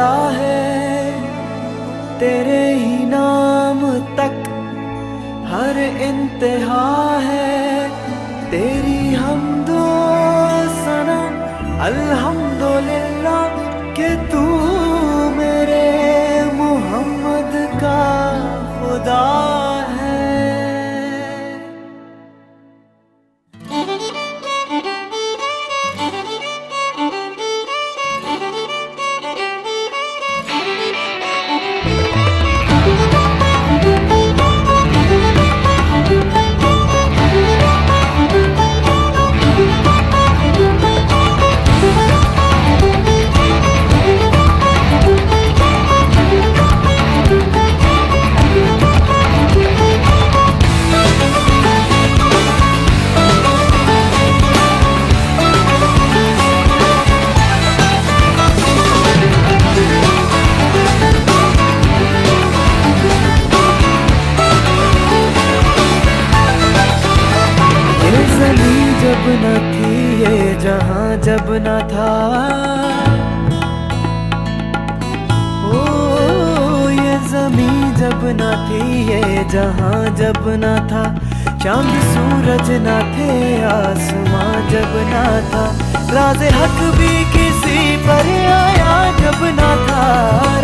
खुदा है, तेरे ही नाम तक हर इंतहा है। तेरी हमदो सना अल्हम्दुलिल्लाह कि तू मेरे मोहम्मद का खुदा है। जब न थी ये जहां जब न था, ओ ये ज़मीं जब न थी ये जहां जब न था, चांद सूरज न थे आसमां जब न था, राज़े हक भी किसी पर आया जब न था,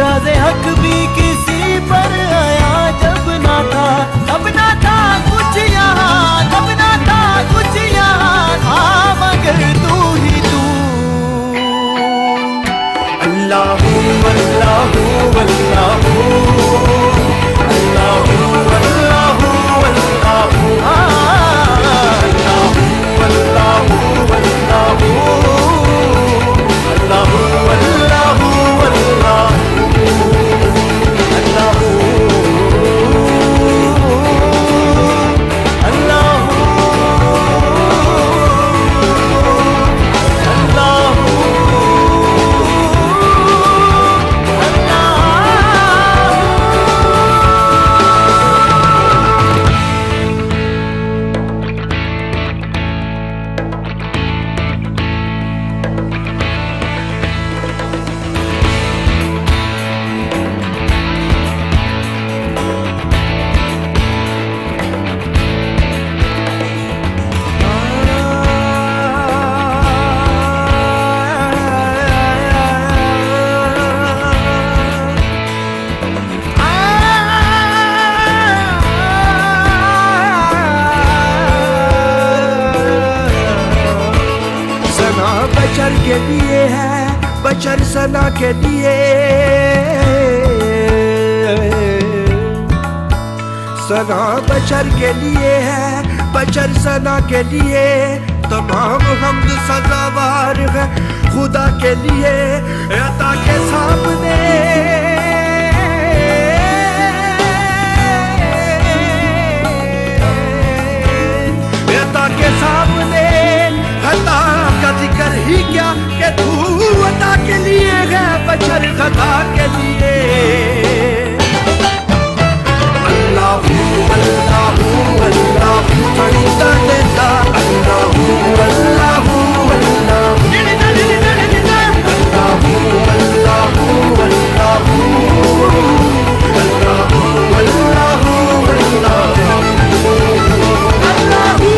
राज़े हक भी किसी पर आया जब न था, तब न था कुछ यहाँ, तब न था कुछ यहाँ था मगर तू ही तू। अल्लाहू अल्लाहू अल्लाहू अल्लाहू अल्लाहू अल्लाहू अल्लाहू अल्लाहू अल्लाहू अल्लाहू अल्लाहू बशर के लिए है, बशर सना के लिए, सना बशर के लिए है, बशर सना के लिए, तमाम हमद सज़ावार है खुदा के लिए। अता के सामने अता के सामने खता का जिक्र ही क्या कि तू अता के लिए है बशर खता के लिए। अल्लाहू अल्लाहू अल्लाहू फरिश्ता देता, अल्लाहू अल्लाहू अल्लाहू अल्लाहू अल्लाहू अल्लाहू अल्लाहू अल्लाहू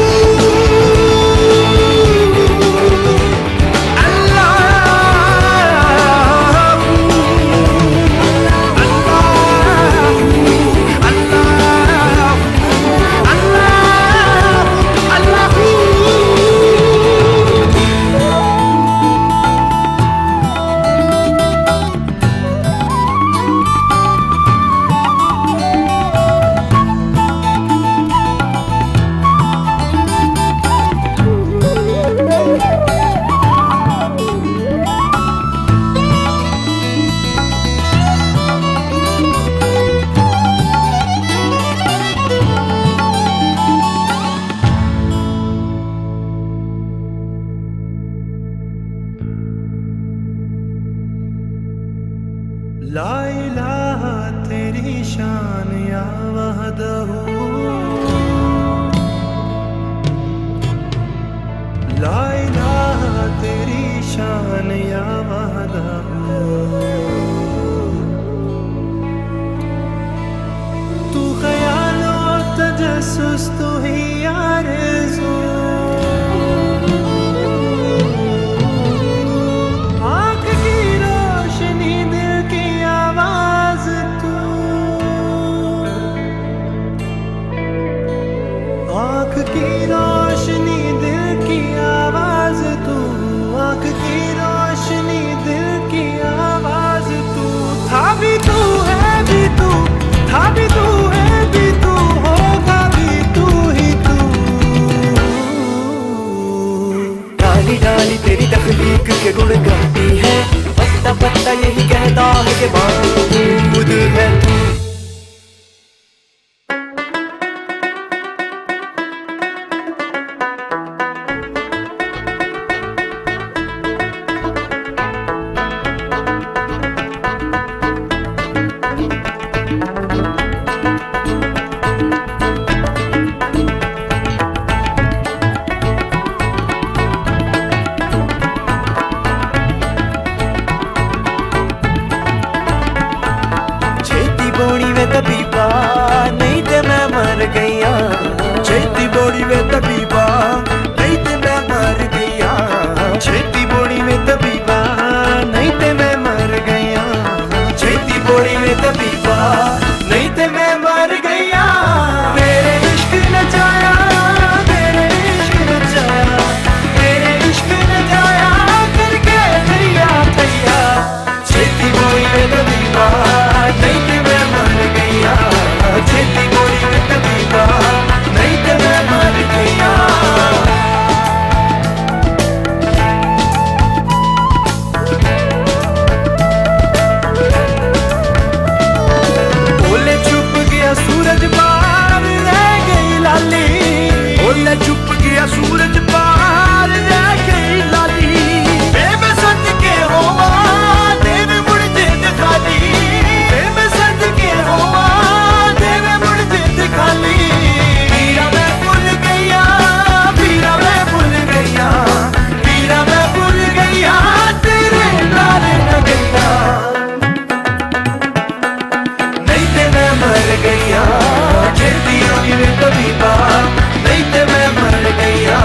ही आरज़ू। आँख की रोशनी दिल की आवाज़ तू, आँख की रोशनी दिल की आवाज़ तू, आँख की रोशनी दिल की आवाज़ तू। था भी तू है भी तू, था भी तू है भी तू, होगा भी तू ही तू। डाली डाली तेरी तख्लीक के गुण गाती है, पत्ता पत्ता यही कहता है कि बारूद है तू। बोड़ी वे तबीबा नहीं ते मैं मर गईया, छेती बोड़ी वे तबीबा नहीं ते मैं मर गईया, छेती बोड़ी वे तबीबा नहीं ते मैं मर गईया, छेती बोड़ी वे तबीबा नहीं ते मैं मर गईया। मेरे इश्क नचाया, मेरे इश्क नचाया, मेरे इश्क नचाया करके थैया थैया, छेती बोड़ी वे तबीबा नहीं ते मैं मर गईया, छेती बोड़ी में तबीबा नहीं ते मैं मर गईया। ओले छुप गया सूरज पार रह गई लाली, ओले छुप गया सूरज पार रह गई लाली, बेबसत के होवा देव मुड़ जिद खाली, बेबसत के होवा देव मुड़ जिद खाली। पीरा मैं भूल गईया, पीरा मैं भूल गईया, पीरा मैं भूल गईया, तेरे नाल न गईया, नहीं ते मैं मर गईया, छेती बोड़ी वे तबीबा नहीं ते मैं मर गईया,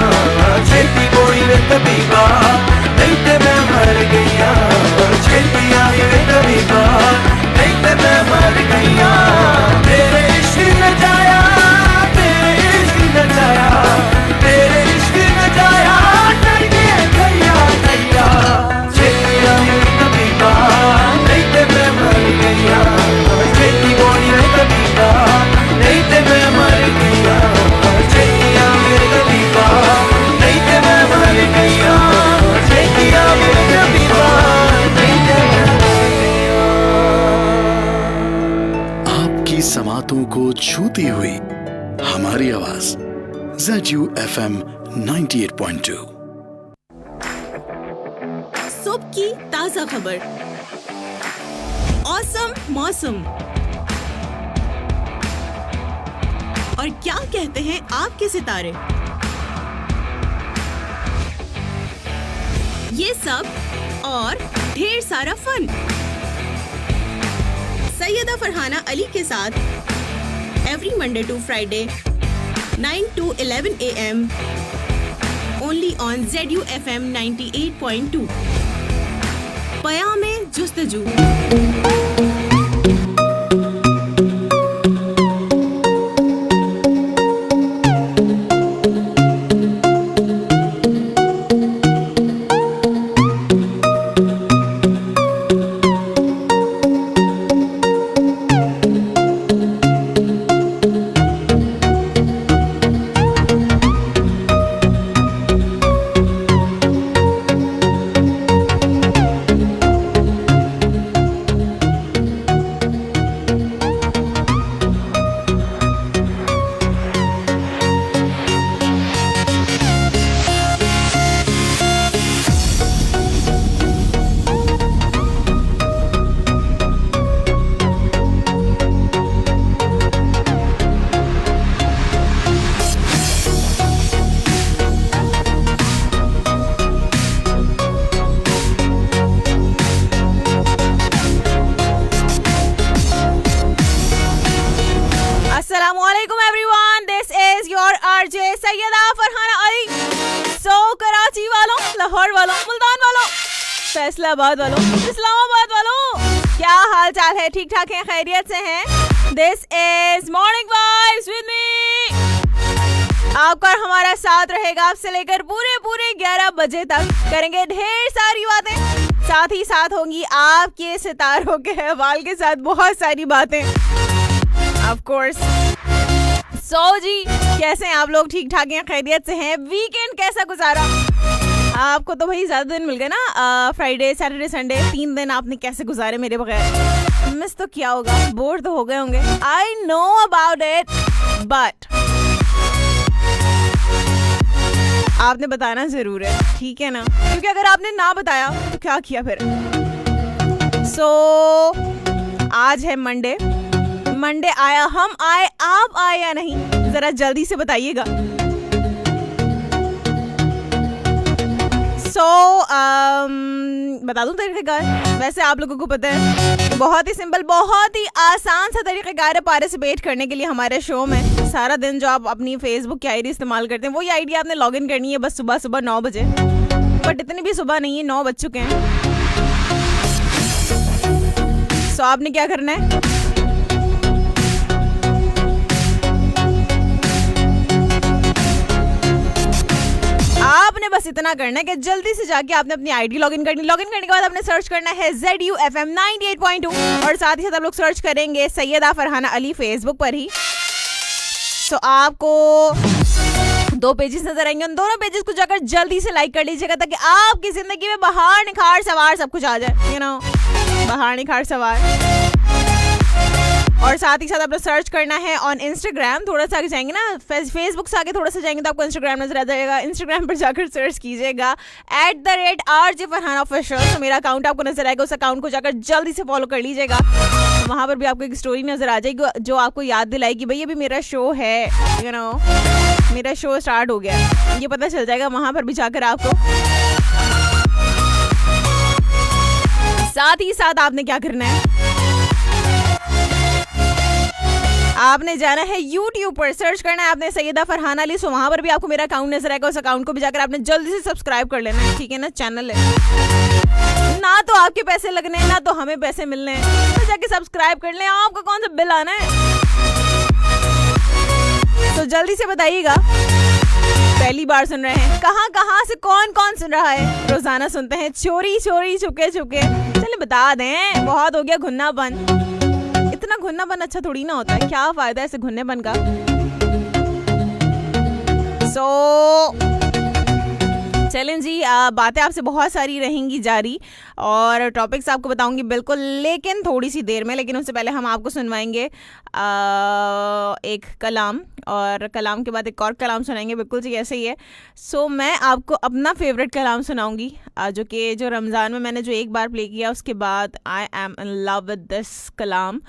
छेती बोड़ी वे तबीबा नहीं ते मैं मर गईया, छेती आई वे तबीबा नहीं ते मैं मर गईया। तेरे इश्क नचाया, तेरे इश्क नचाया, तेरे इश्क नचाया करके थैया थैया, छेती आई वे तबीबा नहीं ते मैं मर गईया, छेती बोड़ी वे तबीबा नहीं ते मैं मर गईया, छेती आई वे तबीबा नहीं ते मैं मर गईया, छेती आई वे तबीबा नहीं ते मैं मर गईया। आपकी समातों को छूती हुई हमारी आवाज ZU FM 98.2। सुबह की ताजा खबर, औसम मौसम और क्या कहते हैं आपके सितारे, ये सब और ढेर सारा फन सैयदा फरहाना अली के साथ every Monday to Friday 9 to 11 AM only on ZU FM 98.2। पयामे जुस्तजू। लाहौर वालों, मुल्तान वालों, फैसलाबाद वालों, इस्लामाबाद वालों, क्या हाल चाल है? ठीक ठाक हैं, खैरियत से हैं? This is morning vibes with me. आपका और हमारा साथ रहेगा आपसे लेकर पूरे 11 बजे तक। करेंगे ढेर सारी बातें, साथ ही साथ होंगी आपके सितारों के हवाल के साथ बहुत सारी बातें ऑफ कोर्स। सो जी, कैसे हैं आप लोग? ठीक ठाक हैं, खैरियत से हैं? वीकेंड कैसा गुजारा आपको? तो भाई ज्यादा दिन मिल गए ना, फ्राइडे सैटरडे संडे, 3 दिन आपने कैसे गुजारे मेरे बगैर? मिस तो किया होगा, बोर तो हो गए होंगे, I know about it, but आपने बताना जरूर है, ठीक है ना? क्योंकि अगर आपने ना बताया तो क्या किया फिर? सो आज है मंडे आया, हम आए, आप आए या नहीं, जरा जल्दी से बताइएगा। बता दूं तरीक़ेकार? वैसे आप लोगों को पता है, बहुत ही सिंपल, बहुत ही आसान सा तरीक़ेकार है पार्टिसिपेट करने के लिए हमारे शो में। सारा दिन जो आप अपनी फेसबुक की आईडी इस्तेमाल करते हैं, वो ये आईडी आपने लॉगिन करनी है बस सुबह 9 बजे, बट इतनी भी सुबह नहीं है, 9 बज चुके हैं। सो आपने क्या करना है? आपने बस इतना करना है कि जल्दी से जाके आपने अपनी आईडी लॉगिन करनी। लॉगिन करने के बाद आपने सर्च करना है ZU FM 98.2 और साथ ही साथ आप लोग सर्च करेंगे सैयदा फरहाना अली फेसबुक पर ही। सो आपको 2 पेजेस नजर आएंगे, उन दोनों पेजेस को जाकर जल्दी से लाइक कर लीजिएगा ताकि आपकी जिंदगी में बहार निखार सवार सब कुछ आ जाए, यू नो, बहार निखार सवार। और साथ ही साथ आप लोग सर्च करना है ऑन इंस्टाग्राम, थोड़ा सा आगे जाएंगे ना, फेसबुक से आगे थोड़ा सा जाएंगे तो आपको इंस्टाग्राम नजर आ जाएगा। इंस्टाग्राम पर जाकर सर्च कीजिएगा @RJ Farhana Official, तो मेरा अकाउंट आपको नजर आएगा, उस अकाउंट को जाकर जल्दी से फॉलो कर लीजिएगा। वहाँ पर भी आपको एक स्टोरी नजर आ जाएगी जो आपको याद दिलाएगी भाई अभी मेरा शो है, यू नो, मेरा शो स्टार्ट हो गया, ये पता चल जाएगा वहाँ पर भी जाकर आपको। साथ ही साथ आपने क्या करना है? आपने जाना है YouTube पर, सर्च करना है आपने सैयदा फरहाना अली, सो वहां पर भी आपको मेरा अकाउंट नजर आएगा, उस अकाउंट को भी जाकर आपने जल्दी से सब्सक्राइब कर लेना है, ठीक है ना? चैनल है ना, तो आपके पैसे लगने हैं ना तो हमें पैसे मिलने हैं, तो जाके सब्सक्राइब कर लें, आपका कौन सा बिल आना है? तो जल्दी से बताइएगा, पहली बार सुन रहे हैं, कहाँ से कौन सुन रहा है? रोजाना सुनते हैं चोरी छुपके, चलिए बता दें, बहुत हो गया घुन्नापन। इतना घुन्नापन अच्छा थोड़ी ना होता है, क्या फायदा ऐसे घुन्नेपन का? चलें जी, बातें आपसे बहुत सारी रहेंगी जारी और टॉपिक्स आपको बताऊंगी बिल्कुल, लेकिन थोड़ी सी देर में। लेकिन उससे पहले हम आपको सुनवाएंगे एक कलाम, और कलाम के बाद एक और कलाम सुनाएंगे, बिल्कुल जी ऐसे ही है। सो मैं आपको अपना फेवरेट कलाम सुनाऊंगी, जो रमज़ान में मैंने जो एक बार प्ले किया, उसके बाद I am in love with this कलाम,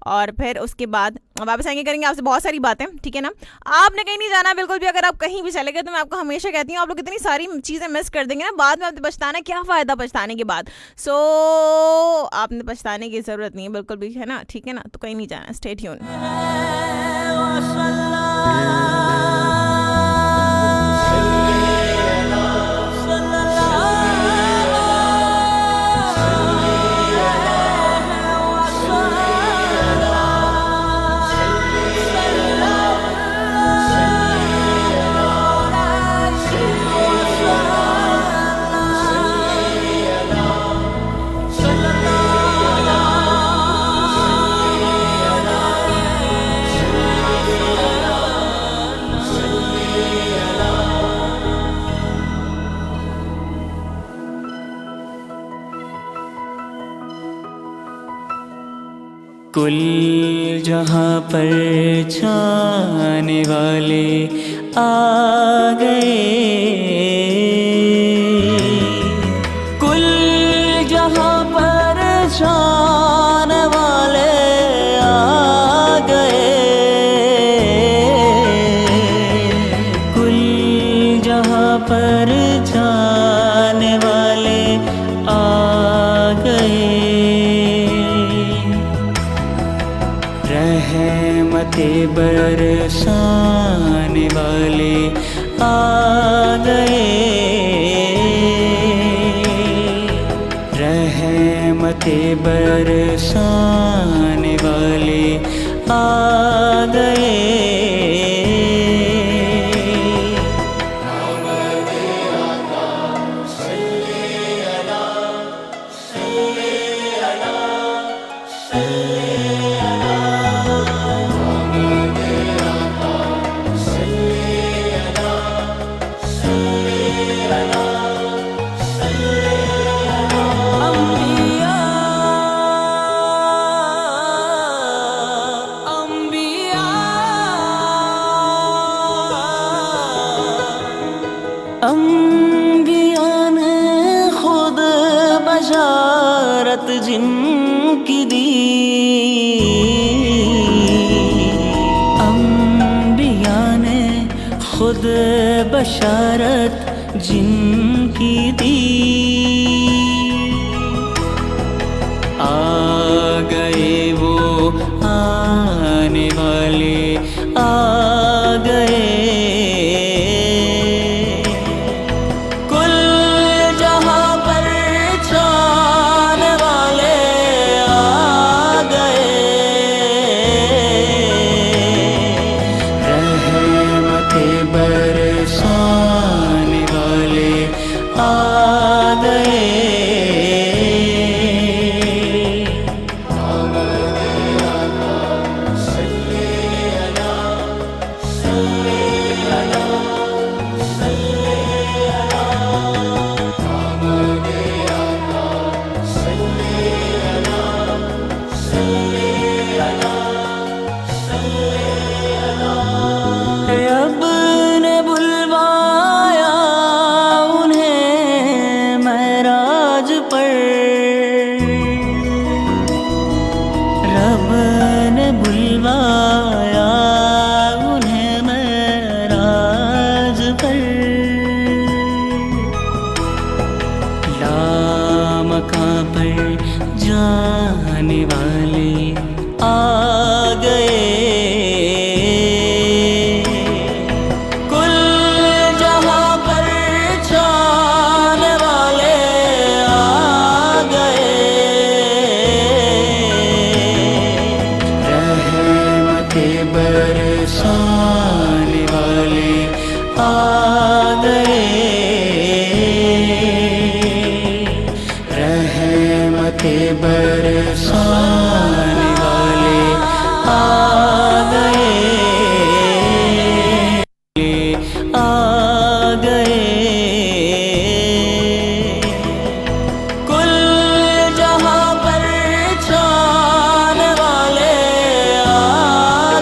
और फिर उसके बाद वापस आएंगे, करेंगे आपसे बहुत सारी बातें, ठीक है ना? आपने कहीं नहीं जाना बिल्कुल भी। अगर आप कहीं भी चले गए तो मैं आपको हमेशा कहती हूँ, आप लोग इतनी सारी चीज़ें मिस कर देंगे ना, बाद में आपने पछताना, क्या फ़ायदा पछताने के बाद? सो आपने पछताने की ज़रूरत नहीं है बिल्कुल भी, है ना? ठीक है ना? तो कहीं नहीं जाना, स्टे ट्यून। कुल जहाँ पर छाने वाले आ गए, कुल जहाँ पर छाने वाले आ गए, कुल जहाँ पर छाने वाले आ गए, रहमते बरसाने वाले आ गए, रहमते बरसाने वाले आ गए। अंबिया ने खुद बशारत जिनकी दी, अंबिया ने खुद बशारत जिनकी दी। आ गए वो आने वाले आ गए। बरसाने वाले आ गए। रब ने बुलवाया उन्हें महराज पर, रब ने बुलवाया उन्हें महराज पर। लामकां पर जाने वाले आ गए। बरसाने वाले आ गए। रहमते बरसाने वाले आ गए। आ गए। कुल जहां पर छाने वाले आ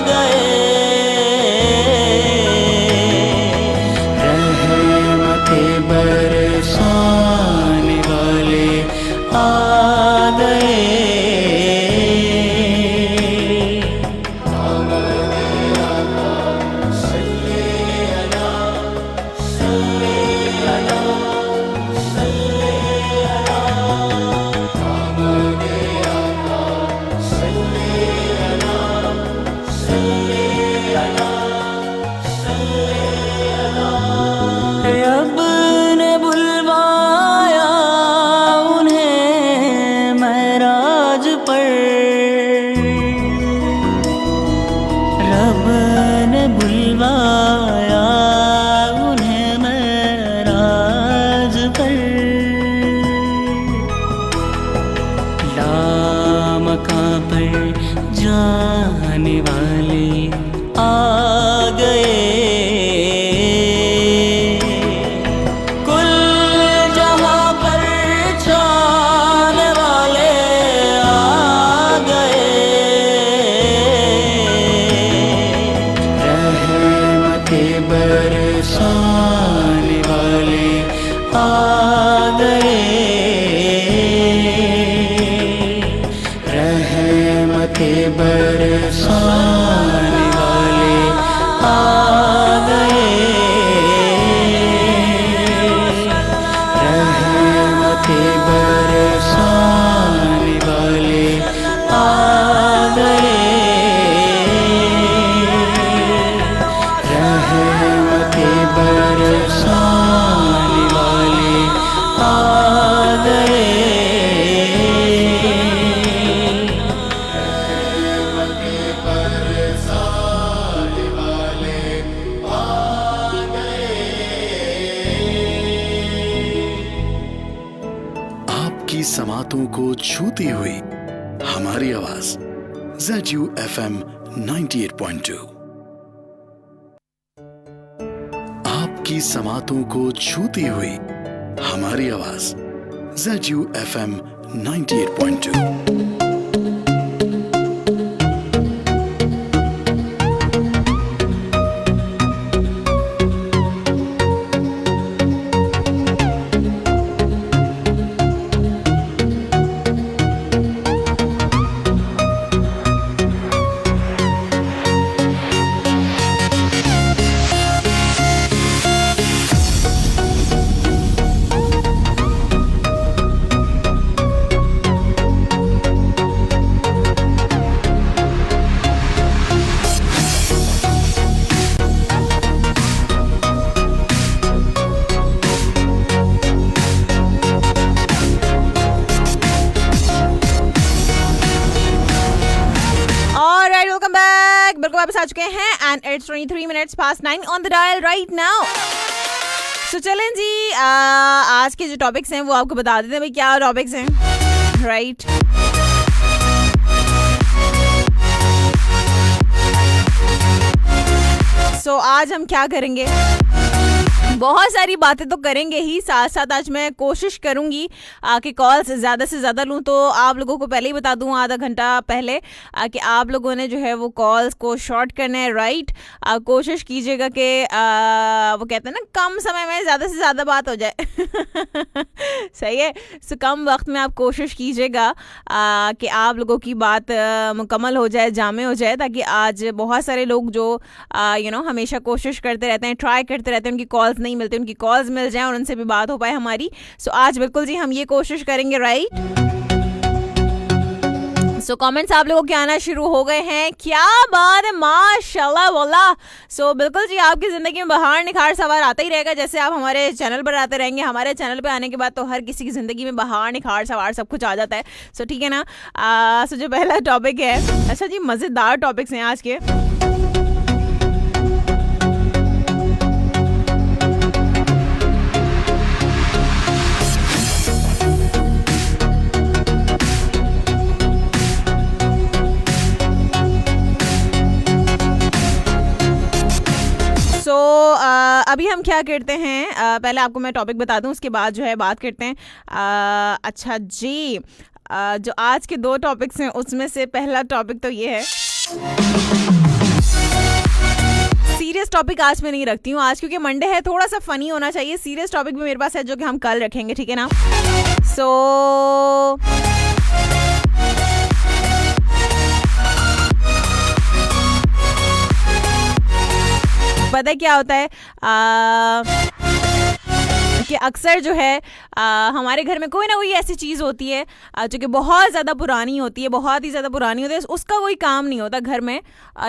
गए। बरसाने वाले आ गए। रब ने बुलवाया उन्हें महराज पर, रब ने बुलवाया उन्हें महराज पर। लामकां पर जाने वाले आ गए। बरसाने वाले आ गए। रहमते बरसाने वाले आ गए। रहमते बरसाने वाले आ गए। बरसाने वाले आ गए। आपकी समातों को छूती हुई हमारी आवाज ZU FM 98.2। आपकी समातों को छूती हुई हमारी आवाज ZU FM 98.2। वापस आ चुके हैं and it's 23 minutes past 9 on the dial right now. So चलें जी, आज के जो टॉपिक्स हैं वो आपको बता देते हैं भाई क्या टॉपिक्स हैं, राइट। सो आज हम क्या करेंगे, बहुत सारी बातें तो करेंगे ही, साथ साथ आज मैं कोशिश करूंगी कि कॉल्स ज़्यादा से ज़्यादा लूं। तो आप लोगों को पहले ही बता दूं आधा घंटा पहले कि आप लोगों ने जो है वो कॉल्स को शॉर्ट करना है, राइट। कोशिश कीजिएगा कि वो कहते हैं ना कम समय में ज़्यादा से ज़्यादा बात हो जाए सही है। सो कम वक्त में आप कोशिश कीजिएगा कि आप लोगों की बात मुकम्मल हो जाए, जामे हो जाए, ताकि आज बहुत सारे लोग जो हमेशा कोशिश करते रहते हैं, ट्राई करते रहते हैं, उनकी कॉल्स नहीं मिलती, उनकी कॉल्स मिल जाएं और उनसे भी बात हो पाए हमारी। सो आज बिल्कुल जी हम ये कोशिश करेंगे, राइट। सो कमेंट्स आप लोगों के आना शुरू हो गए हैं, क्या बात है, माशाल्लाह वाला। सो बिल्कुल जी आपकी ज़िंदगी में बहार निखार सवार आता ही रहेगा, जैसे आप हमारे चैनल पर आते रहेंगे। हमारे चैनल पे आने के बाद तो हर किसी की ज़िंदगी में बहार निखार सवार सब कुछ आ जाता है। सो ठीक है ना। सो जो पहला टॉपिक है, अच्छा जी मज़ेदार टॉपिक्स हैं आज के। अभी हम क्या करते हैं, पहले आपको मैं टॉपिक बता दूं, उसके बाद जो है बात करते हैं। अच्छा जी, जो आज के दो टॉपिक्स हैं उसमें से पहला टॉपिक तो ये है, सीरियस टॉपिक आज मैं नहीं रखती हूँ आज, क्योंकि मंडे है, थोड़ा सा फनी होना चाहिए। सीरियस टॉपिक भी मेरे पास है जो कि हम कल रखेंगे, ठीक है ना। सो पता है क्या होता है कि अक्सर जो है हमारे घर में कोई ना कोई ऐसी चीज़ होती है जो कि बहुत ज़्यादा पुरानी होती है, बहुत ही ज़्यादा पुरानी होती है, उसका कोई काम नहीं होता घर में,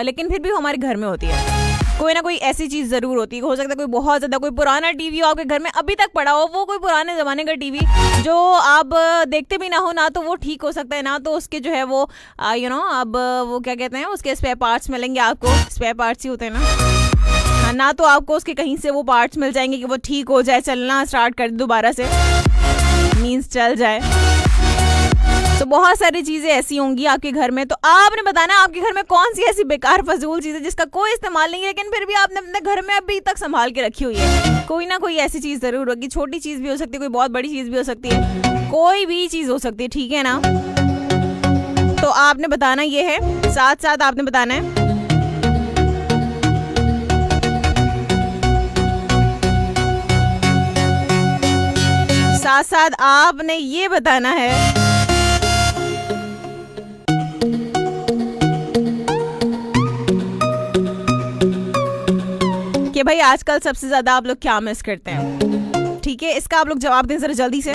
लेकिन फिर भी हमारे घर में होती है। कोई ना कोई ऐसी चीज़ ज़रूर होती है। हो सकता है कोई बहुत ज़्यादा कोई पुराना टीवी हो आपके घर में, अभी तक पड़ा हो, वो कोई पुराने ज़माने का टीवी जो आप देखते भी ना हो, ना तो वो ठीक हो सकता है, ना तो उसके जो है वो अब वो क्या कहते हैं, उसके स्पेयर पार्ट्स मिलेंगे आपको, स्पेयर पार्ट्स ही होते हैं ना, ना तो आपको उसके कहीं से वो पार्ट्स मिल जाएंगे कि वो ठीक हो जाए, चलना स्टार्ट कर दे दोबारा से, मीन्स चल जाए। तो बहुत सारी चीज़ें ऐसी होंगी आपके घर में। तो आपने बताना आपके घर में कौन सी ऐसी बेकार फजूल चीज़ है जिसका कोई इस्तेमाल नहीं है, लेकिन फिर भी आपने अपने घर में अभी तक संभाल के रखी हुई है। कोई ना कोई ऐसी चीज़ ज़रूर होगी, छोटी चीज़ भी हो सकती है, कोई बहुत बड़ी चीज़ भी हो सकती है, कोई भी चीज़ हो सकती है, ठीक है ना। तो आपने बताना ये है, साथ साथ आपने बताना है साथ साथ आपने ये बताना है कि भाई आजकल सबसे ज्यादा आप लोग क्या मिस करते हैं। ठीक है, इसका आप लोग जवाब दें जरा जल्दी से।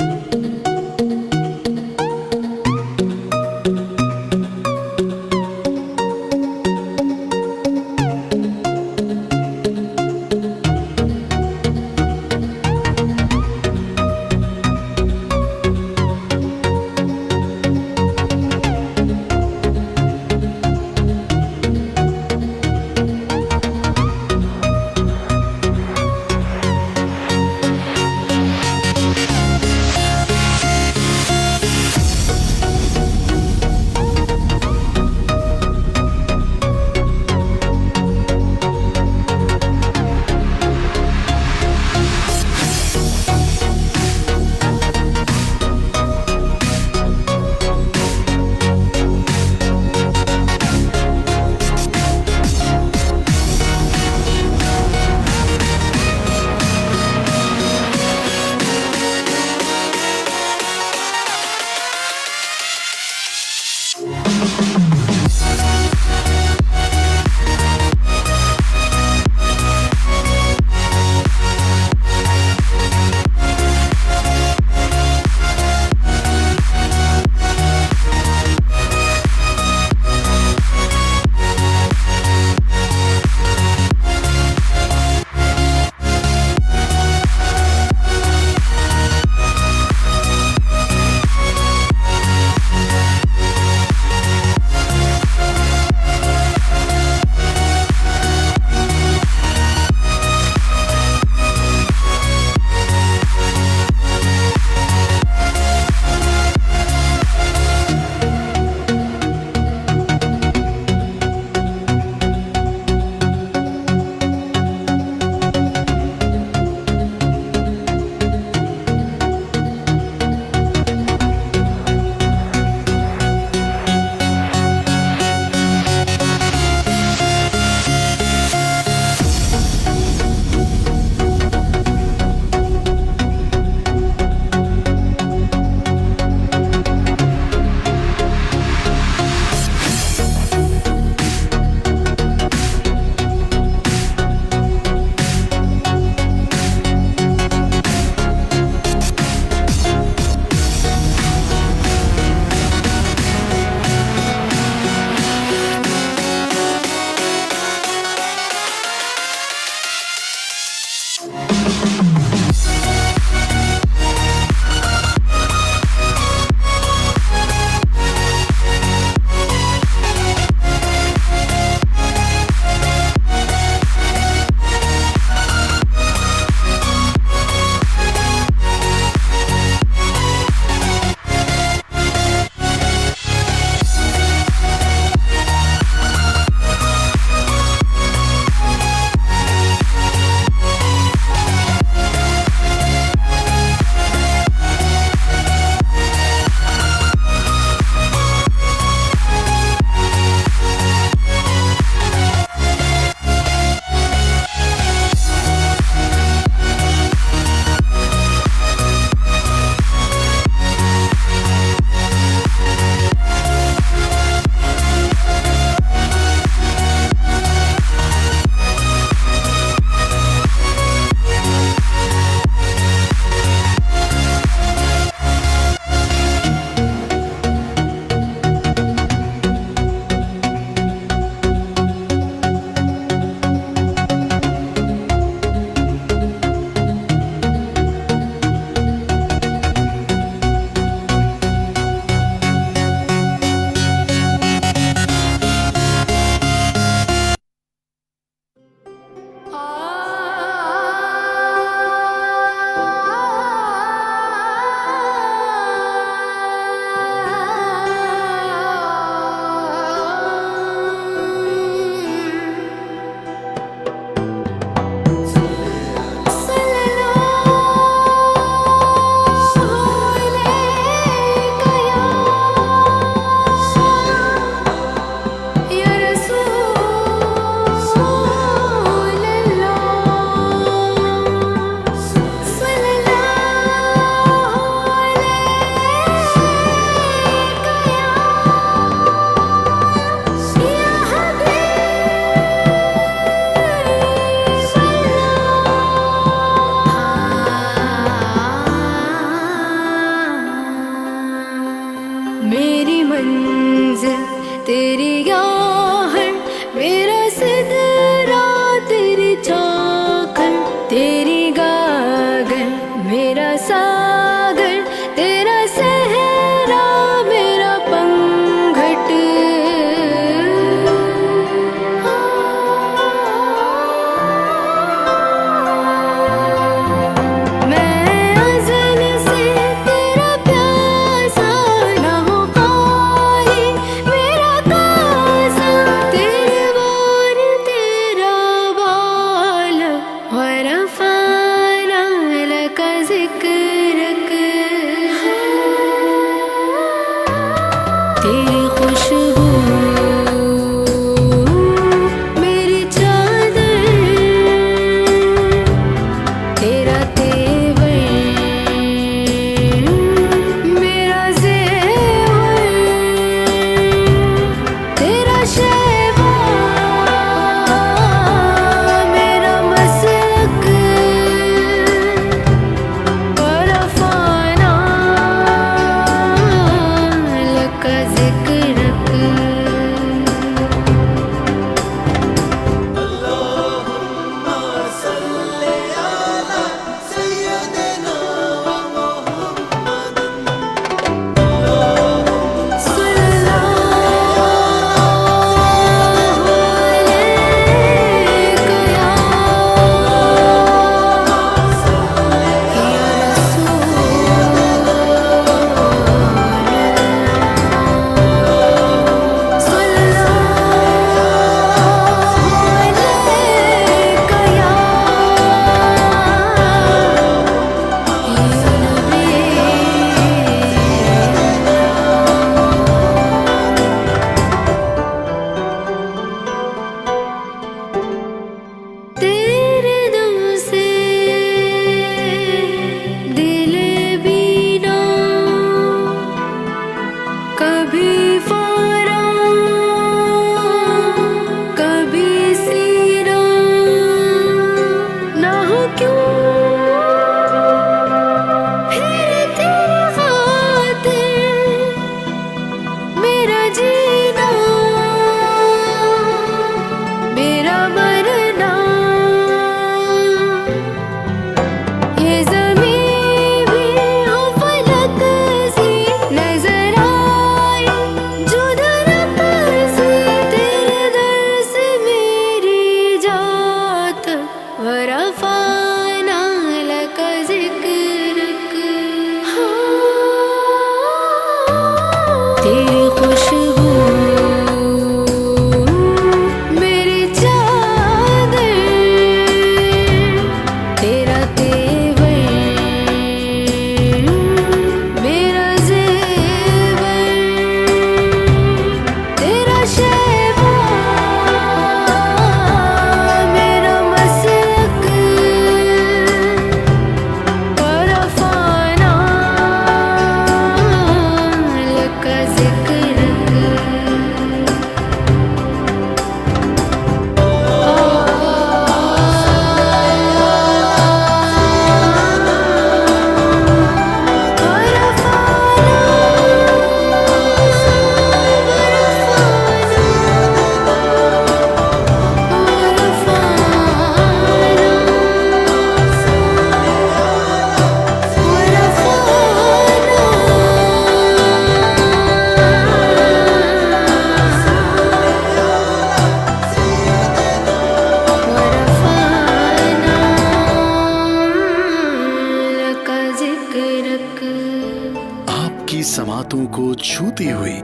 समातों को छूती हुई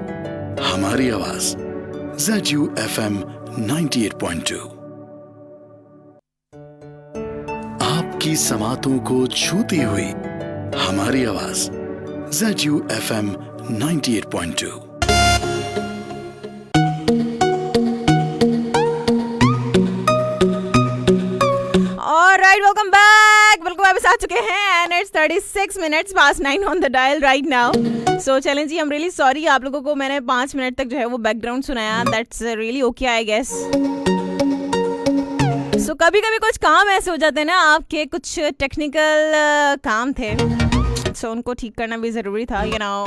हमारी आवाज ZU FM 98.2। आपकी समातों को छूती हुई हमारी आवाज ZU FM 98.2। Alright, welcome back. बिल्कुल वापस आ चुके हैं and it's 36 minutes past 9 on the dial right now. So चलें जी, I'm really sorry आप लोगों को मैंने 5 मिनट तक जो है वो बैकग्राउंड सुनाया. That's really okay I guess. So कभी कभी कुछ काम ऐसे हो जाते हैं ना, आपके कुछ टेक्निकल काम थे, so उनको ठीक करना भी ज़रूरी था, you know.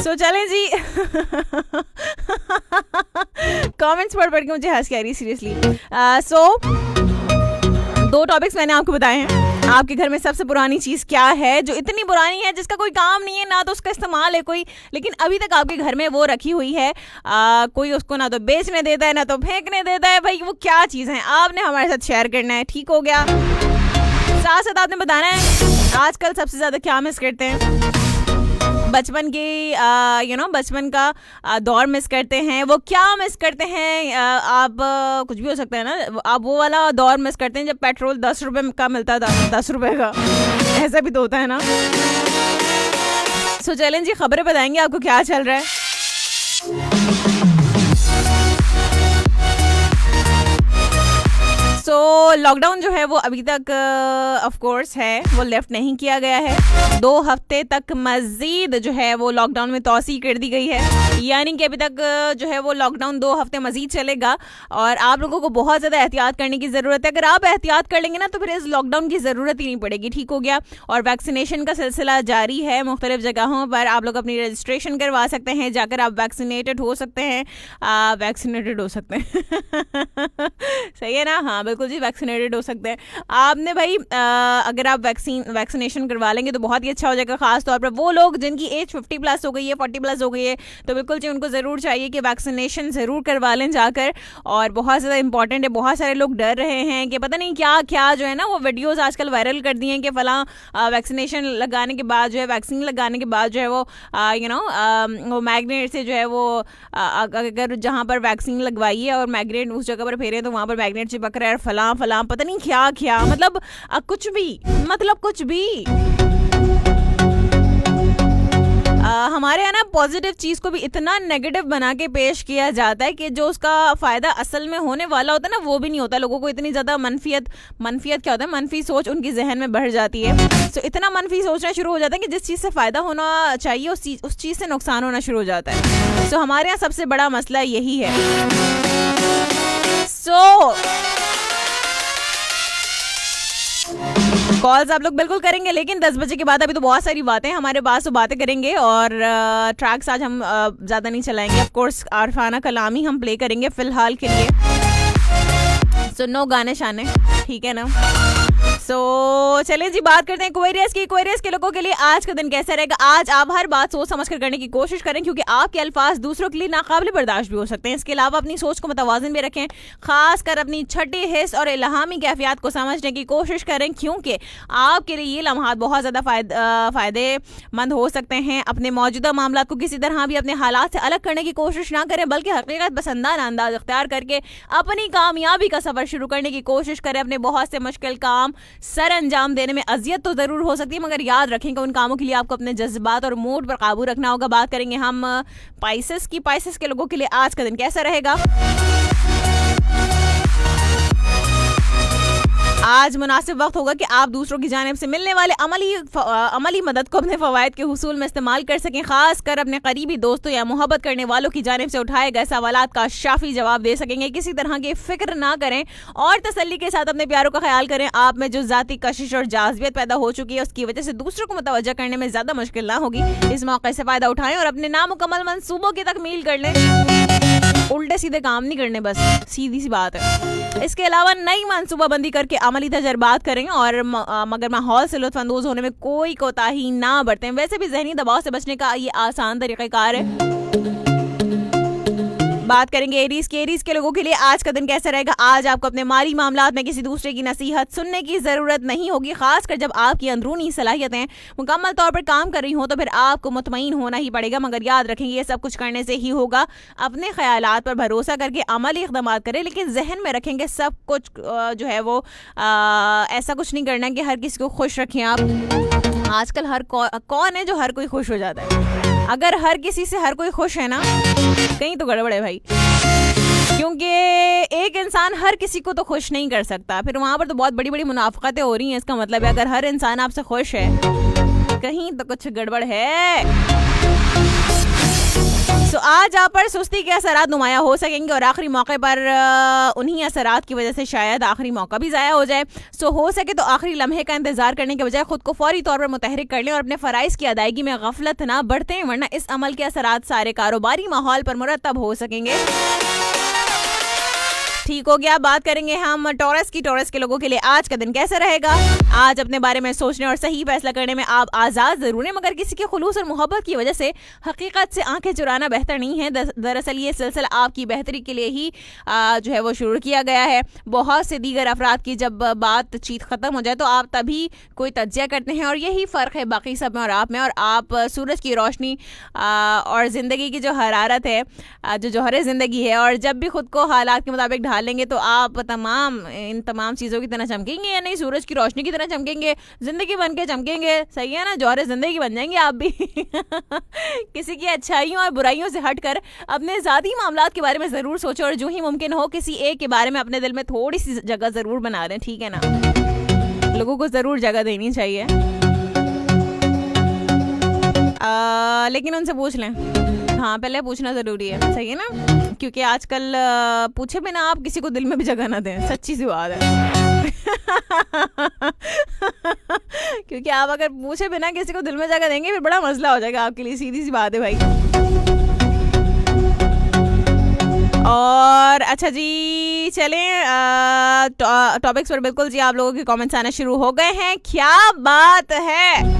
So चलें जी. कमेंट्स पढ़ के मुझे हंसी आ रही सीरियसली. So 2 टॉपिक्स मैंने आपको बताए हैं. आपके घर में सबसे पुरानी चीज़ क्या है जो इतनी पुरानी है जिसका कोई काम नहीं है, ना तो उसका इस्तेमाल है कोई, लेकिन अभी तक आपके घर में वो रखी हुई है. कोई उसको ना तो बेचने देता है ना तो फेंकने देता है. भाई वो क्या चीज़ है आपने हमारे साथ शेयर करना है. ठीक हो गया. साथ साथ आपने बताना है आजकल सबसे ज़्यादा क्या मिस करते हैं. बचपन के बचपन का दौर मिस करते हैं. वो क्या मिस करते हैं? आप कुछ भी हो सकता है ना. आप वो वाला दौर मिस करते हैं जब पेट्रोल 10 रुपए का मिलता था. 10 रुपए का ऐसा भी तो होता है ना. सो चलें जी, खबरें बताएंगे आपको क्या चल रहा है. सो लॉकडाउन जो है वो अभी तक ऑफ कोर्स है, वो लिफ्ट नहीं किया गया है. 2 हफ्ते तक मज़ीद जो है वो लॉकडाउन में तौसी कर दी गई है. यानी कि अभी तक जो है वो लॉकडाउन 2 हफ्ते मज़ीद चलेगा और आप लोगों को बहुत ज़्यादा एहतियात करने की ज़रूरत है. अगर आप एहतियात कर लेंगे ना तो फिर इस लॉकडाउन की ज़रूरत ही नहीं पड़ेगी. ठीक हो गया. और वैक्सीनेशन का सिलसिला जारी है. मुख्तलिफ जगहों पर आप लोग अपनी रजिस्ट्रेशन करवा सकते हैं. जाकर आप वैक्सीनेटेड हो सकते हैं. वैक्सीनेटेड हो सकते हैं. सही है ना. हाँ बिल्कुल जी, वैक्सीनेटेड हो सकते हैं. आपने भाई अगर आप वैक्सीनेशन करवा लेंगे तो बहुत ही अच्छा हो जाएगा. खास तौर पर वो लोग जिनकी एज 50 प्लस हो गई है, 40 प्लस हो गई है, तो बिल्कुल जी उनको ज़रूर चाहिए कि वैक्सीनेशन ज़रूर करवा लें जाकर. और बहुत ज़्यादा इंपॉर्टेंट है. बहुत सारे लोग डर रहे हैं कि पता नहीं क्या क्या जो है ना वो वीडियोस आजकल वायरल कर दिए हैं कि फ़लाँ वैक्सीनेशन लगाने के बाद जो है, वैक्सीन लगाने के बाद जो है वो वो मैग्नेट से जो है वो अगर जहाँ पर वैक्सीन लगवाई है और मैग्नेट उस जगह पर फेरे तो वहाँ पर मैग्नेट चिपक रहा है. फलां फलां पता नहीं क्या क्या, मतलब कुछ भी. हमारे यहाँ ना पॉजिटिव चीज़ को भी इतना नेगेटिव बना के पेश किया जाता है कि जो उसका फ़ायदा असल में होने वाला होता है ना वो भी नहीं होता. लोगों को इतनी ज़्यादा मनफियत क्या होता है, मनफी सोच उनकी जहन में बढ़ जाती है. तो इतना मनफी सोचना शुरू हो जाता है कि जिस चीज़ से फ़ायदा होना चाहिए उस चीज़ से नुकसान होना शुरू हो जाता है. तो हमारे यहाँ सबसे बड़ा मसला यही है. कॉल्स आप लोग बिल्कुल करेंगे लेकिन 10 बजे के बाद. अभी तो बहुत सारी बातें हमारे पास, तो बातें करेंगे और ट्रैक्स आज हम ज़्यादा नहीं चलाएंगे. ऑफ कोर्स आरफाना कलामी हम प्ले करेंगे फ़िलहाल के लिए. सो नो गाने शाने, ठीक है ना. सो चलिए जी बात करते हैं क्वेरीज के लोगों के लिए आज का दिन कैसा रहेगा. आज आप हर बात सोच समझ कर करने की कोशिश करें क्योंकि आपके अल्फाज दूसरों के लिए नाकाबिल बर्दाश्त भी हो सकते हैं. इसके अलावा अपनी सोच को मुतवाज़िन भी रखें. खासकर अपनी छठी हिस्स और इल्हामी कैफियत को समझने की कोशिश करें क्योंकि आपके लिए ये लम्हात बहुत ज़्यादा फ़ायदेमंद हो सकते हैं. अपने मौजूदा मामला को किसी तरह भी अपने हालात से अलग करने की कोशिश ना करें बल्कि हकीकत पसंदाना अंदाज अख्तियार करके अपनी कामयाबी का सफ़र शुरू करने की कोशिश करें. अपने बहुत से मुश्किल काम सर अंजाम देने में अजियत तो ज़रूर हो सकती है मगर याद रखें कि उन कामों के लिए आपको अपने जज्बात और मूड पर काबू रखना होगा. बात करेंगे हम पाइसेस के लोगों के लिए आज का दिन कैसा रहेगा. आज मुनासिब वक्त होगा कि आप दूसरों की जानिब से मिलने वाले अमली मदद को अपने फ़वाइद के हुसूल में इस्तेमाल कर सकें. खासकर अपने करीबी दोस्तों या मोहब्बत करने वालों की जानिब से उठाए गए सवालात का शाफी जवाब दे सकेंगे. किसी तरह की फिक्र ना करें और तसल्ली के साथ अपने प्यारों का ख्याल करें. आप में जो ज़ाती कशिश और जाज़बियत पैदा हो चुकी है उसकी वजह से दूसरों को मुतवज्जह करने में ज़्यादा मुश्किल ना होगी. इस मौके से फ़ायदा उठाएं और अपने नामुकम्मल मंसूबों की तकमील कर लें. उल्टे सीधे काम नहीं करने, बस सीधी सी बात है. इसके अलावा नई मनसूबाबंदी करके अमली तजर्बात करें और मगर माहौल से लुत्फ अंदोज होने में कोई कोताही ना बरतें. वैसे भी जहनी दबाव से बचने का ये आसान तरीक़ाकार है. बात करेंगे एरीज की। एरीज के लोगों के लिए आज का दिन कैसा रहेगा? आज आपको अपने माली मामलात में किसी दूसरे की नसीहत सुनने की जरूरत नहीं होगी, खासकर जब आपकी अंदरूनी सलाहियतें मुकम्मल तौर पर काम कर रही हो तो फिर आपको मुतमईन होना ही पड़ेगा। मगर याद रखेंगे ये सब कुछ करने से ही होगा। अपने ख्यालात पर भरोसा करके अमली इक़दाम करें, लेकिन जहन में रखेंगे सब कुछ जो है वो ऐसा कुछ नहीं करना कि हर किसी को खुश रखें आप। आजकल हर कौन है जो हर कोई खुश हो जाता है? अगर हर किसी से हर कोई खुश है ना, कहीं तो गड़बड़ है भाई, क्योंकि एक इंसान हर किसी को तो खुश नहीं कर सकता। फिर वहां पर तो बहुत बड़ी बड़ी मुनाफिकतें हो रही हैं। इसका मतलब है अगर हर इंसान आपसे खुश है, कहीं तो कुछ गड़बड़ है। तो आज आप पर सुस्ती के असरात नुमाया हो सकेंगे और आखिरी मौके पर उन्हीं असरात की वजह से शायद आखिरी मौका भी ज़ाया हो जाए। सो हो सके तो आखिरी लम्हे का इंतजार करने के बजाय खुद को फौरी तौर पर मुतहरिक कर लें और अपने फ़राइज़ की अदायगी में गफलत ना बढ़ते हैं, वरना इस अमल के असरात सारे कारोबारी माहौल पर मुरतब हो सकेंगे। ठीक हो गया। बात करेंगे हम टॉरस की। टॉरस के लोगों के लिए आज का दिन कैसा रहेगा? आज अपने बारे में सोचने और सही फैसला करने में आप आज़ाद ज़रूर हैं, मगर किसी के खुलूस और मोहब्बत की वजह से हकीकत से आंखें चुराना बेहतर नहीं है। दरअसल ये सिलसिला आपकी बेहतरी के लिए ही जो है वो शुरू किया गया है। बहुत से दीगर अफराद की जब बातचीत ख़त्म हो जाए तो आप तभी कोई तज्जिया करते हैं, और यही फ़र्क है बाकी सब में और आप में। और आप सूरज की रोशनी और ज़िंदगी की जो हरारत है, जो जौहर ज़िंदगी है, और जब भी खुद को हालात के मुताबिक ढाल लेंगे तो आप इन तमाम चीज़ों की तरह चमकेंगे, या नहीं सूरज की रोशनी की तरह चमकेंगे, जिंदगी बन के चमकेंगे। सही है ना? जौहर जिंदगी बन जाएंगे आप भी। किसी की अच्छाइयों और बुराइयों से हटकर अपने ज़ाती मामलात के बारे में ज़रूर सोचो, और जो ही मुमकिन हो किसी एक के बारे में अपने दिल में थोड़ी सी जगह ज़रूर बना दें। ठीक है ना? लोगों को ज़रूर जगह देनी चाहिए, लेकिन उनसे पूछ लें। हाँ, पहले पूछना ज़रूरी है। सही है ना? क्योंकि आजकल पूछे बिना आप किसी को दिल में भी जगह ना दें, सच्ची सी बात है। क्योंकि आप अगर पूछे बिना किसी को दिल में जगह देंगे फिर बड़ा मसला हो जाएगा आपके लिए, सीधी सी बात है भाई। और अच्छा जी, चलें टॉपिक्स पर। बिल्कुल जी, आप लोगों के कमेंट्स आना शुरू हो गए हैं। क्या बात है।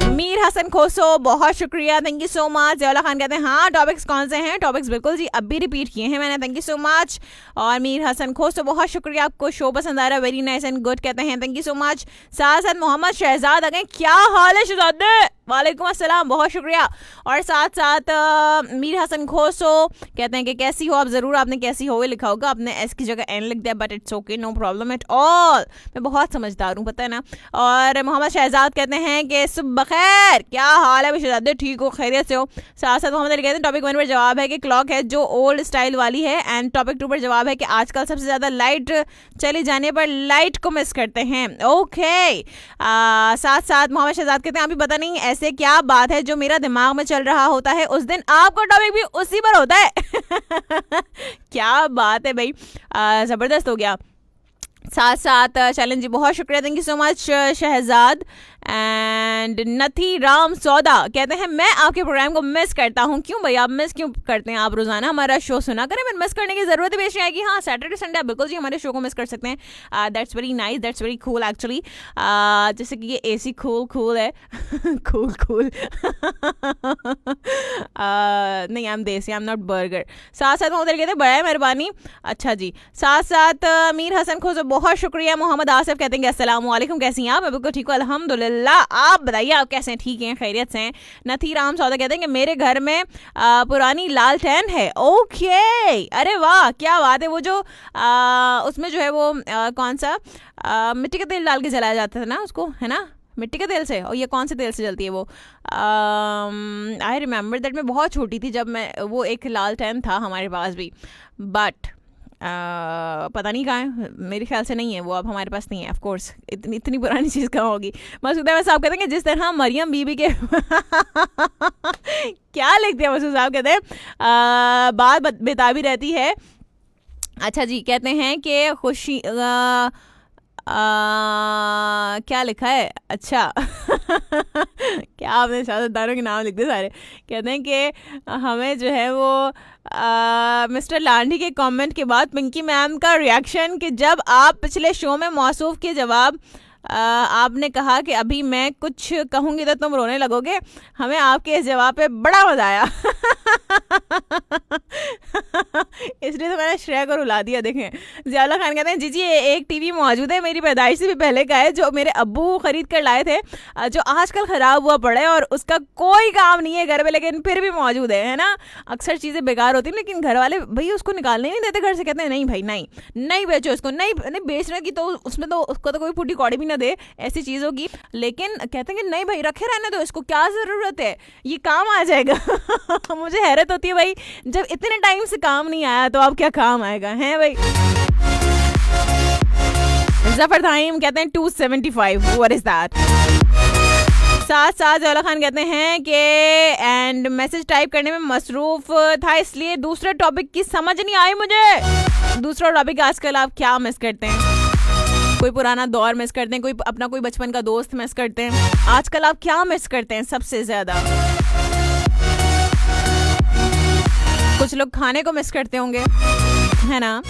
मीर हसन खोसो, बहुत शुक्रिया, thank you so much. Jawala Khan कहते हैं हाँ टॉपिक्स कौन से हैं? टॉपिक्स बिल्कुल जी अब भी रिपीट किए हैं मैंने, थैंक यू सो मच। और मीर हसन खोसो बहुत शुक्रिया, आपको शो पसंद आ रहा है, वेरी नाइस एंड गुड कहते हैं, थैंक यू सो मच। साथ साथ मोहम्मद शहजाद आ गए, क्या हाल है शहजादे? वालेकुम अस्सलाम, बहुत शुक्रिया। और साथ साथ मीर हसन खोसो कहते हैं कि कैसी हो आप? ज़रूर आपने कैसी हो लिखा होगा, आपने एस की जगह एन लिख दिया, but it's okay, no problem at all. मैं बहुत समझदार हूँ, पता है ना। और मोहम्मद शहजाद कहते हैं कि सुबह खैर, क्या हाल है शहजादे? ठीक हो, खैरियत से हो? साथ साथ मोहम्मद अली कहते हैं टॉपिक 1 पर जवाब है कि क्लॉक है जो ओल्ड स्टाइल वाली है, एंड टॉपिक 2 पर जवाब है कि आजकल सबसे ज़्यादा लाइट चले जाने पर लाइट को मिस करते हैं। ओके। साथ साथ मोहम्मद शहजाद कहते हैं अभी पता नहीं ऐसे क्या बात है जो मेरा दिमाग में चल रहा होता है, उस दिन आपका टॉपिक भी उसी पर होता है। क्या बात है भाई, ज़बरदस्त हो गया। साथ साथ चैलेंज जी बहुत शुक्रिया, thank you so much Shahzad. And नथी राम सौदा कहते हैं मैं आपके प्रोग्राम को मिस करता हूँ। क्यों भाई, आप मिस क्यों करते हैं? आप रोजाना हमारा शो सुना करें, फिर मिस करने की जरूरत ही पेश नहीं आएगी। हाँ, सैटरडे संडे आप बिल्कुल जी हमारे शो को मिस कर सकते हैं। That's very nice, that's very cool actually. जैसे कि ये एसी कूल है। कूल नहीं, आई एम देसी, आई एम नॉट बर्गर। साथ साथ उधर कहते हैं बड़ा मेहरबानी। अच्छा जी, साथ साथ मीर हसन खोसो बहुत शुक्रिया। मोहम्मद आसिफ कहते हैं अस्सलाम वालेकुम, कैसी हैं आप? मैं बिल्कुल ठीक हूँ अल्हम्दुलिल्लाह, आप बताइए आप कैसे हैं? ठीक हैं, खैरियत से हैं? नथी राम सौदा कहते हैं कि मेरे घर में पुरानी लालटेन है। ओके, अरे वाह, क्या बात है। वो जो उसमें जो है वो कौन सा मिट्टी का तेल डाल के जलाया जाता था ना उसको, है ना? मिट्टी के तेल से। और ये कौन से तेल से जलती है वो? आई रिमेंबर दैट मैं बहुत छोटी थी जब मैं, वो एक लालटेन था हमारे पास भी, बट पता नहीं कहाँ है, मेरे ख्याल से नहीं है वो, अब हमारे पास नहीं है। ऑफ कोर्स इतनी पुरानी चीज़ कहाँ होगी। मसूद अहमद साहब कहते हैं कि जिस तरह मरियम बीबी के क्या लिखते हैं मसूद साहब? कहते हैं बात बेताबी रहती है। अच्छा जी, कहते हैं कि खुशी क्या लिखा है? अच्छा क्या आपने सियासतदानों के नाम लिख दिए सारे। कहते हैं कि हमें जो है वो मिस्टर लांडी के कमेंट के बाद पिंकी मैम का रिएक्शन कि जब आप पिछले शो में मौसूफ के जवाब आपने कहा कि अभी मैं कुछ कहूँगी तो तुम रोने लगोगे, हमें आपके इस जवाब पे बड़ा मजा आया। इसलिए तो मैंने श्रेया को रुला दिया। देखें, जियाउल्लाह खान कहते हैं जी एक टीवी मौजूद है, मेरी पैदाइश से भी पहले का है, जो मेरे अब्बू खरीद कर लाए थे, जो आजकल ख़राब हुआ पड़ा है और उसका कोई काम नहीं है घर में, लेकिन फिर भी मौजूद है ना। अक्सर चीज़ें बेकार होती हैं लेकिन घर वाले भाई उसको निकालने नहीं देते घर से, कहते हैं नहीं भाई नहीं बेचो इसको, नहीं बेचने की तो उसमें तो उसको तो कोई फूटी कौड़ी भी ना दे ऐसी चीज़ों की, लेकिन कहते हैं कि नहीं भाई रखे रहने दो इसको, क्या ज़रूरत है, ये काम आ जाएगा। मुझे हैरत होती है भाई, जब इतने टाइम से काम नहीं आया तो अब क्या काम आएगा, हैं भाई। जफर ताइम कहते हैं 275, व्हाट इज दैट। साथ जियाउल्लाह खान कहते हैं कि एंड मैसेज टाइप करने में मसरूफ था इसलिए दूसरे टॉपिक की समझ नहीं आई मुझे। दूसरा टॉपिक आजकल आप क्या मिस करते हैं? कोई पुराना दौर मिस करते हैं, कोई अपना कोई बचपन का दोस्त मिस करते हैं, आजकल आप क्या मिस करते हैं सबसे ज्यादा? कुछ लोग खाने को मिस करते होंगे, है ना।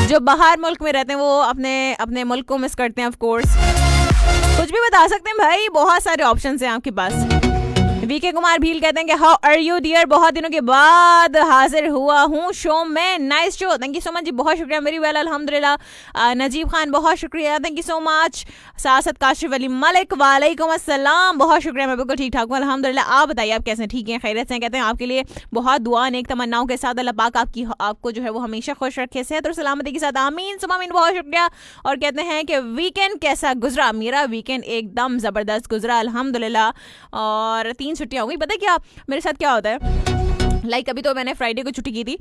जो बाहर मुल्क में रहते हैं वो अपने मुल्क को मिस करते हैं ऑफ कोर्स। कुछ भी बता सकते हैं भाई, बहुत सारे ऑप्शंस हैं आपके पास। वीके कुमार भील कहते हैं कि हाउ आर यू डियर, बहुत दिनों के बाद हाजिर हुआ हूँ शो में, nice show, thank you so much जी, बहुत शुक्रिया। वेरी वेल अल्हम्दुलिल्लाह। नजीब खान बहुत शुक्रिया, थैंक यू सो मच। सासद काशिफ अली मलिक वालेकुम अस्सलाम, बहुत शुक्रिया, मैं बिल्कुल ठीक ठाक हूँ अल्हम्दुलिल्लाह। आप बताइए आप कैसे, ठीक हैं, खैरियत से? कहते हैं आपके लिए बहुत दुआ नेक तमन्नाओं के साथ अल्लाह पाक आपको जो है वो हमेशा खुश रखे, सेहत और सलामती के साथ, आमीन सुमा आमीन, बहुत शुक्रिया। और कहते हैं कि वीकेंड कैसा गुजरा? मेरा वीकेंड एकदम ज़बरदस्त गुजरा अल्हम्दुलिल्लाह, और 3 छुट्टियां हो गई। पता है क्या मेरे साथ क्या होता है, लाइक अभी तो मैंने फ्राइडे को छुट्टी की थी,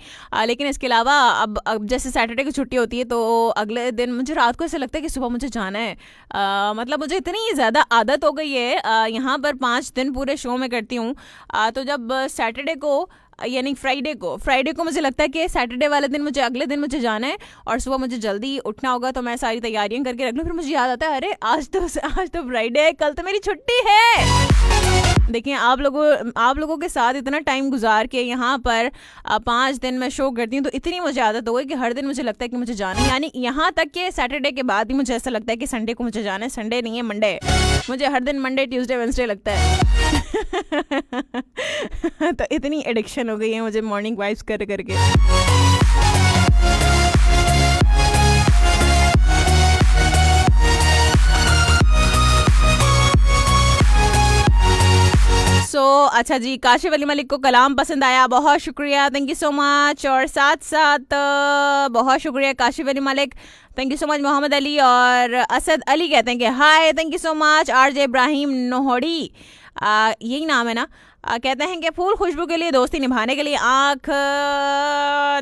लेकिन इसके अलावा अब जैसे सैटरडे की छुट्टी होती है तो अगले दिन मुझे रात को ऐसा लगता है कि सुबह मुझे जाना है। मतलब मुझे इतनी ज़्यादा आदत हो गई है, यहाँ पर 5 दिन पूरे शो में करती हूँ, तो जब सैटरडे को यानी फ्राइडे को मुझे लगता है कि सैटरडे वाले दिन अगले दिन मुझे जाना है और सुबह मुझे जल्दी उठना होगा, तो मैं सारी तैयारियां करके रख लूँ। फिर मुझे याद आता है अरे आज तो फ्राइडे है, कल तो मेरी छुट्टी है। देखिए आप लोगों के साथ इतना टाइम गुजार के यहाँ पर 5 दिन मैं शो करती हूँ, तो इतनी मुझे आदत हो गई कि हर दिन मुझे लगता है कि मुझे जाना है, यानी यहाँ तक कि सैटरडे के बाद ही मुझे ऐसा लगता है कि संडे को मुझे जाना है। संडे नहीं है, मंडे, मुझे हर दिन मंडे ट्यूसडे वेडनेसडे लगता है। तो इतनी एडिक्शन हो गई है मुझे मॉर्निंग वाइब्स कर करके। अच्छा जी, काशिफ अली मलिक को कलाम पसंद आया, बहुत शुक्रिया, थैंक यू सो मच। और साथ बहुत शुक्रिया Kashif Ali Malik, thank you so much. Mohammad Ali और असद अली कहते हैं कि hi, thank you so much. RJ Ibrahim Nohri, यही नाम है ना, कहते हैं कि फूल खुशबू के लिए, दोस्ती निभाने के लिए, आँख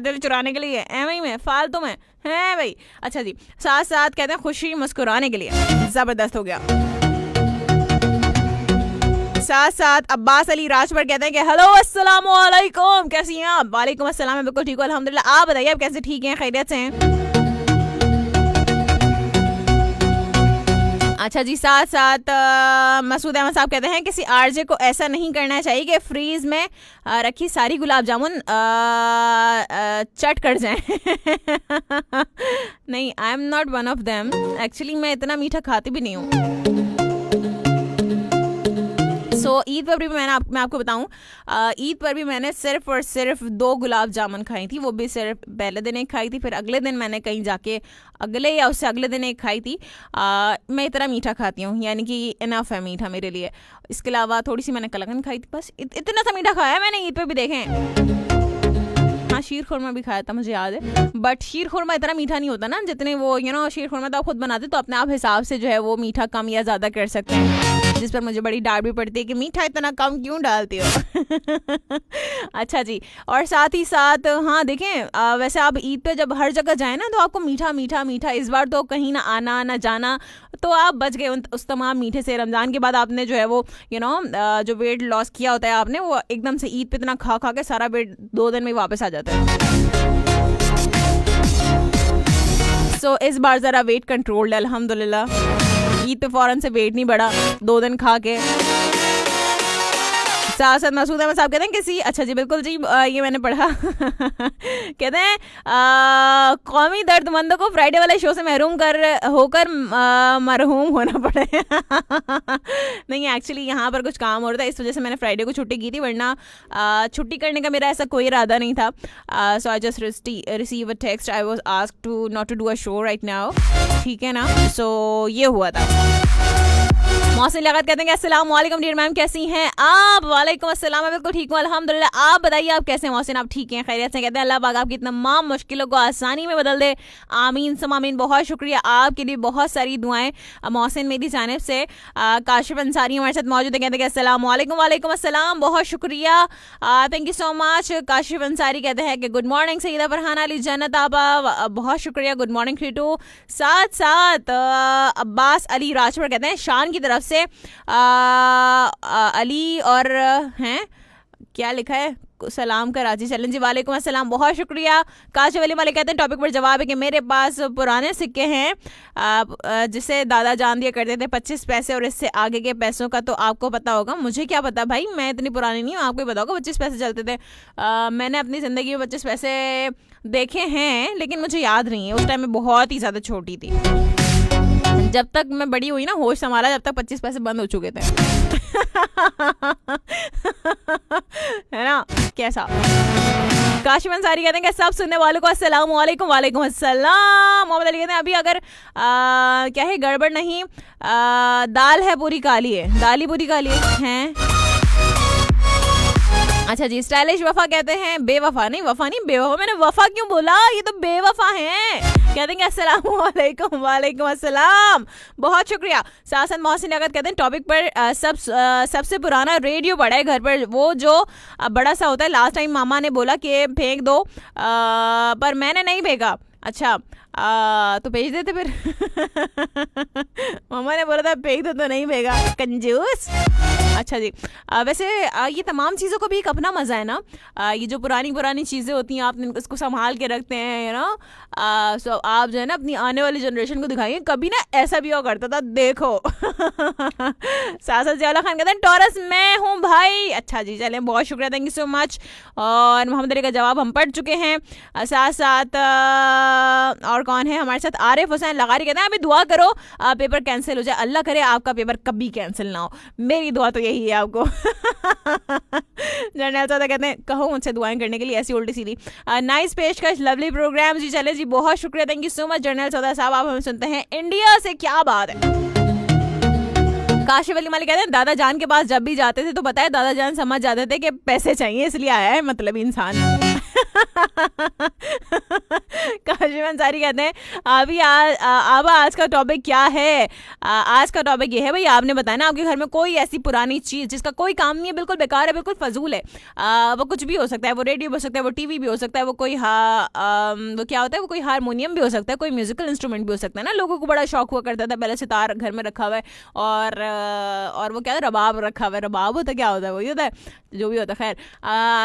दिल चुराने के लिए, एवं में फालतू में है भाई। अच्छा जी, साथ कहते हैं खुशी मुस्कुराने के लिए, ज़बरदस्त हो गया। साथ अब्बास अली राजपुर कहते हैं कि हेलो अस्सलाम वालेकुम, कैसी हैं आप? वालेकुम अस्सलाम, मैं बिल्कुल ठीक हूँ अल्हम्दुलिल्लाह। आप बताइए आप कैसे, ठीक हैं, खैरियत से हैं? अच्छा जी, साथ मसूद अहमद साहब कहते हैं किसी आरजे को ऐसा नहीं करना चाहिए कि फ्रीज में रखी सारी गुलाब जामुन चट कर जाएं। नहीं, आई am not one of them, actually मैं इतना मीठा खाती भी नहीं हूँ। ईद पर भी मैं आपको बताऊं, ईद पर भी मैंने सिर्फ और सिर्फ 2 गुलाब जामुन खाई थी, वो भी सिर्फ पहले दिन एक खाई थी, फिर अगले दिन मैंने कहीं जाके अगले या उससे अगले दिन एक खाई थी। मैं इतना मीठा खाती हूँ, यानी कि इनफ है मीठा मेरे लिए। इसके अलावा थोड़ी सी मैंने कलकंद खाई थी, बस इतना सा मीठा खाया मैंने ईद पर भी। देखें, हाँ शीर खुरमा भी खाया था, मुझे याद है, बट शीर खुरमा इतना मीठा नहीं होता ना जितने वो शीर खुरमा तो आप खुद बनाते तो अपने आप हिसाब से जो है वो मीठा कम या ज़्यादा कर सकते हैं, जिस पर मुझे बड़ी डांट भी पड़ती है कि मीठा इतना कम क्यों डालते हो। अच्छा जी, और साथ ही साथ हाँ देखें, वैसे आप ईद पे जब हर जगह जाए ना तो आपको मीठा मीठा मीठा, इस बार तो कहीं ना आना ना जाना, तो आप बच गए उस तमाम मीठे से। रमज़ान के बाद आपने जो है वो जो वेट लॉस किया होता है आपने, वो एकदम से ईद पे इतना खा के सारा वेट 2 दिन में वापस आ जाता है। इस बार ज़रा वेट कंट्रोल्ड है अल्हम्दुलिल्लाह, ईद पे फ़ौरन से वेट नहीं बढ़ा 2 दिन खा के। साथ मसूद अहमद साहब कहते हैं किसी, अच्छा जी बिल्कुल जी, ये मैंने पढ़ा। कहते हैं कौमी दर्दमंदों को फ्राइडे वाले शो से महरूम होकर मरहूम होना पड़े। नहीं, एक्चुअली यहाँ पर कुछ काम हो रहा था, इस वजह से मैंने फ्राइडे को छुट्टी की थी, वरना छुट्टी करने का मेरा ऐसा कोई इरादा नहीं था। So I just receive a text, I was asked to not to do a show right now, ठीक है ना। सो ये हुआ था। मोहसिन लियाकत कहते हैं कि अस्सलाम वालेकुम डियर मैम, कैसी हैं आप? वालेकुम अस्सलाम, मैं बिल्कुल ठीक हूँ अल्हम्दुलिल्लाह। आप बताइए आप कैसे हैं मोहसिन? आप ठीक हैं, खैरियत से? कहते हैं अल्लाह पाक आपकी तमाम मुश्किलों को आसानी में बदल दे, आमीन सम आमीन। बहुत शुक्रिया, आपके लिए बहुत सारी दुआएं मोहसिन मेरी जानिब से। काशिफ अंसारी हमारे साथ मौजूद है, कहते हैं कि अस्सलाम वालेकुम। वालेकुम अस्सलाम, बहुत शुक्रिया, thank you so much. Kashif Ansari कहते हैं कि गुड मॉर्निंग सईदा फरहाना अली जन्नत आपा, बहुत शुक्रिया, गुड मॉर्निंग टू। साथ साथ अब्बास अली राजपुर कहते हैं शान की तरफ से अली और हैं क्या लिखा है, सलाम कराची चैलेंज जी, वालेकुम अस्सलाम, बहुत शुक्रिया। काशिफ अली वाले कहते हैं टॉपिक पर जवाब है कि मेरे पास पुराने सिक्के हैं जिसे दादा जान दिया करते थे 25 पैसे, और इससे आगे के पैसों का तो आपको पता होगा। मुझे क्या पता भाई, मैं इतनी पुरानी नहीं हूँ, आपको ही पता होगा 25 पैसे चलते थे। मैंने अपनी ज़िंदगी में 25 पैसे देखे हैं, लेकिन मुझे याद नहीं है, उस टाइम में बहुत ही ज़्यादा छोटी थी। जब तक मैं बड़ी हुई ना, होश संभाला, जब तक 25 पैसे बंद हो चुके थे। है ना, कैसा? काशिफ अंसारी कहते हैं कि सब सुनने वालों को अस्सलाम वालेकुम। वालेकुम अस्सलाम। मोहम्मद अली कहते हैं अभी अगर क्या है गड़बड़ नहीं, दाल है पूरी काली है, दाल ही पूरी काली है। अच्छा जी, स्टाइलिश वफा कहते हैं बेवफा नहीं, वफा नहीं बेवफा, मैंने वफा क्यों बोला, ये तो बेवफा हैं। कहते हैं अस्सलाम वालेकुम। वालेकुम अस्सलाम, बहुत शुक्रिया। साथ मोहसिन लियाकत कहते हैं टॉपिक पर सबसे पुराना रेडियो पड़ा है घर पर, वो जो बड़ा सा होता है। लास्ट टाइम मामा ने बोला कि फेंक दो, पर मैंने नहीं फेंका। अच्छा, तो भेज देते फिर। मामा ने बोला था फेंक दो तो नहीं भेगा, कंजूस। अच्छा जी, वैसे ये तमाम चीज़ों को भी एक अपना मज़ा है ना। ये जो पुरानी चीज़ें होती हैं, आप इसको संभाल के रखते हैं ना। सो आप जो है ना अपनी आने वाली जनरेशन को दिखाइए, कभी ना ऐसा भी हुआ करता था, देखो। साथ जियाउल्लाह खान कहते हैं टॉरस मैं हूँ भाई। अच्छा जी, चलें, बहुत शुक्रिया, थैंक यू सो मच। और मोहम्मद अली का जवाब हम पढ़ चुके हैं। साथ साथ और कौन है हमारे साथ? आरिफ हुसैन लगारी कहते हैं अभी दुआ करो पेपर कैंसिल हो जाए, अल्लाह करे आपका पेपर कभी कैंसिल ना हो, मेरी दुआ तो यही है आपको। जर्नल साहब कहते हैं कहो मुझसे दुआएं करने के लिए, ऐसी उल्टी सीधी। नाइस पेशकश, लवली प्रोग्राम जी। चले जी, बहुत शुक्रिया, thank you so much journal सौदा साहब। आप हमें सुनते हैं इंडिया से, क्या बात है। काशिफ अली मालिक कहते हैं दादा जान के पास जब भी जाते थे तो बताए दादा जान समझ जाते थे कि पैसे चाहिए, इसलिए आया है मतलब इंसान। काशिफ अंसारी कहते हैं अभी आज का टॉपिक क्या है? आज का टॉपिक ये है भाई, आपने बताया ना आपके घर में कोई ऐसी पुरानी चीज़ जिसका कोई काम नहीं है, बिल्कुल बेकार है, बिल्कुल फजूल है। वो कुछ भी हो सकता है, वो रेडियो भी हो सकता है, वो टीवी भी हो सकता है, वो कोई वो क्या होता है, वो कोई हारमोनियम भी हो सकता है, कोई म्यूजिकल इंस्ट्रूमेंट भी हो सकता है ना। लोगों को बड़ा शौक हुआ करता था पहले, सितार घर में रखा हुआ है, और वो क्या है, रबाब रखा हुआ है। रबाब होता क्या होता है, वही होता है जो भी होता है। खैर,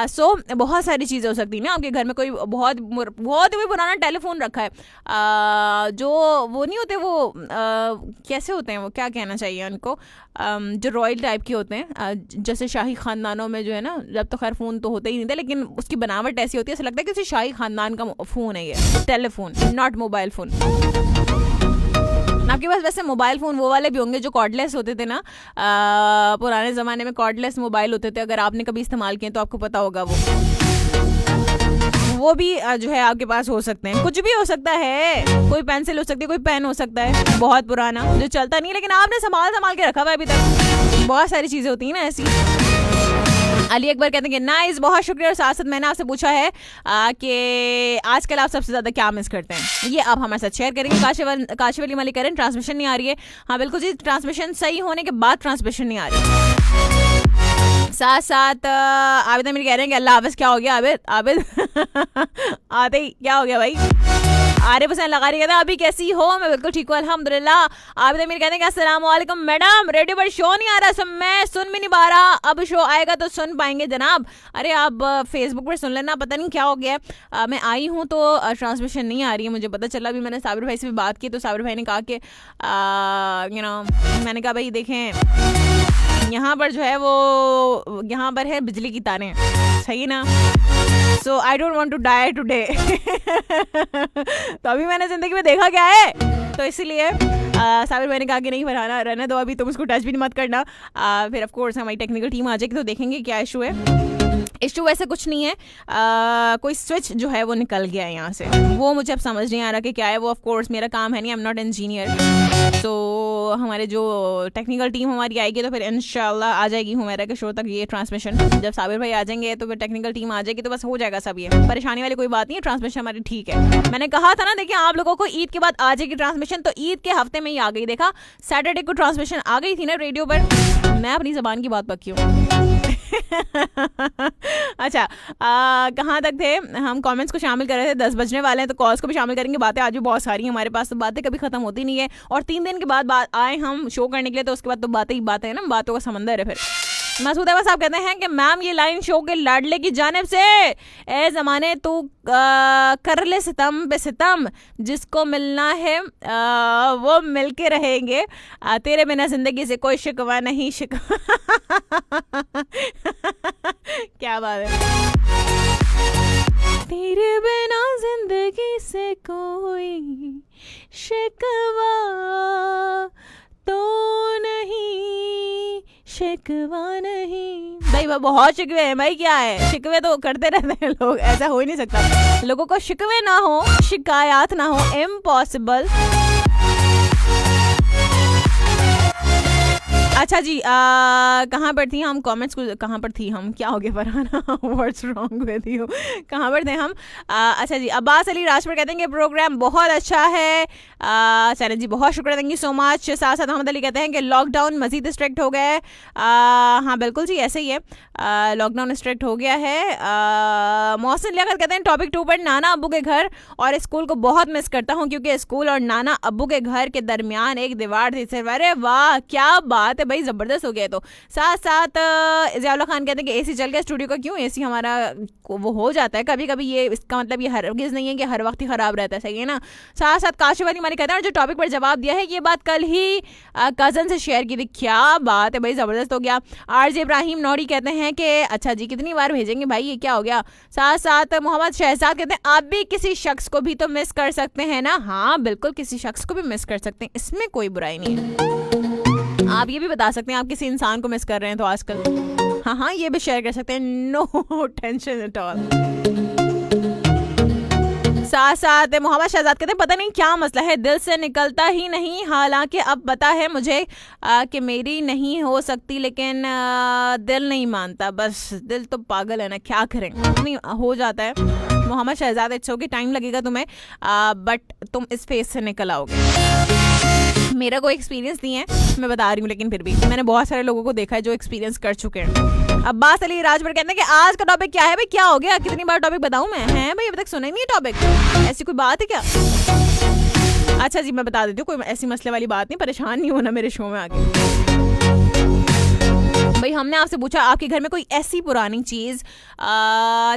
सो बहुत सारी चीज़ें हो सकती हैं ना आपके घर में। कोई बहुत ही पुराना टेलीफोन रखा है, जो वो नहीं होते, वो कैसे होते हैं, वो क्या कहना चाहिए उनको, जो रॉयल टाइप के होते हैं, जैसे शाही खानदानों में जो है ना, जब तो खैर फ़ोन तो होते ही नहीं थे, लेकिन उसकी बनावट ऐसी होती है, ऐसा लगता है कि किसी शाही खानदान का फ़ोन है ये, टेलीफोन, नॉट मोबाइल फ़ोन। आपके पास वैसे मोबाइल फ़ोन वो वाले भी होंगे जो कॉर्डलेस होते थे ना, पुराने ज़माने में कॉर्डलेस मोबाइल होते थे, अगर आपने कभी इस्तेमाल किए तो आपको पता होगा। वो भी जो है आपके पास हो सकते हैं, कुछ भी हो सकता है, कोई पेंसिल हो सकती है, कोई पेन हो सकता है बहुत पुराना जो चलता नहीं है, लेकिन आपने संभाल के रखा हुआ है अभी तक। बहुत सारी चीज़ें होती हैं ना ऐसी। अली अकबर कहते हैं कि नाइस, बहुत शुक्रिया। और साथ साथ मैंने आपसे पूछा है कि आजकल आप सबसे ज़्यादा क्या मिस करते हैं, ये आप हमारे साथ शेयर करेंगे। काशिफ अली मलिक करें ट्रांसमिशन नहीं आ रही है। हाँ बिल्कुल जी, ट्रांसमिशन सही होने के बाद ट्रांसमिशन नहीं आ रही। साथ साथ आबिद अमीर कह रहे हैं कि अल्लाह हाफ़िज़। क्या हो गया आबिद? आते ही क्या हो गया भाई? आरिफ हुसैन लगारी कहते हैं अभी कैसी हो? मैं बिल्कुल ठीक हूँ अल्हम्दुलिल्लाह। आबिद अमीर कहते हैं कि अस्सलाम वालेकुम मैडम, रेडियो पर शो नहीं आ रहा, सब मैं सुन भी नहीं पा रहा, अब शो आएगा तो सुन पाएंगे जनाब। अरे आप फेसबुक पर सुन लेना, पता नहीं क्या हो गया। मैं आई हूँ तो ट्रांसमिशन नहीं आ रही है, मुझे पता चला। अभी मैंने साबिर भाई से भी बात की तो साबिर भाई ने कहा कि मैंने कहा भाई देखें यहाँ पर जो है वो यहाँ पर है बिजली की तारें, सही ना। So I don't want to die today. तो अभी मैंने जिंदगी में देखा क्या है, तो इसीलिए साबिर भाई ने कहा कि नहीं फरहाना रहने दो, अभी तुम उसको टच भी मत करना। फिर ऑफ कोर्स हमारी टेक्निकल टीम आ जाएगी तो देखेंगे क्या इशू है। इशू वैसे कुछ नहीं है, कोई स्विच जो है वो निकल गया है यहाँ से, वो मुझे अब समझ नहीं आ रहा कि क्या है वो। ऑफ कोर्स मेरा काम है नहीं, आई एम नॉट इंजीनियर। तो हमारे जो टेक्निकल टीम हमारी आएगी तो फिर इंशाल्लाह आ जाएगी हुमैरा के शो तक ये ट्रांसमिशन। जब साबिर भाई आ जाएंगे तो फिर टेक्निकल टीम आ जाएगी तो बस हो जाएगा सब। ये परेशानी वाली कोई बात नहीं है, ट्रांसमिशन हमारी ठीक है। मैंने कहा था ना, देखिए आप लोगों को ईद के बाद आ जाएगी ट्रांसमिशन, तो ईद के हफ्ते में ही आ गई। देखा सैटरडे को ट्रांसमिशन आ गई थी ना रेडियो पर। मैं अपनी जबान की बात पक्की हूँ। अच्छा, कहाँ तक थे हम? कमेंट्स को शामिल कर रहे थे, 10 बजने वाले हैं तो कॉल्स को भी शामिल करेंगे। बातें आज भी बहुत सारी हैं हमारे पास, तो बातें कभी खत्म होती नहीं है। और 3 दिन के बाद आए हम शो करने के लिए, तो उसके बाद तो बातें ही बातें हैं ना, बातों का समंदर है। फिर मसूद अहमद साहब कहते हैं कि मैम ये लाइन शो के लाडले की जानिब से, ए जमाने तू कर ले सितम पे सितम, जिसको मिलना है वो मिल के रहेंगे, तेरे बिना जिंदगी से कोई शिकवा नहीं शिकवा। क्या बात है। तेरे बिना जिंदगी से कोई शिकवा तो नहीं, शिकवा नहीं। भाई बहुत शिकवे हैं भाई, क्या है शिकवे तो करते रहते हैं लोग, ऐसा हो ही नहीं सकता। लोगों को शिकवे ना हो, शिकायत ना हो, इम्पॉसिबल। अच्छा जी, कहाँ पर थी हम? कमेंट्स को कहाँ पर थी हम? क्या हो गया Farhana? What's wrong with you? कहाँ पर थे हम? अच्छा जी, अब्बास अली राजपुर कहते हैं कि प्रोग्राम बहुत अच्छा है। चैनल जी बहुत शुक्रिया, थैंक यू सो मच। साथ साथ अहमद अली कहते हैं कि लॉकडाउन मजीद स्ट्रिक्ट हो गया है। हाँ बिल्कुल जी, ऐसे ही है, लॉकडाउन स्ट्रिक्ट हो गया है। मोहसिन लियाकत कहते हैं टॉपिक 2 पर नाना अब्बू के घर और स्कूल को बहुत मिस करता हूँ, क्योंकि स्कूल और नाना अब्बू के घर के दरमियान एक दीवार थी सिर्फ। अरे वाह क्या बात है भाई, जबरदस्त हो गया। तो साथ साथ ज़ियाउल्लाह खान कहते हैं कि एसी चल गया स्टूडियो का। क्यों? एसी हमारा वो हो जाता है कभी कभी, ये इसका मतलब ये हरगिज़ नहीं है कि हर वक्त ही ख़राब रहता है, सही है ना। साथ साथ काशिफ अली मानी कहते हैं, और जो टॉपिक पर जवाब दिया है ये बात कल ही कज़न से शेयर की थी। क्या बात है भाई, ज़बरदस्त हो गया। RJ इब्राहिम नौरी कहते हैं कि अच्छा जी कितनी बार भेजेंगे भाई, ये क्या हो गया। साथ साथ मोहम्मद शहजाद कहते हैं आप भी किसी शख्स को भी तो मिस कर सकते हैं ना। हाँ बिल्कुल, किसी शख्स को भी मिस कर सकते हैं, इसमें कोई बुराई नहीं है। आप ये भी बता सकते हैं आप किसी इंसान को मिस कर रहे हैं तो आजकल, हाँ ये भी शेयर कर सकते हैं, नो टेंशन एट ऑल। साथ साथ मोहम्मद शहजाद कहते हैं पता नहीं क्या मसला है, दिल से निकलता ही नहीं, हालांकि अब पता है मुझे कि मेरी नहीं हो सकती, लेकिन दिल नहीं मानता। बस दिल तो पागल है ना, क्या करें, नहीं हो जाता है। Mohammad Shahzad it's okay, time लगेगा तुम्हें, बट तुम इस फेज से निकल आओगे। मेरा कोई एक्सपीरियंस नहीं है, मैं बता रही हूँ, लेकिन फिर भी मैंने बहुत सारे लोगों को देखा है जो एक्सपीरियंस कर चुके हैं। अब्बास अली राजपुर कहते हैं कि आज का टॉपिक क्या है भाई, क्या हो गया, कितनी बार टॉपिक बताऊं मैं? है भाई अभी तक सुना ही नहीं है टॉपिक, ऐसी कोई बात है क्या? अच्छा जी मैं बता देती हूँ, कोई ऐसी मसले वाली बात नहीं, परेशान नहीं होना मेरे शो में आके। भाई हमने आपसे पूछा आपके घर में कोई ऐसी पुरानी चीज़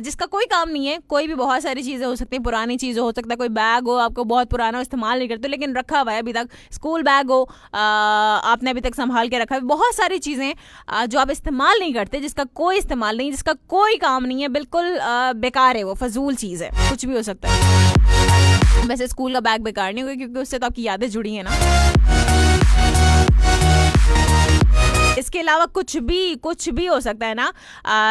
जिसका कोई काम नहीं है। कोई भी बहुत सारी चीज़ें हो सकती हैं, पुरानी चीज़ें हो सकता है, कोई बैग हो आपको बहुत पुराना, इस्तेमाल नहीं करते लेकिन रखा हुआ है अभी तक, स्कूल बैग हो आपने अभी तक संभाल के रखा है, बहुत सारी चीज़ें जो आप इस्तेमाल नहीं करते, जिसका कोई इस्तेमाल नहीं, जिसका कोई काम नहीं है, बिल्कुल बेकार है, वो फजूल चीज़ है, कुछ भी हो सकता है। वैसे स्कूल का बैग बेकार नहीं होगा क्योंकि उससे तो आपकी यादें जुड़ी हैं ना। इसके अलावा कुछ भी हो सकता है ना,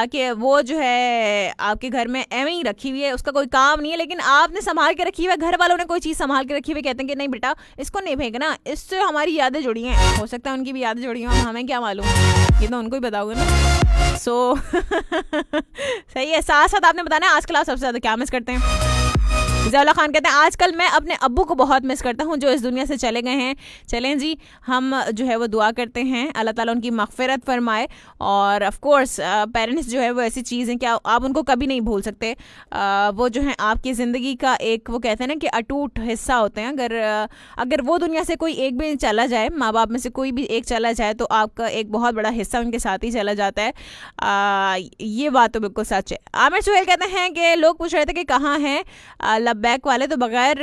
कि वो जो है आपके घर में एवं ही रखी हुई है, उसका कोई काम नहीं है लेकिन आपने संभाल के रखी हुई है, घर वालों ने कोई चीज़ संभाल के रखी हुई, कहते हैं कि नहीं बेटा इसको नहीं फेंकना, इससे हमारी यादें जुड़ी हैं। हो सकता है उनकी भी यादें जुड़ी हों, हमें क्या मालूम, ये तो उनको ही बताओगे ना। सो सही है। साथ साथ आपने बताना है आजकल आप सबसे ज़्यादा क्या मिस करते हैं। ज़ियाउल्लाह खान कहते हैं आजकल मैं अपने अब्बू को बहुत मिस करता हूँ जो इस दुनिया से चले गए हैं। चलें जी, हम जो है वो दुआ करते हैं अल्लाह ताला उनकी मग़फ़िरत फरमाए। और ऑफ कोर्स पेरेंट्स जो है वो ऐसी चीज़ हैं कि आप उनको कभी नहीं भूल सकते। वो जो है आपकी ज़िंदगी का एक, वो कहते हैं ना कि अटूट हिस्सा होते हैं। अगर वो दुनिया से कोई एक भी चला जाए, माँ बाप में से कोई भी एक चला जाए, तो आपका एक बहुत बड़ा हिस्सा उनके साथ ही चला जाता है। ये बात तो बिल्कुल सच है। आमिर सुहेल कहते हैं कि लोग पूछ रहे थे कि कहाँ हैं बैक वाले, तो बगैर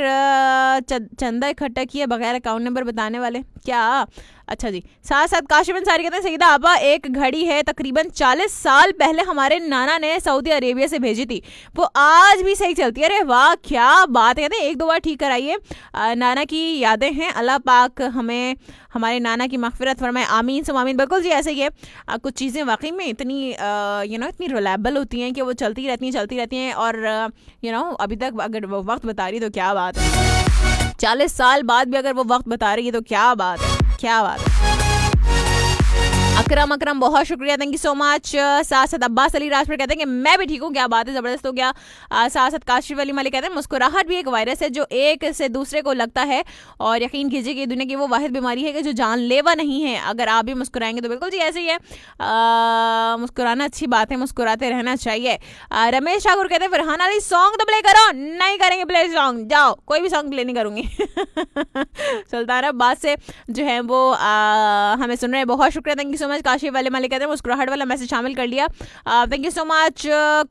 चंदा इकट्ठा किए, बगैर अकाउंट नंबर बताने वाले, क्या अच्छा जी, साथ साथ काशिफ अंसारी कहते हैं सईदा आपा एक घड़ी है तकरीबन 40 साल पहले हमारे नाना ने सऊदी अरेबिया से भेजी थी, वो आज भी सही चलती है। अरे वाह क्या बात है। कहते हैं 1-2 बार ठीक कराइए। नाना की यादें हैं, अल्लाह पाक हमें हमारे नाना की मगफिरत फरमाए, आमीन सुम आमीन। बिल्कुल जी ऐसे ही है। कुछ चीज़ें वाकई में इतनी इतनी रिलायबल होती हैं कि वो चलती रहती हैं और अभी तक अगर वो वक्त बता रही तो क्या बात है, 40 साल बाद भी अगर वो वक्त बता रही है तो क्या बात है, क्या बात है। अकरम बहुत शुक्रिया, थैंक यू सो मच। साथ साथ अब्बास अली राजपुर कहते हैं कि मैं भी ठीक हूँ, क्या बात है, ज़बरदस्त हो गया। साथ साथ काशिफ अली मलिक कहते हैं मुस्कुराहट भी एक वायरस है जो एक से दूसरे को लगता है और यकीन कीजिए कि दुनिया की वो वाहिद बीमारी है कि जो जानलेवा नहीं है। अगर आप भी मुस्कुराएंगे तो बिल्कुल जी ऐसे ही है। मुस्कुराना अच्छी बात है, मुस्कुराते रहना चाहिए। रमेश ठाकुर कहते हैं फरहान अली सॉन्ग तो प्ले करो। नहीं करेंगे प्ले सॉन्ग, जाओ कोई भी सॉन्ग प्ले नहीं करूँगी। सुल्तान अब्बास से जो है वो हमें सुन रहे हैं, बहुत शुक्रिया, thank you so much. Kashif वाले मालिक कहते हैं मुस्कुराहट वाला मैसेज शामिल कर लिया, थैंक यू सो मच।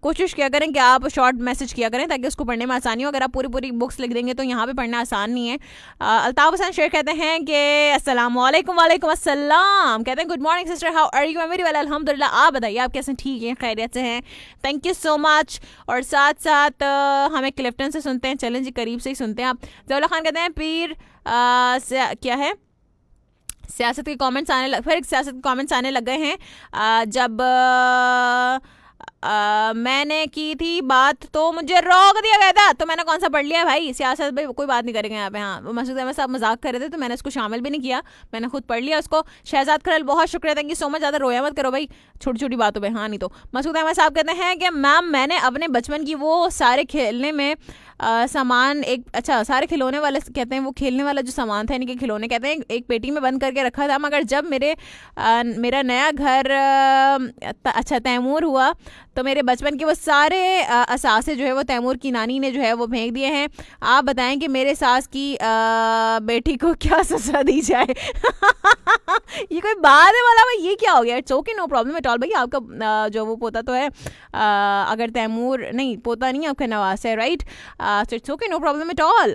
कोशिश किया करें कि आप शॉर्ट मैसेज किया करें ताकि उसको पढ़ने में आसानी हो। अगर आप पूरी बुक्स लिख देंगे तो यहाँ पे पढ़ना आसान नहीं है। अल्ताफ हसन शेख कहते हैं कि अस्सलाम वालेकुम। वालेकुम अस्सलाम। कहते हैं good morning sister, how are you? I am very well अल्हम्दुलिल्लाह। आप बताइए आप कैसे? ठीक हैं, खैरियत से हैं, थैंक यू सो मच। और साथ साथ हमें क्लिफ्टन से सुनते हैं, चलें जी करीब से ही सुनते हैं आप। जौला खान कहते हैं पीर क्या है सियासत के कमेंट्स आने लग गए हैं। जब मैंने की थी बात तो मुझे रोक दिया गया था, तो मैंने कौन सा पढ़ लिया भाई? सियासत भाई कोई बात नहीं करेंगे यहाँ पे। हाँ, मसूद अहमद साहब मजाक कर रहे थे तो मैंने इसको शामिल भी नहीं किया, मैंने खुद पढ़ लिया उसको। शहजाद खरल बहुत शुक्रिया, थैंक यू सो मच। ज़्यादा रोया मत करो भाई छोटी छोटी बातों पे। हाँ नहीं तो मसूद अहमद साहब कहते हैं कि मैम मैंने अपने बचपन की वो सारे खेलने में सामान सारे खिलौने वाले कहते हैं वो खेलने वाला जो सामान था, यानी कि खिलौने कहते हैं, एक पेटी में बंद करके रखा था, मगर जब मेरा नया घर तैमूर हुआ तो मेरे बचपन के वो सारे असासे जो है वो तैमूर की नानी ने जो है वो फेंक दिए हैं। आप बताएं कि मेरे सास की बेटी को क्या सजा दी जाए? ये कोई बात है वाला भाई, ये क्या हो गया? It's okay, no problem at all. भाई आपका जो वो पोता तो है, अगर तैमूर नहीं, पोता नहीं आपका नवास है, right? So it's okay, no problem at all.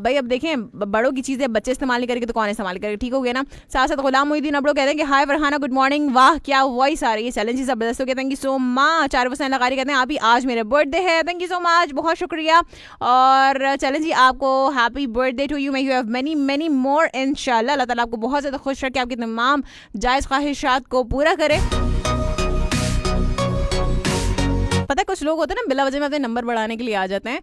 भाई अब देखें बड़ों की चीज़ें बच्चे इस्तेमाल नहीं करेंगे तो कौन इस्तेमाल करेगा? ठीक हो गया ना। साथ साथ गुलाम मोहिद्दीन अब लोग कहते हैं कि हाय फरहाना गुड मॉर्निंग, वाह क्या वॉइस आ रही है, चैलेंज ज़बरदस्त हो गया, थैंक यू सो मच। चार हुसैन लगारी कहते हैं आप ही आज मेरे बर्थडे है, थैंक यू सो मच, बहुत शुक्रिया। और चैलेंज जी आपको happy birthday to you, may you have many many more इंशाल्लाह। अल्लाह ताला आपको बहुत ज़्यादा खुश रखे, आपकी तमाम जायज़ ख्वाहिशात को पूरा करे। पता है कुछ लोग होते हैं ना बिला वजह में अपने नंबर बढ़ाने के लिए आ जाते हैं,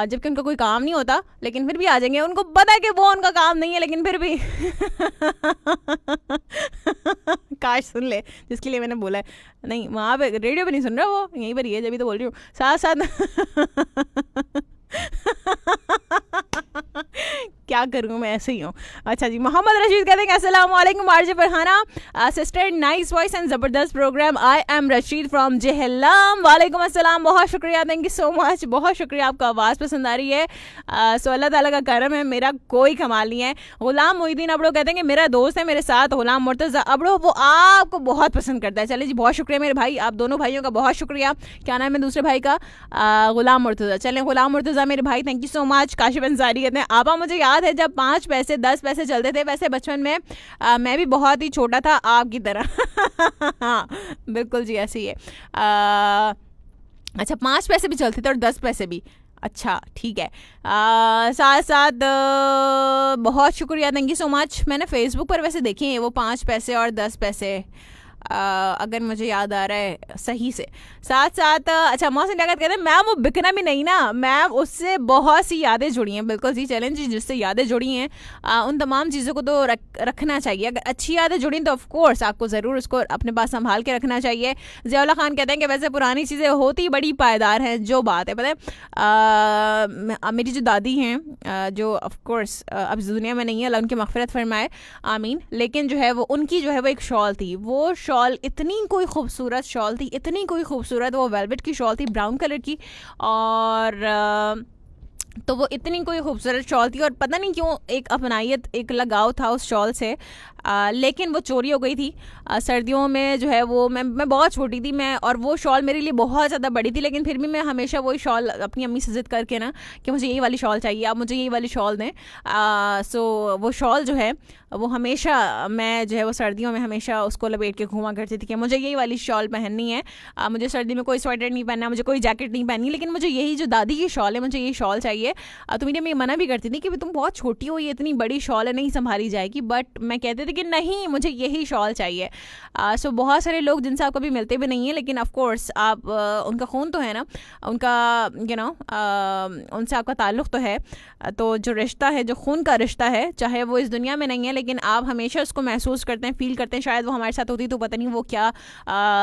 जबकि उनका कोई काम नहीं होता लेकिन फिर भी आ जाएंगे। उनको पता है कि वो उनका काम नहीं है लेकिन फिर भी काश सुन ले जिसके लिए मैंने बोला है। नहीं वहाँ पे रेडियो पे नहीं सुन रहा, वो यहीं पर ही है, जब भी तो बोल रही हूँ। साथ साथ क्या करूँ मैं, ऐसे ही हूँ। अच्छा जी, मोहम्मद रशीद कहते हैं अस्सलाम वालेकुम RJ Farhana sister, nice voice and ज़बरदस्त programme. I am Rashid from Jhelum. वालेकुम अस्सलाम, बहुत शुक्रिया, थैंक यू सो मच, बहुत शुक्रिया। आपका आवाज़ पसंद आ रही है, सो अल्लाह ताला का करम है, मेरा कोई कमाल नहीं है। गुलाम मोहिद्दीन अबड़ो कहते हैं कि मेरा दोस्त है मेरे साथ गुलाम मुर्तज़ा अबड़ो, वो आपको बहुत पसंद करता है। चलिए जी बहुत शुक्रिया मेरे भाई, आप दोनों भाइयों का बहुत शुक्रिया। क्या नाम है दूसरे भाई का? गुलाम मुर्तज़ा। चलें गुलाम मुर्तज़ा मेरे भाई, thank you so much. Kashif Ansari कहते हैं आपा मुझे याद है जब 5 पैसे 10 पैसे चलते थे, वैसे बचपन में मैं भी बहुत ही छोटा था आपकी तरह। हाँ बिल्कुल जी ऐसे ही है। अच्छा 5 पैसे भी चलते थे और 10 पैसे भी, अच्छा ठीक है। साथ साथ बहुत शुक्रिया, थैंक यू सो मच। मैंने फेसबुक पर वैसे देखे हैं वो 5 पैसे और 10 पैसे, अगर मुझे याद आ रहा है सही से। साथ साथ अच्छा मौसम लियाकत कहते हैं मैम वो बिकना भी नहीं ना मैम, उससे बहुत सी यादें जुड़ी हैं। बिल्कुल जी चैलेंज जिससे यादें जुड़ी हैं उन तमाम चीज़ों को तो रखना चाहिए। अगर अच्छी यादें जुड़ी तो ऑफ कोर्स आपको ज़रूर उसको अपने पास संभाल के रखना चाहिए। ज़ियाउल्लाह खान कहते हैं कि वैसे पुरानी चीज़ें होती बड़ी पायदार हैं, जो बात है पता है। मेरी जो दादी हैं जो ऑफ कोर्स अब इस दुनिया में नहीं है, अल्लाह उनकी मग़फ़िरत फरमाए, आमीन, लेकिन जो है वो उनकी जो है वो एक शॉल थी, वो शॉल इतनी कोई खूबसूरत शॉल थी, इतनी कोई खूबसूरत, वो वेलवेट की शॉल थी ब्राउन कलर की, और तो वो इतनी कोई खूबसूरत शॉल थी और पता नहीं क्यों एक अपनायत, एक लगाव था उस शॉल से, लेकिन वो चोरी हो गई थी सर्दियों में जो है वो। मैं बहुत छोटी थी मैं, और वो शॉल मेरे लिए बहुत ज़्यादा बड़ी थी, लेकिन फिर भी मैं हमेशा वही शॉल अपनी अम्मी से जिद करके ना कि मुझे यही वाली शॉल चाहिए, आप मुझे यही वाली शॉल दें। सो वो शॉल जो है वो हमेशा मैं जो है वो सर्दियों में हमेशा उसको लपेट के घूमा करती थी कि मुझे यही वाली शॉल पहननी है। मुझे सर्दी में कोई स्वेटर नहीं पहनना, मुझे कोई जैकेट नहीं पहननी, लेकिन मुझे यही जो दादी की शॉल है मुझे यही शॉल चाहिए। तो मेरी अम्मी मना भी करती थी कि तुम बहुत छोटी हो, ये इतनी बड़ी शॉल है, नहीं संभाली जाएगी, बट मैं कहती थी कि नहीं मुझे यही शॉल चाहिए। सो बहुत सारे लोग जिनसे आप कभी मिलते भी नहीं हैं, लेकिन ऑफ कोर्स आप उनका खून तो है ना, उनका उनसे आपका ताल्लुक़ तो है। तो जो रिश्ता है, जो खून का रिश्ता है, चाहे वो इस दुनिया में नहीं है, लेकिन आप हमेशा उसको महसूस करते हैं, फील करते हैं। शायद वो हमारे साथ होती तो पता नहीं वो क्या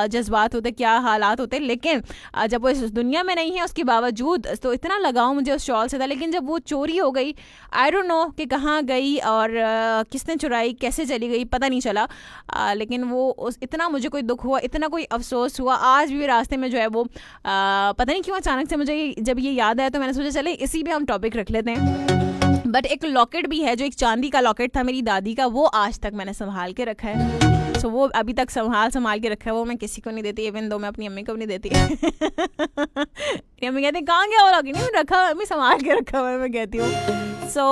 जज्बात होते, क्या हालात होते, लेकिन जब वो इस दुनिया में नहीं है उसके बावजूद तो इतना लगाव मुझे उस शॉल से था। लेकिन जब वो चोरी हो गई, आई डोंट नो कि कहाँ गई और किसने चुराई, कैसे चली गई, पता नहीं चला। लेकिन वो इतना मुझे कोई दुख हुआ, इतना कोई अफसोस हुआ। आज भी रास्ते में जो है वो पता नहीं क्यों अचानक से मुझे जब ये याद आया तो मैंने सोचा चले इसी पे हम टॉपिक रख लेते हैं। बट एक लॉकेट भी है जो एक चांदी का लॉकेट था मेरी दादी का, वो आज तक मैंने संभाल के रखा है। सो वो अभी तक संभाल के रखा है, वो मैं किसी को नहीं देती, इवन दो मैं अपनी अम्मी को भी नहीं देती। अम्मी कहती कहाँ गया वो लॉकेट, नहीं रखा अम्मी, संभाल के रखा हुआ है, मैं कहती हूँ। So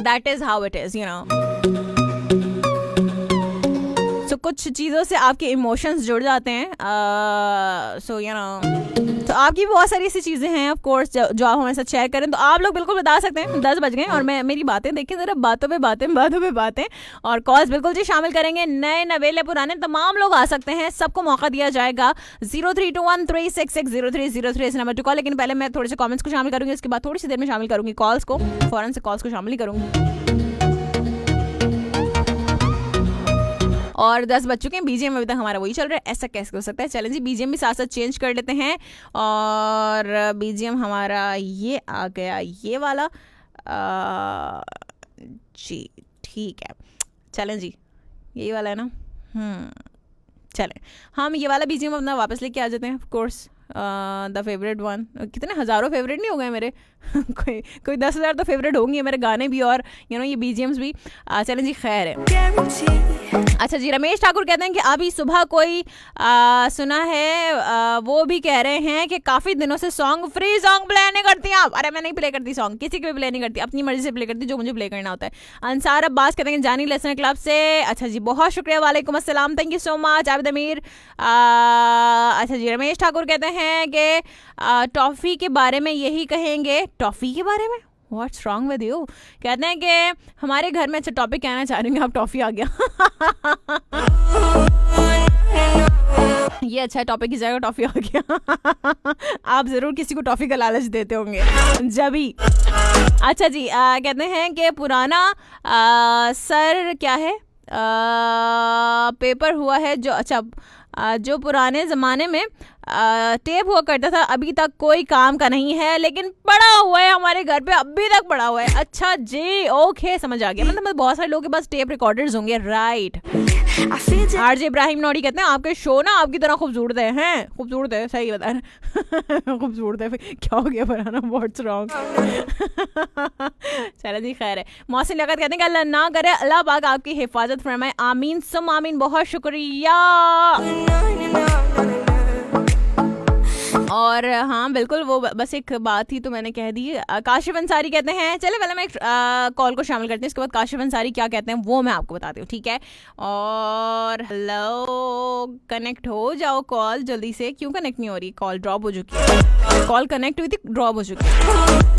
that is how it is, you know. So कुछ चीज़ों से आपके इमोशंस जुड़ जाते हैं। सो यू नो, तो आपकी बहुत सारी ऐसी चीज़ें हैं ऑफ कोर्स जो आप हमारे साथ शेयर करें, तो आप लोग बिल्कुल बता सकते हैं। 10 बज गए और मैं मेरी बातें देखिए ज़रा, बातों पे बातें और कॉल्स बिल्कुल जी शामिल करेंगे। नए नवेले पुराने तमाम लोग आ सकते हैं, सबको मौका दिया जाएगा। 032136600303 इस नंबर टू कॉल। लेकिन पहले मैं थोड़े से कॉमेंट्स को शामिल करूँगी, उसके बाद थोड़ी सी देर में शामिल करूँगी कॉल्स को, फ़ौरन से कॉल्स को शामिल ही करूँगी। और 10 बज चुके हैं, बीजीएम अभी तक हमारा वही चल रहा है। ऐसा कैसे हो सकता है? चलें जी, बीजीएम भी साथ साथ चेंज कर लेते हैं। और बीजीएम हमारा ये आ गया, ये वाला। जी ठीक है, चलें जी, यही वाला है ना। चलें हम ये वाला बीजीएम अपना वापस लेके आ जाते हैं। Of course the favourite one. कितने हज़ारों फेवरेट नहीं हो गए मेरे कोई 10,000 तो फेवरेट होंगे मेरे गाने भी और यू नो ये बीजीएम्स भी। चलें जी, खैर है। अच्छा जी, रमेश ठाकुर कहते हैं कि अभी सुबह कोई सुना है, वो भी कह रहे हैं कि काफ़ी दिनों से फ्री सॉन्ग प्ले नहीं करती आप। अरे मैं नहीं प्ले करती सॉन्ग, किसी के भी प्ले नहीं करती, अपनी मर्जी से प्ले करती जो मुझे प्ले करना होता है। अंसार अब्बास कहते हैं जानी लेसन क्लब से। अच्छा जी, बहुत शुक्रिया, वालेकुम अस्सलाम, thank you so much. Abid अमीर। अच्छा जी, रमेश ठाकुर कहते हैं कि टॉफ़ी के बारे में यही कहेंगे। टॉफ़ी के बारे में व्हाट्स रॉन्ग विद यू? कहते हैं कि हमारे घर में अच्छा टॉपिक कहना चाह रही हूँ, आप टॉफ़ी आ गया। ये अच्छा टॉपिक की जगह टॉफ़ी आ गया। आप ज़रूर किसी को टॉफ़ी का लालच देते होंगे जब ही। अच्छा जी, कहते हैं कि पुराना सर क्या है, पेपर हुआ है जो, अच्छा जो पुराने ज़माने में टेप हुआ करता था, अभी तक कोई काम का नहीं है, लेकिन पड़ा हुआ है हमारे घर पे, अभी तक पड़ा हुआ है। अच्छा जी, ओके, समझ आ गया। मतलब बहुत सारे लोगों के पास टेप रिकॉर्डर्स होंगे, राइट। आरजे इब्राहिम नोडी कहते हैं आपके शो ना आपकी तरह खूबसूरत है। खूबसूरत है, सही बता रहे। खूबसूरत है, क्या हो गया फरहाना, व्हाट्स रॉन्ग? चलो जी, खैर है। मोहसिन लियाकत कहते हैं कि अल्लाह ना करे, अल्लाह पाक आपकी हिफाजत फरमाए, आमीन सुम आमीन। बहुत शुक्रिया। और हाँ बिल्कुल, वो बस एक बात थी तो मैंने कह दी। काशिफ अंसारी कहते हैं, चले पहले मैं एक कॉल को शामिल करते हैं, इसके बाद काशिफ अंसारी क्या कहते हैं वो मैं आपको बताती हूँ, ठीक है? और हेलो, कनेक्ट हो जाओ कॉल जल्दी से। क्यों कनेक्ट नहीं हो रही? कॉल ड्रॉप हो चुकी है। कॉल कनेक्ट हुई थी, ड्रॉप हो चुकी है।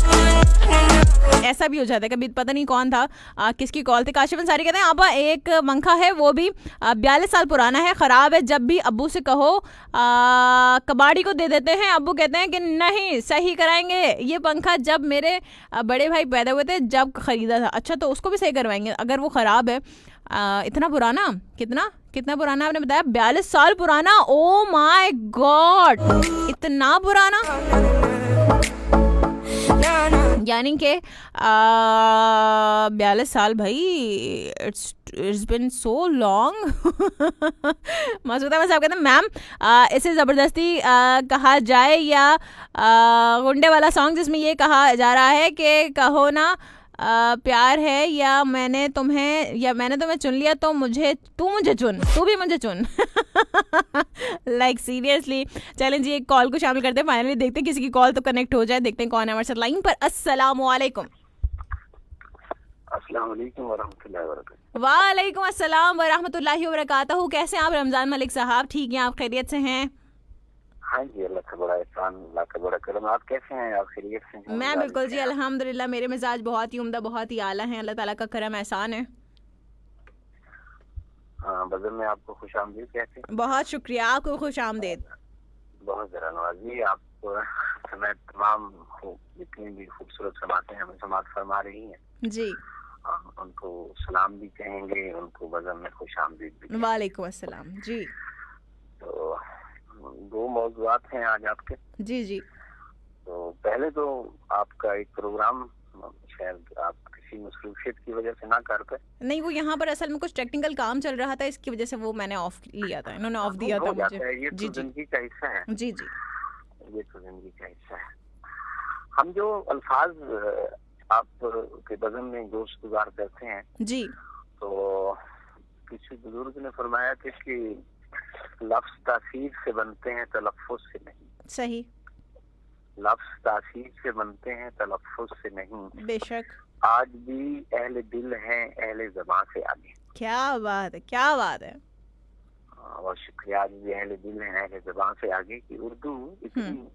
ऐसा भी हो जाता है कभी, पता नहीं कौन था, किसकी कॉल थी। काशिफ अंसारी कहते हैं आप एक पंखा है, वो भी 42 साल पुराना है, ख़राब है, जब भी अब्बू से कहो कबाड़ी को दे देते हैं। अब्बू कहते हैं कि नहीं, सही कराएंगे। ये पंखा जब मेरे बड़े भाई पैदा हुए थे जब ख़रीदा था। अच्छा, तो उसको भी सही करवाएंगे अगर वो ख़राब है। इतना पुराना? कितना पुराना आपने बताया? 42 साल पुराना। ओ माय गॉड, इतना पुराना। यानी कि 42 साल भाई, इट्स बिन सो लॉन्ग। मसूदा में साहब कहते हैं मैम इसे ज़बरदस्ती कहा जाए या गुंडे वाला सॉन्ग जिसमें ये कहा जा रहा है कि कहो ना प्यार है या मैंने तुम्हें चुन लिया तो तू भी मुझे चुन। Like seriously. चलें जी, एक कॉल को शामिल करते हैं, फाइनली देखते हैं किसी की कॉल तो कनेक्ट हो जाए, देखते हैं कौन है हमारे साथ लाइन पर। अस्सलाम वालेकुम। अस्सलाम वालेकुम वरहमतुल्लाहि वबरकातुहू। वालेकुम अस्सलाम वरहमतुल्लाहि वबरकातुहू। कैसे हैं आप रमजान मलिक साहब? ठीक हैं आप? खैरियत से हैं? हाँ जी, अल्लाह का बड़ा एहसान, अल्लाह का बड़ा करम। आप कैसे हैं? आप खैरियत से हैं? मैं बिल्कुल जी अल्हम्दुलिल्लाह, मेरे मिजाज बहुत ही उम्दा, बहुत ही आला हैं। अल्लाह ताला का करम एहसान है। हाँ, बदल में आपको खुश आमदीद कहते हैं। बहुत शुक्रिया, आपको खुश आमदीद। बहुत जरा नवाजी। आप समय तमाम जितनी भी खूबसूरत समातें हमें समात फरमा रही हैं जी, उनको सलाम भी कहेंगे, उनको बदल में खुश आमदीद भी कहेंगे। वालेकुम अस्सलाम। जी तो 2 मौजूआत हैं आज आपके। जी जी। तो पहले तो आपका एक प्रोग्राम शायद आप किसी मसरूफियत की वजह से ना कर पाए। नहीं, वो यहाँ पर असल में कुछ टेक्निकल काम चल रहा था, इसकी वजह से वो मैंने ऑफ लिया था, इन्होंने ऑफ दिया था मुझे। ये जी तो जी जिंदगी का हिस्सा है। जी जी। ये तो जिंदगी का हिस्सा है। हम जो अल्फाज आप के बदन में गोश्त गुजार करते हैं, जी तो किसी बुजुर्ग ने फरमाया था कि लफ्ज तासीर से बनते हैं तलफ्फुज से नहीं। सही। लफ्ज तासीर से बनते हैं तलफ्फुज से नहीं। बेशक। आज भी अहले दिल हैं अहले ज़बान से आगे। क्या बात है, क्या बात है। और शुक्रिया, आज भी अहले दिल हैं अहले ज़बान से आगे की उर्दू इतनी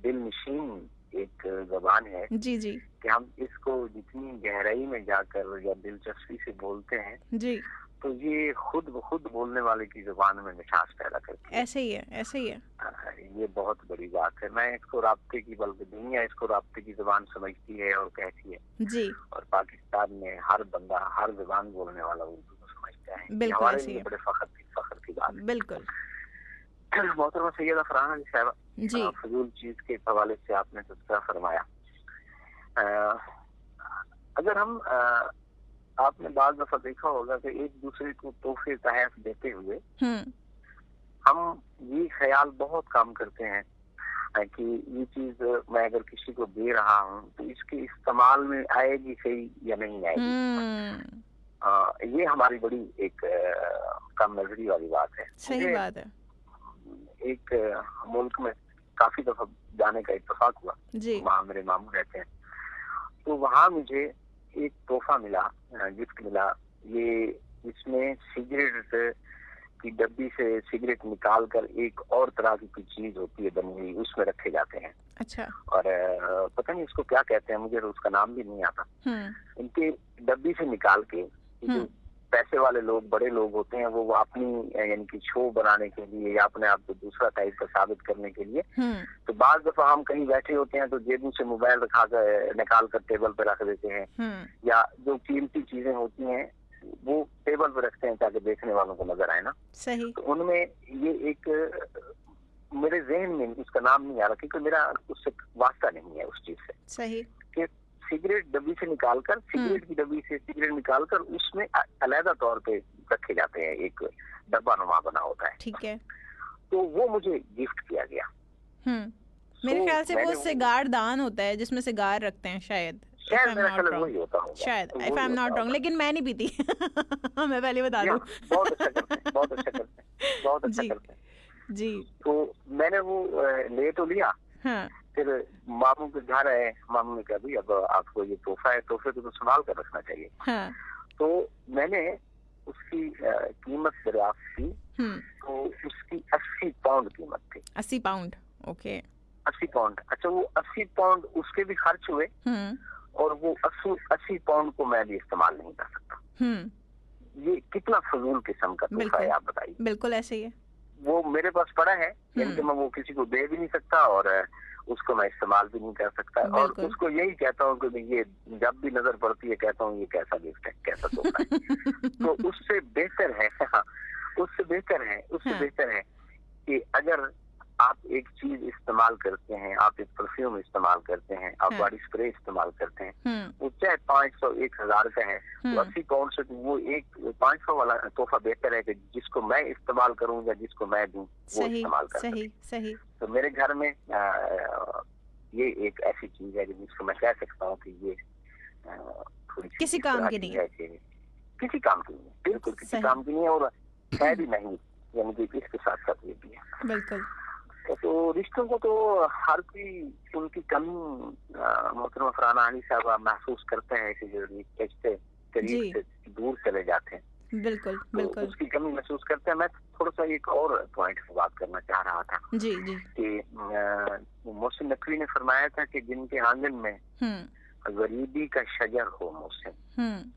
दिल नशीन एक ज़बान है जी जी कि हम इसको जितनी गहराई में जाकर या दिलचस्पी से बोलते हैं जी, तो ये खुद ब खुद बोलने वाले की जुबान में मिठास पैदा करती है। ऐसे ही है, ऐसे ही है। ये बहुत बड़ी बात है। मैं इसको राब्ते की, बल्कि दुनिया इसको राब्ते की जुबान समझती है और कहती है। जी और पाकिस्तान में हर बंदा, हर जुबान बोलने वाला उर्दू को समझता है। बिल्कुल हमारे ऐसे ही लिए है। बड़े फख्र की बात है। बिल्कुल। मोहतरमा सैयदा फरहान अली साहबा, जी फजूल चीज के हवाले से आपने तज़किरा फरमाया। अगर हम आपने बाज़ दफा देखा होगा कि एक दूसरे को तोहफे तहफ देते हुए हम ये ख्याल बहुत काम करते हैं कि ये चीज मैं अगर किसी को दे रहा हूँ तो इसके इस्तेमाल में आएगी सही या नहीं आएगी। ये हमारी बड़ी एक कम नजरी वाली बात है। सही बात है। एक मुल्क में काफी दफा जाने का इत्तेफाक हुआ, जी वहाँ मेरे मामू रहते हैं, तो वहाँ मुझे एक तोहफा मिला, गिफ्ट मिला। ये इसमें सिगरेट की डब्बी से सिगरेट निकाल कर एक और तरह की कोई चीज होती है बनी हुई, उसमें रखे जाते हैं। अच्छा। और पता नहीं इसको क्या कहते हैं, मुझे उसका नाम भी नहीं आता। इनके डब्बी से निकाल के जो पैसे वाले लोग, बड़े लोग होते हैं, वो अपनी यानी कि शो बनाने के लिए या अपने आप को दूसरा टाइप का साबित करने के लिए, तो बाज दफा हम कहीं बैठे होते हैं तो जेबों से मोबाइल निकाल कर टेबल पे रख देते हैं, या जो कीमती चीजें होती हैं वो टेबल पे रखते हैं ताकि देखने वालों को नजर आए ना। सही। तो उनमें ये एक मेरे जहन में उसका नाम नहीं आ रहा क्योंकि मेरा उससे वास्ता नहीं है उस चीज से। सही। कि सिगरेट डब्बी से निकालकर, सिगरेट की डब्बी से सिगरेट निकालकर उसमें अलहदा तौर पे रखे जाते हैं, एक डब्बा नुमा बना होता है। ठीक है। तो वो मुझे गिफ्ट किया गया। मेरे ख्याल से वो सिगार दान होता है जिसमें सिगार रखते हैं शायद। वही होता होगा शायद, if I am not wrong, लेकिन मैं नहीं पीती। मैं पहले बता दूं। बहुत अच्छा करते हैं, बहुत अच्छा करते हैं, बहुत अच्छा करते हैं जी। तो मैंने वो ले तो लिया। फिर मामू के घर आए, मामू ने कहा भाई अब आपको ये तोहफा है, तोहफे को तो संभाल कर रखना चाहिए। तो मैंने उसकी कीमत दरियाफ्त की, तो उसकी 80 पाउंड कीमत थी। 80 पाउंड, ओके। 80 पाउंड। अच्छा, वो 80 पाउंड उसके भी खर्च हुए और वो 80 पाउंड को मैं भी इस्तेमाल नहीं कर सकता। ये कितना फजूल किस्म का तोहफा है, आप बताइए। बिल्कुल ऐसे ही है। वो मेरे पास पड़ा है, यानी मैं वो किसी को दे भी नहीं सकता और उसको मैं इस्तेमाल भी नहीं कर सकता। और उसको यही कहता हूँ कि ये जब भी नजर पड़ती है कहता हूँ ये कैसा गिफ्ट है, कैसा तोहफा है। तो उससे बेहतर है, उससे बेहतर है कि अगर आप एक चीज इस्तेमाल करते हैं, आप एक परफ्यूम इस्तेमाल करते हैं, आप बॉडी स्प्रे इस्तेमाल करते हैं, वो चाहे 500 1000 का है, तो 80 पाउंड से वो एक 500 वाला तोहफा बेहतर है कि जिसको मैं इस्तेमाल करूँ या जिसको मैं दूं वो इस्तेमाल कर सके। सही। तो मेरे घर में ये एक ऐसी चीज है जिसको मैं कह सकता हूँ कि ये थोड़ी किसी काम की नहीं है, किसी काम की नहीं, बिल्कुल किसी काम की नहीं है, और है भी नहीं, यानी कि इसके साथ साथ ये भी है। बिल्कुल। तो रिश्तों को तो हर कोई उनकी कमी मोहतरमा फरहाना अली साहबा महसूस करते हैं कि जो रिश्ते करीब से दूर चले जाते हैं। बिल्कुल तो बिल्कुल उसकी कमी महसूस करते हैं। मैं थोड़ा सा एक और पॉइंट से बात करना चाह रहा था जी कि मोहसिन नकवी ने फरमाया था कि जिनके आंगन में गरीबी का शजर हो, मोहसिन,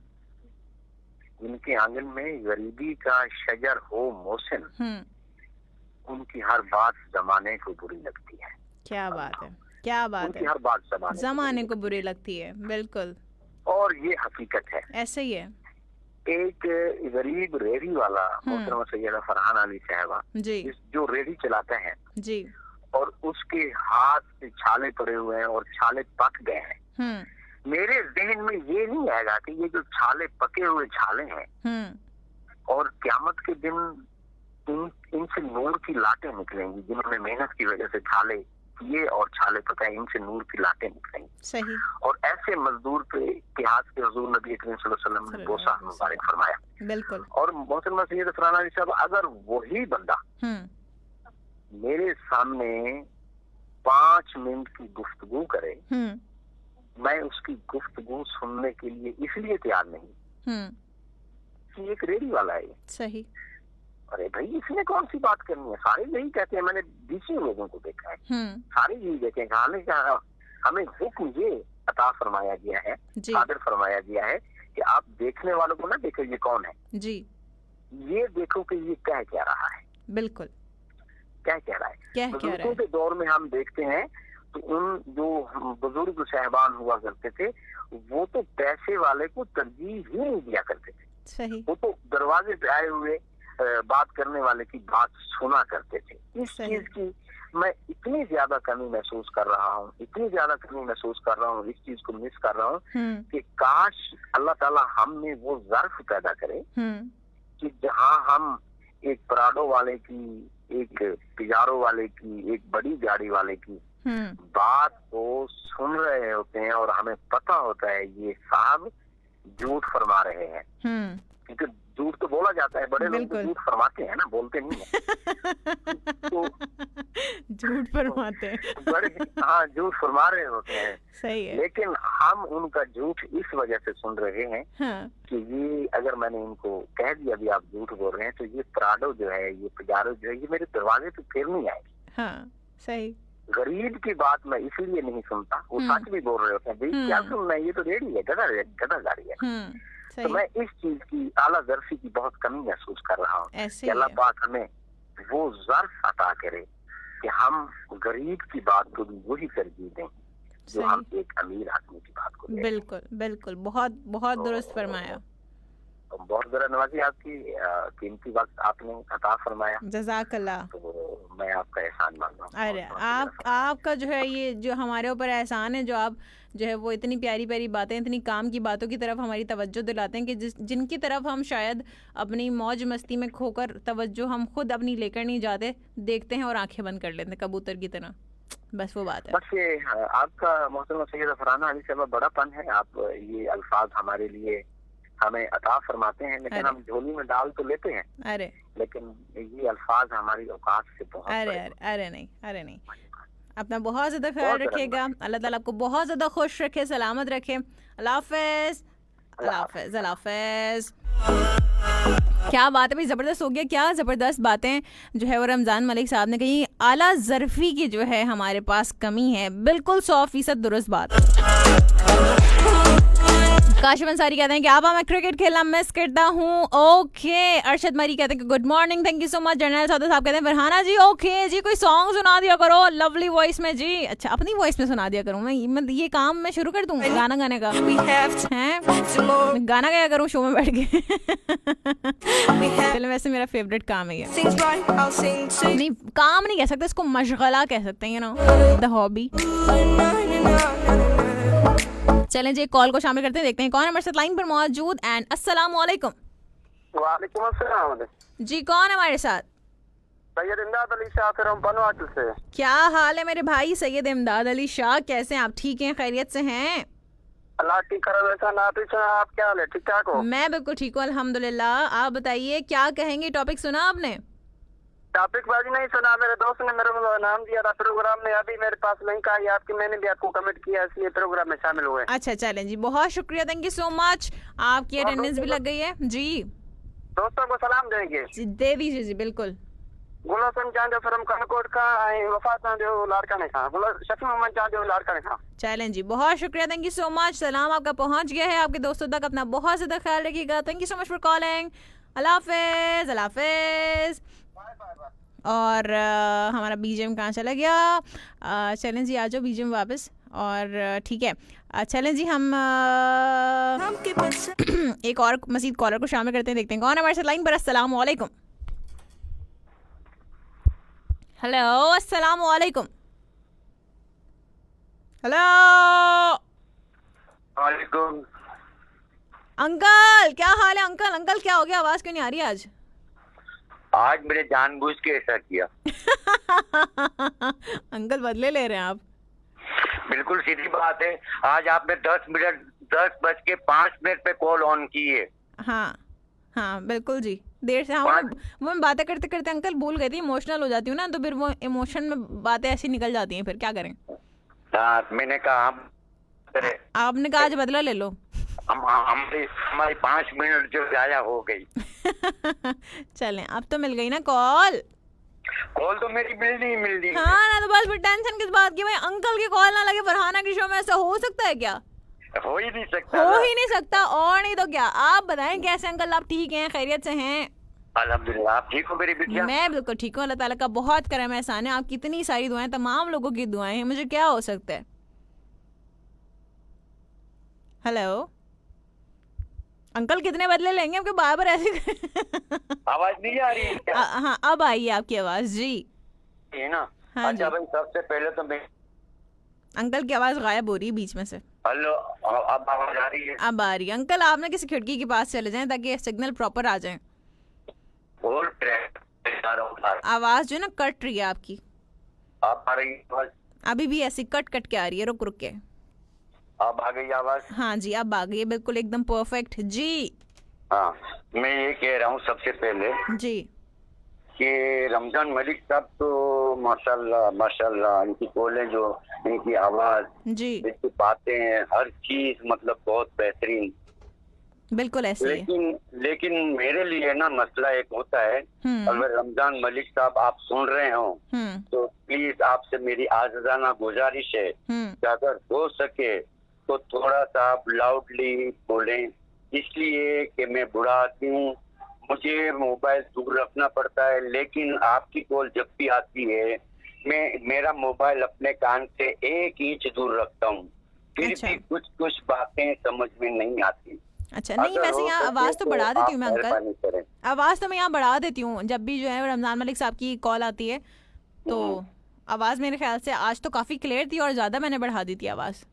जिनके आंगन में गरीबी का शजर हो मोहसिन, उनकी हर बात जमाने को बुरी लगती है। क्या बात है, क्या बात उनकी है, हर बात जमाने को बुरी लगती है। बिल्कुल, और ये हकीकत है, ऐसे ही है। एक गरीब रेहड़ी वाला मोहतरमा सैयदा फरहाना अली साहबा जी, जो रेहड़ी चलाते हैं जी, और उसके हाथ से छाले पड़े हुए हैं और छाले पक गए हैं, मेरे जहन में ये नहीं आएगा कि ये जो छाले पके हुए छाले हैं और क़यामत के दिन इनसे नूर की लाटें निकलेंगी, जिन्होंने मेहनत की वजह से छाले किए और छाले पकाए, इनसे नूर की लाटें निकलेंगी। सही। और ऐसे मजदूर पे इतिहास के हुजूर नबी करीम सल्लल्लाहु अलैहि वसल्लम ने बोसा मुबारक फरमाया। बिल्कुल। और मोहतरमा सैयदा फरहाना अली साहब, अगर वही बंदा मेरे सामने 5 मिनट की गुफ्तगू करे, मैं उसकी गुफ्तगू सुनने के लिए इसलिए तैयार नहीं कि एक रेडी वाला है। सही। अरे भाई, इसमें कौन सी बात करनी है, सारे यही कहते हैं। मैंने 20 लोगों को देखा है, सारे यही कहते हैं। हालांकि हमें हुक्म ये अता फरमाया गया है, आदर फरमाया गया है कि आप देखने वालों को ना देखो ये कौन है जी, ये देखो कि ये क्या कह रहा है। बिल्कुल, क्या कह रहा है। बुजुर्गों के दौर में हम देखते हैं तो उन जो बुजुर्ग साहबान हुआ करते थे, वो तो पैसे वाले को तरजीह ही नहीं दिया करते थे। सही। वो तो दरवाजे पे आए हुए बात करने वाले की बात सुना करते थे। इस चीज की मैं इतनी ज्यादा कमी महसूस कर रहा हूँ, इतनी ज्यादा कमी महसूस कर रहा हूँ, इस चीज को मिस कर रहा हूँ कि काश अल्लाह ताला हमें वो ज़र्फ पैदा करे कि जहाँ हम एक पराडो वाले की, एक पिजारो वाले की, एक बड़ी गाड़ी वाले की बात को सुन रहे होते हैं और हमें पता होता है ये साहब झूठ फरमा रहे हैं, क्योंकि झूठ तो बोला जाता है, बड़े लोग झूठ फरमाते हैं ना, बोलते नहीं है। तो झूठ फरमाते हैं बड़े, हाँ, झूठ फरमा रहे होते हैं। सही है। लेकिन हम उनका झूठ इस वजह से सुन रहे हैं कि ये, अगर मैंने इनको कह दिया भी आप झूठ बोल रहे हैं, तो ये पराडो जो है, ये पिजारो जो है, ये मेरे दरवाजे पे फिर नहीं आएगी। हाँ, सही। गरीब की बात मैं इसलिए नहीं सुनता, वो सच भी बोल रहे होते हैं, भाई क्या सुनना है, ये तो रेडी है, गधा गाड़ी है। तो मैं इस चीज की, आला ज़र्फ़ी की बहुत कमी महसूस कर रहा हूँ कि अल्लाह पाक हमें वो ज़र्फ़ अता करे कि हम गरीब की बात को भी वही तरजीह दें जो हम एक अमीर आदमी की बात को दें। बिल्कुल बिल्कुल, बहुत बहुत दुरुस्त फरमाया। बहुत ज़रा नवाजी, आपकी कीमती वक्त आपने अता फरमाया, जज़ाकल्लाह। तो मैं आपका एहसान मान रहा हूँ। अरे आपका जो है, ये जो हमारे ऊपर एहसान है, जो आप जो है वो इतनी प्यारी प्यारी बातें, इतनी काम की बातों की तरफ हमारी तवज्जो दिलाते हैं कि जिनकी तरफ हम शायद अपनी मौज मस्ती में खोकर तवज्जो हम खुद अपनी लेकर नहीं जाते, देखते हैं और आंखें बंद कर लेते हैं कबूतर की तरह। बस वो बात है। बस ये आपका मोहतरमा सैयदा फरहाना अली साहबा बड़ापन है, आप ये अल्फाज हमारे लिए हमें अता फरमाते हैं, लेकिन हम झोली में डाल तो लेते हैं। अरे, लेकिन ये अल्फाज हमारी औकात से बहुत अरे नहीं। अपना बहुत ज्यादा ख्याल रखिएगा, अल्लाह ताला आपको बहुत ज्यादा खुश रखे, सलामत रखे। अल्लाह हाफ़िज़, अल्लाह हाफ़िज़, अल्लाह हाफ़िज़। क्या बात है भाई, ज़बरदस्त हो गया, क्या ज़बरदस्त बातें जो है वो रमज़ान मलिक साहब ने कही। आला ज़र्फ़ी की जो है हमारे पास कमी है, बिल्कुल 100% दुरुस्त बात। काशिफ अंसारी कहते हैं कि आप मैं क्रिकेट खेलना मिस करता हूँ। ओके। अरशद मरी कहते हैं कि good morning, thank you so much. General सौदा साहब कहते हैं फरहाना जी ओके जी कोई सॉन्ग सुना दिया करो लवली वॉइस में जी। अच्छा अपनी वॉइस में सुना दिया करूँ मैं ये काम मैं शुरू कर दूँ गाना गाने का हैं? मैं गाना गाया करूँ शो में बैठ के। चलो वैसे मेरा फेवरेट काम है ये। नहीं काम नहीं कह सकते इसको, मशगला कह सकते हैं, यू नो द हॉबी। चलें जी कॉल को शामिल करते हैं, देखते हैं कौन हमारे साथ लाइन पर मौजूद। एंड अस्सलाम वालेकुम। वालेकुम अस्सलाम जी कौन है हमारे साथ? सैयद इमदाद अली शाह फ्रॉम बनवाटिल से। क्या हाल है मेरे भाई सैयद इमदाद अली शाह, कैसे हैं आप? ठीक हैं, खैरियत से हैं? अल्लाह की करम एहसान। आप क्या हाल है? ठीक ठाक हो? मैं बिल्कुल ठीक हूँ अल्हम्दुलिल्लाह। आप बताइए क्या कहेंगे, टॉपिक सुना आपने? टॉपिक बाजी नहीं सुना, मेरे दोस्त ने मेरे को नाम दिया था प्रोग्राम में, अभी मेरे पास लिंक आई आपकी, मैंने भी आपको कमेंट किया, इसलिए प्रोग्राम में शामिल हुए। अच्छा चलें जी, बहुत शुक्रिया, थैंक यू सो मच। आपकी अटेंडेंस भी लग गई है जी। दोस्तों को सलाम देंगे दे दीजिए जी बिल्कुल। गुलशन चांदो फ्रॉम कनकोट का, वफा चांदो लाड़का ने खा, शफी मोहम्मद चांदो लाड़का ने खा। चलें जी, बहुत शुक्रिया, थैंक यू सो मच। सलाम आपका पहुंच गया है आपके दोस्तों तक, अपना बहुत ज्यादा ख्याल रखिएगा। Thank you so much for calling. अल्लाह हाफिज, अल्लाह हाफिज। और हमारा बीजेम कहाँ चला गया? चलें जी आ जाओ बीजेम वापस। और ठीक है चलें जी हम एक और मज़ीद कॉलर को शामिल करते हैं, देखते हैं कौन हमारे साथ लाइन पर। अस्सलाम वालेकुम। हेलो अस्सलाम वालेकुम। हेलो वालेकुम। अंकल क्या हाल है? अंकल अंकल क्या हो गया, आवाज क्यों नहीं आ रही आज? आज मेरे जानबूझ के ऐसा किया। अंकल बदले ले रहे हैं आप? बिल्कुल सीधी बात है, आज आपने 10:05 पे कॉल ऑन की है। हाँ हाँ बिल्कुल जी, देर से। हाँ वो बातें करते करते अंकल भूल गई थी, इमोशनल हो जाती हूँ ना, तो फिर वो इमोशन में बातें ऐसी निकल जाती हैं, फिर क्या करें। हाँ मैंने कहा आपने कहा आज बदला ले लो। हमारी 5 मिनट जो जाया हो गई। चलें अब तो मिल गई ना कॉल। कॉल तो मेरी मिल रही। हाँ ना, तो बस फिर टेंशन किस बात की भाई, अंकल की कॉल ना लगे फरहाना की शो में, ऐसा हो सकता है क्या? हो ही नहीं सकता। हो ही नहीं सकता, और नहीं तो क्या। आप बताएं कैसे अंकल, आप ठीक हैं, खैरियत से हैं? अल्हम्दुलिल्लाह। आप ठीक हो मेरी बिटिया? मैं बिल्कुल ठीक हूँ, अल्लाह ताला का बहुत करम एहसान है, आपकी इतनी सारी दुआएं, तमाम लोगों की दुआएं हैं, मुझे क्या हो सकता है। हेलो अंकल कितने बदले लेंगे आपके बार ऐसे? आवाज नहीं आ रही है क्या? हाँ अब आई है आपकी आवाज जी। है ना? हाँ अच्छा जी। भाई सबसे पहले तो मैं अंकल की आवाज गायब हो रही है बीच में से। हेलो अब आवाज आ रही है? अब आ रही है। अंकल आप ना किसी खिड़की के पास चले जाएं ताकि सिग्नल प्रॉपर आ जाए। और ट्रैक आ रहा हूं। आवाज जो है ना कट रही है आपकी, आप आ रही है आवाज? अभी भी ऐसी कट कट के आ रही है, रुक रुक के। अब आ गई आवाज? हाँ जी अब आ गई है, बिल्कुल एकदम परफेक्ट जी। हाँ मैं ये कह रहा हूँ सबसे पहले जी कि रमजान मलिक साहब तो माशाल्लाह माशाल्लाह, इनकी बोले जो इनकी आवाज, जी इनकी बातें, हर चीज मतलब बहुत बेहतरीन। बिल्कुल ऐसे ही है। लेकिन मेरे लिए ना मसला एक होता है, अगर रमजान मलिक साहब आप सुन रहे हो तो प्लीज आपसे मेरी आज़ादाना गुजारिश है कि अगर हो सके तो थोड़ा सा आप लाउडली बोलें, इसलिए कि मैं बूढ़ा आदमी हूँ, मुझे मोबाइल दूर रखना पड़ता है, लेकिन आपकी कॉल जब भी आती है मैं मेरा मोबाइल अपने कान से 1 इंच दूर रखता हूँ, फिर अच्छा। भी कुछ बातें समझ में नहीं आती। अच्छा नहीं, वैसे यहाँ आवाज तो बढ़ा देती हूँ मैं अंकल, आवाज तो मैं यहाँ बढ़ा देती हूँ जब भी जो है रमजान मलिक साहब की कॉल आती है, तो आवाज मेरे ख्याल से आज तो काफी क्लियर थी और ज्यादा मैंने बढ़ा दी थी आवाज।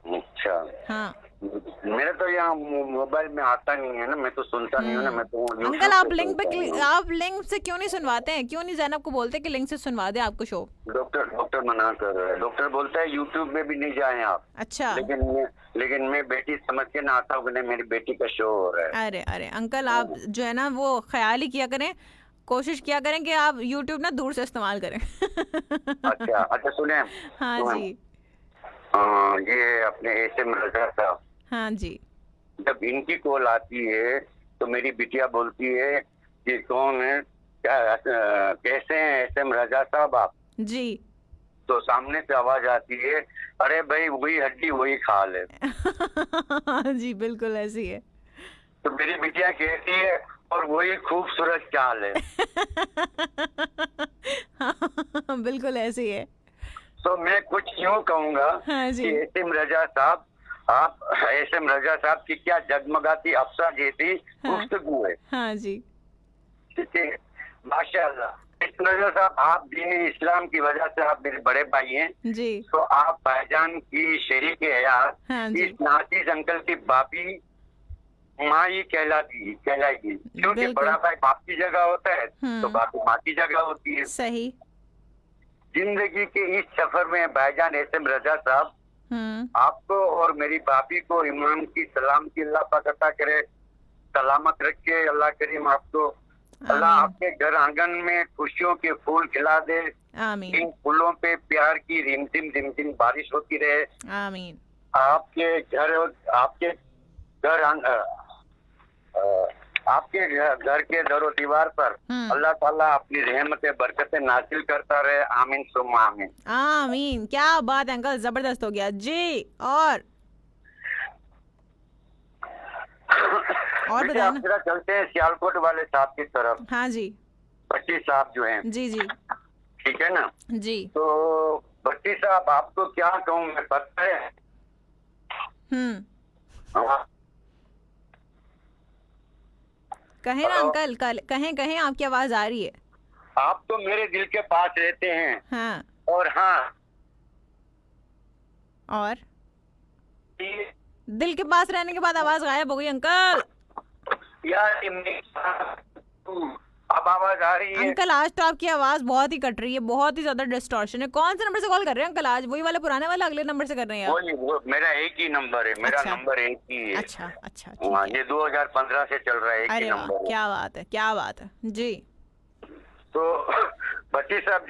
अच्छा हाँ मेरे तो यहाँ मोबाइल में आता नहीं है ना, मैं तो सुनता नहीं हूँ ना, मैं तो अंकल आप लिंक से क्यों नहीं सुनवाते हैं? क्यों नहीं जैनब को बोलते कि लिंक से सुनवा दे आपको शो? डॉक्टर मना कर रहा है, डॉक्टर बोलता है यूट्यूब में भी नहीं जाए आप। अच्छा लेकिन मैं बेटी समझ के ना आता हूँ, मेरी बेटी का शो हो रहा है। अरे अरे अंकल आप जो है ना वो ख्याल ही किया करें, कोशिश किया करें कि आप यूट्यूब ना दूर से इस्तेमाल करें। अच्छा सुने। हाँ जी। ये अपने एसएम रजा साहब, हाँ जी, जब इनकी कॉल आती है तो मेरी बिटिया बोलती है कि कौन है, क्या कैसे हैं एसएम रजा साहब आप? जी तो सामने से आवाज आती है, अरे भाई वही हड्डी वही खाल है। जी बिल्कुल ऐसी है। तो मेरी बिटिया कहती है और वही खूबसूरत चाल है। बिल्कुल ऐसी है। तो मैं कुछ यूँ कहूँगा हाँ जी। कि एसएम रजा साहब, आप एसएम रजा साहब की क्या जगमगाती अफसा जैसी गुफ्तगू है। हाँ जी। ठीक है, माशाअल्लाह। एसएम रजा साहब, आप दीन इस्लाम की वजह से आप मेरे बड़े भाई हैं जी। तो आप भाईजान की शरीक हयात हाँ जी। इस नाजिज अंकल की बापी माँ ही कहलाएगी, क्योंकि बिल्कुल। बड़ा भाई बाप की जगह होता है तो बापी माँ की जगह होती है। सही। जिंदगी के इस सफर में भाईजान एसएम रजा साहब, आपको और मेरी भाभी को ईमान की सलामती अल्लाह पाक अता करे, सलामत रखे अल्लाह करीम आपको। अल्लाह आपके घर आंगन में खुशियों के फूल खिला दे, आमीन इन फूलों पे प्यार की रिमझिम रिमझिम बारिश होती रहे। आमीन। आपके घर घर के दरो दीवार पर अल्लाह ताला अपनी रहमतें बरकतें नाजिल करता रहे। आमीन सुम्मा आमीन। आमीन। क्या बात है अंकल, जबरदस्त हो गया जी। और बेटे, आप जरा चलते हैं सियालकोट वाले साहब की तरफ। हाँ जी। भट्टी साहब जो हैं, जी जी ठीक है ना जी। तो भट्टी साहब, आपको क्या कहूँ मैं, पता है हाँ। कहें ना अंकल, कहें आपकी आवाज आ रही है। आप तो मेरे दिल के पास रहते हैं। हाँ। और हाँ, और दिल के पास रहने के बाद आवाज गायब हो गई अंकल। यार अब आवाज आ रही है अंकल? आज तो आपकी आवाज बहुत ही कट रही है, बहुत ही ज्यादा डिस्टॉर्शन है। कौन से नंबर से कॉल कर रहे हैं अंकल आज? वही वाले पुराने वाला, अगले नंबर से कर रहे हैं आप? वो मेरा एक ही नंबर है, मेरा अच्छा। नंबर एक ही है। अच्छा अच्छा हाँ, ये 2015 से चल रहा है, एक ही अरे वाह, नंबर है। क्या बात है, क्या बात है जी। तो भट्टी साहब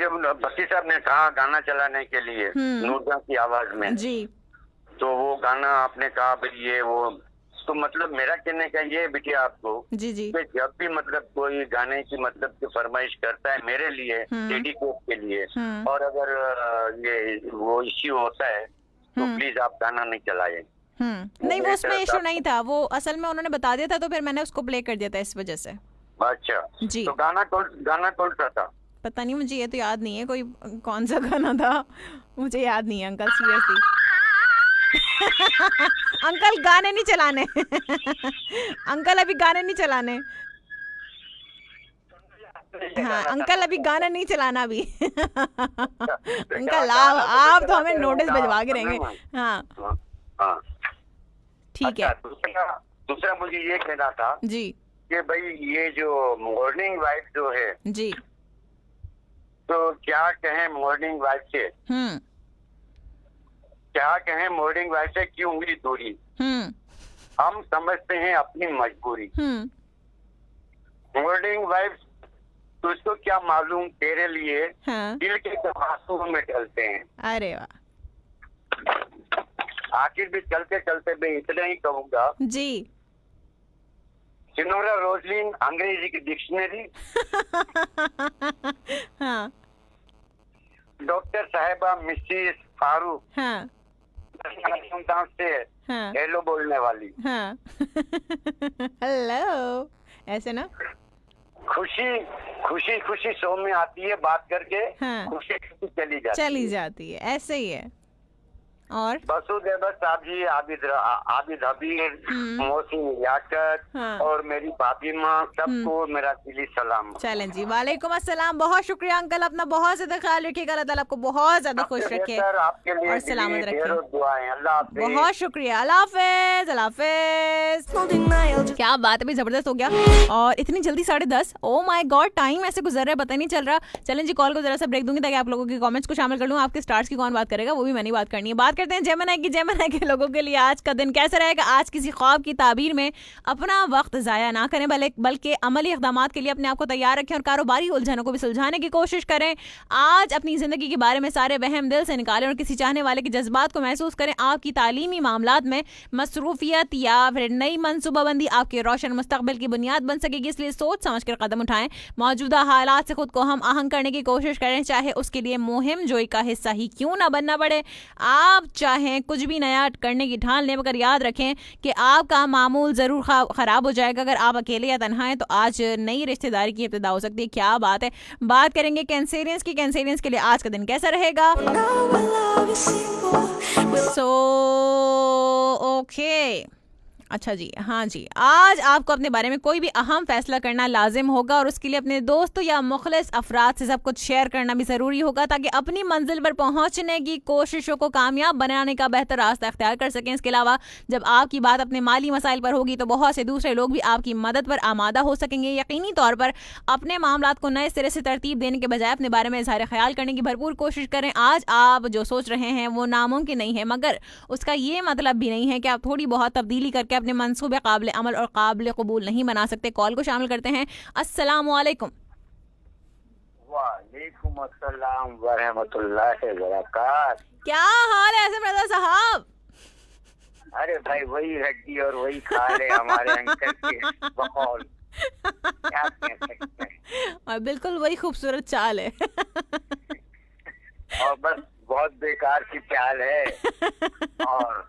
ने कहा गाना चलाने के लिए नूरजहां की आवाज में जी। तो वो गाना आपने कहा भाई ये वो, तो मतलब मेरा कहने का ये है बिटिया आपको जी जी कि जब भी मतलब कोई गाने की मतलब की फरमाइश करता है मेरे लिए, डेडिकेट के लिए, और अगर ये वो इश्यू होता है तो प्लीज आप गाना नहीं चलाएं। नहीं, वो उसमें इशू नहीं था, वो असल में उन्होंने बता दिया था तो फिर मैंने उसको प्ले कर दिया था इस वजह से। अच्छा जी। तो गाना कौन सा था? पता नहीं, मुझे ये तो याद नहीं है कोई कौन सा गाना था, मुझे याद नहीं है अंकल, सीरियसली। अंकल गाने नहीं चलाने। अंकल अभी गाने नहीं चलाने। हाँ अंकल, अभी गाना नहीं चलाना अभी। अंकल आप तो हमें नोटिस भिजवा के रहेंगे। हाँ हाँ ठीक है। दूसरा मुझे ये कहना था जी कि भाई ये जो मॉर्निंग वाइफ जो है जी, तो क्या कहें मॉर्निंग वाइफ से, क्या कहें मॉर्निंग वाइफ से क्यों हुई दूरी? हम समझते हैं अपनी मजबूरी। मॉर्निंग वाइफ तुझको क्या मालूम, तेरे लिए दिल के आंसुओं में ढलते हैं। अरे वाह। आखिर भी चलते चलते मैं इतना ही कहूँगा जी। सिनोरा रोजलिन अंग्रेजी की डिक्शनरी। हाँ। डॉक्टर साहिबा मिसेस फारूक। हाँ। से हेलो बोलने वाली। हाँ। हेलो, ऐसे ना खुशी शो में आती है बात करके। हाँ। खुशी चली जाती है, ऐसे ही है। और बसुदेव साहब जी, आबिद हबीर, मोहसिन याकत और मेरी भाभी माँ, सबको मेरा दिली सलाम। चलें जी, वालेकुम अस्सलाम। बहुत शुक्रिया अंकल, अपना बहुत ज्यादा ख्याल रखिएगा, अल्लाह ताला आपको बहुत ज्यादा खुश रखे और सलामत रखे। बहुत शुक्रिया, अल्लाह हाफिज, अल्लाह हाफिज। क्या बात है, भी जबरदस्त हो गया। और इतनी जल्दी 10:30, ओ माय गॉड, टाइम ऐसे गुजर रहा है पता नहीं चल रहा। चलें जी, कॉल को जरा सा ब्रेक दूंगी ताकि आप लोगों के कमेंट्स को शामिल कर लूँ। आपके स्टार्स की कौन बात करेगा, वो भी मैंने बात करनी है। बात बात करते हैं जेमिनी की। जेमिनी के लोगों के लिए आज का दिन कैसा रहेगा? आज किसी ख्वाब की ताबीर में अपना वक्त ज़ाया ना करें, बल्कि अमली इक़दामात के लिए अपने आप को तैयार रखें और कारोबारी उलझनों को भी सुलझाने की कोशिश करें। आज अपनी ज़िंदगी के बारे में सारे वहम दिल से निकालें और किसी चाहने वाले के जज्बात को महसूस करें। आपकी तालीमी मामलात में मसरूफियत या फिर नई मनसूबाबंदी आपके रोशन मुस्तकबिल की बुनियाद बन सकेगी, इसलिए सोच समझ कर कदम उठाएं। मौजूदा हालात से खुद को हम आहंग करने की कोशिश करें, चाहे उसके लिए मुहिम जोई का हिस्सा ही क्यों ना बनना पड़े। आप चाहें कुछ भी नया करने की ठान लें, मगर याद रखें कि आपका मामूल ज़रूर ख़राब हो जाएगा अगर आप अकेले या तन्हा हैं। तो आज नई रिश्तेदारी की इब्तिदा हो सकती है। क्या बात है। बात करेंगे कैंसेरियंस की। कैंसेरियंस के लिए आज का दिन कैसा रहेगा? ओके, अच्छा जी, हाँ जी, आज आपको अपने बारे में कोई भी अहम फैसला करना लाजिम होगा और उसके लिए अपने दोस्तों या मुखलिस अफराद से सब कुछ शेयर करना भी ज़रूरी होगा, ताकि अपनी मंजिल पर पहुंचने की कोशिशों को कामयाब बनाने का बेहतर रास्ता अख्तियार कर सकें। इसके अलावा जब आपकी बात अपने माली मसाइल पर होगी तो बहुत से दूसरे लोग भी आपकी मदद पर आमादा हो सकेंगे। यकीनी तौर पर अपने मामलात को नए सिरे से तरतीब देने के बजाय अपने बारे में इज़हार ख्याल करने की भरपूर कोशिश करें। आज आप जो सोच रहे हैं वो नामुमकिन नहीं है, मगर उसका ये मतलब भी नहीं है कि आप थोड़ी बहुत तब्दीली करके अपने मंसूबे काबिल अमल और काबिल कबूल नहीं बना सकते। कॉल को शामिल करते हैं। अस्सलाम वालेकुम। वालेकुम अस्सलाम व रहमतुल्लाहि व बरकातहू। क्या हाल है ऐसे रज़ा साहब? अरे भाई वही हड्डी और वही खाल है हमारे अंकल के बकौल, क्या कह सकते हैं। और बिल्कुल वही खूबसूरत चाल है। और बस बहुत बेकार की चाल है। और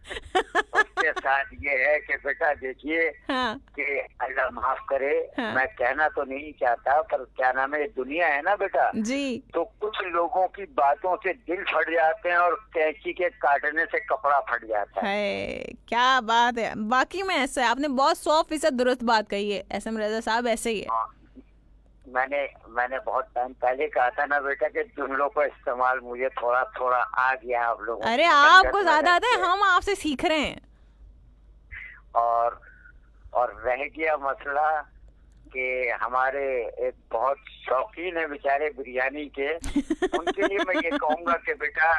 उसके साथ ये है कि बेटा देखिए, हाँ। कि अल्लाह माफ करे, हाँ। मैं कहना तो नहीं चाहता, पर क्या नाम है, दुनिया है ना बेटा जी, तो कुछ लोगों की बातों से दिल फट जाते हैं और कैंची के काटने से कपड़ा फट जाता है। क्या बात है। बाकी में ऐसा है, आपने बहुत 100% दुरुस्त बात कही है एसएम रज़ा साहब, ऐसे ही है। हाँ, मैंने बहुत टाइम पहले कहा था ना बेटा कि जुमलों का इस्तेमाल मुझे थोड़ा थोड़ा आ गया आप लोगों। अरे आपको ज्यादा आता है, हम आपसे सीख रहे हैं। और रह गया मसला कि हमारे एक बहुत शौकीन है बेचारे बिरयानी के, उनके लिए मैं ये कहूँगा कि बेटा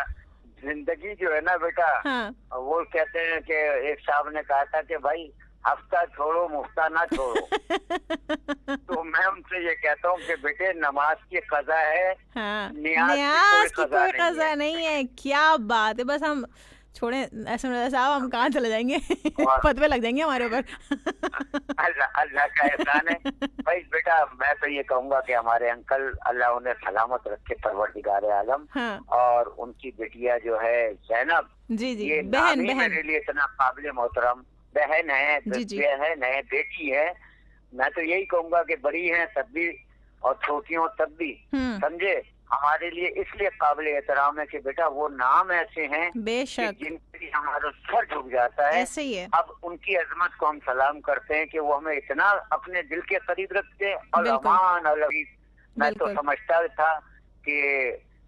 जिंदगी जो है ना बेटा, हाँ। वो कहते हैं कि एक साहब ने कहा था कि भाई हफ्ता छोड़ो मुफ्ता ना छोड़ो। तो मैं उनसे ये कहता हूँ कि बेटे नमाज की कज़ा है, हाँ। न्याज की कोई कज़ा नहीं है। क्या बात है। बस हम छोड़े ऐसे साहब, हम कहाँ चले जाएंगे, फतवे लग जाएंगे हमारे ऊपर। अल्लाह का एहसान है भाई। बेटा मैं तो ये कहूँगा कि हमारे अंकल अल्लाह उन्हें सलामत रखे, परवरदिगार आलम। हाँ। और उनकी बेटिया जो है जैनब, जी जी, ये बहन मेरे लिए इतना काबिल मोहतरम बहन है, बहन है, बेटी है। मैं तो यही कहूँगा कि बड़ी है तब भी और छोटी हो तब भी, समझे, हमारे लिए इसलिए काबिल एहतराम है कि बेटा वो नाम ऐसे हैं बेशक जिनके लिए हमारा सर झुक जाता है। ऐसे ही है। अब उनकी अजमत को हम सलाम करते हैं कि वो हमें इतना अपने दिल के करीब रखते हैं। और अमान अल अजीज, मैं तो समझता था कि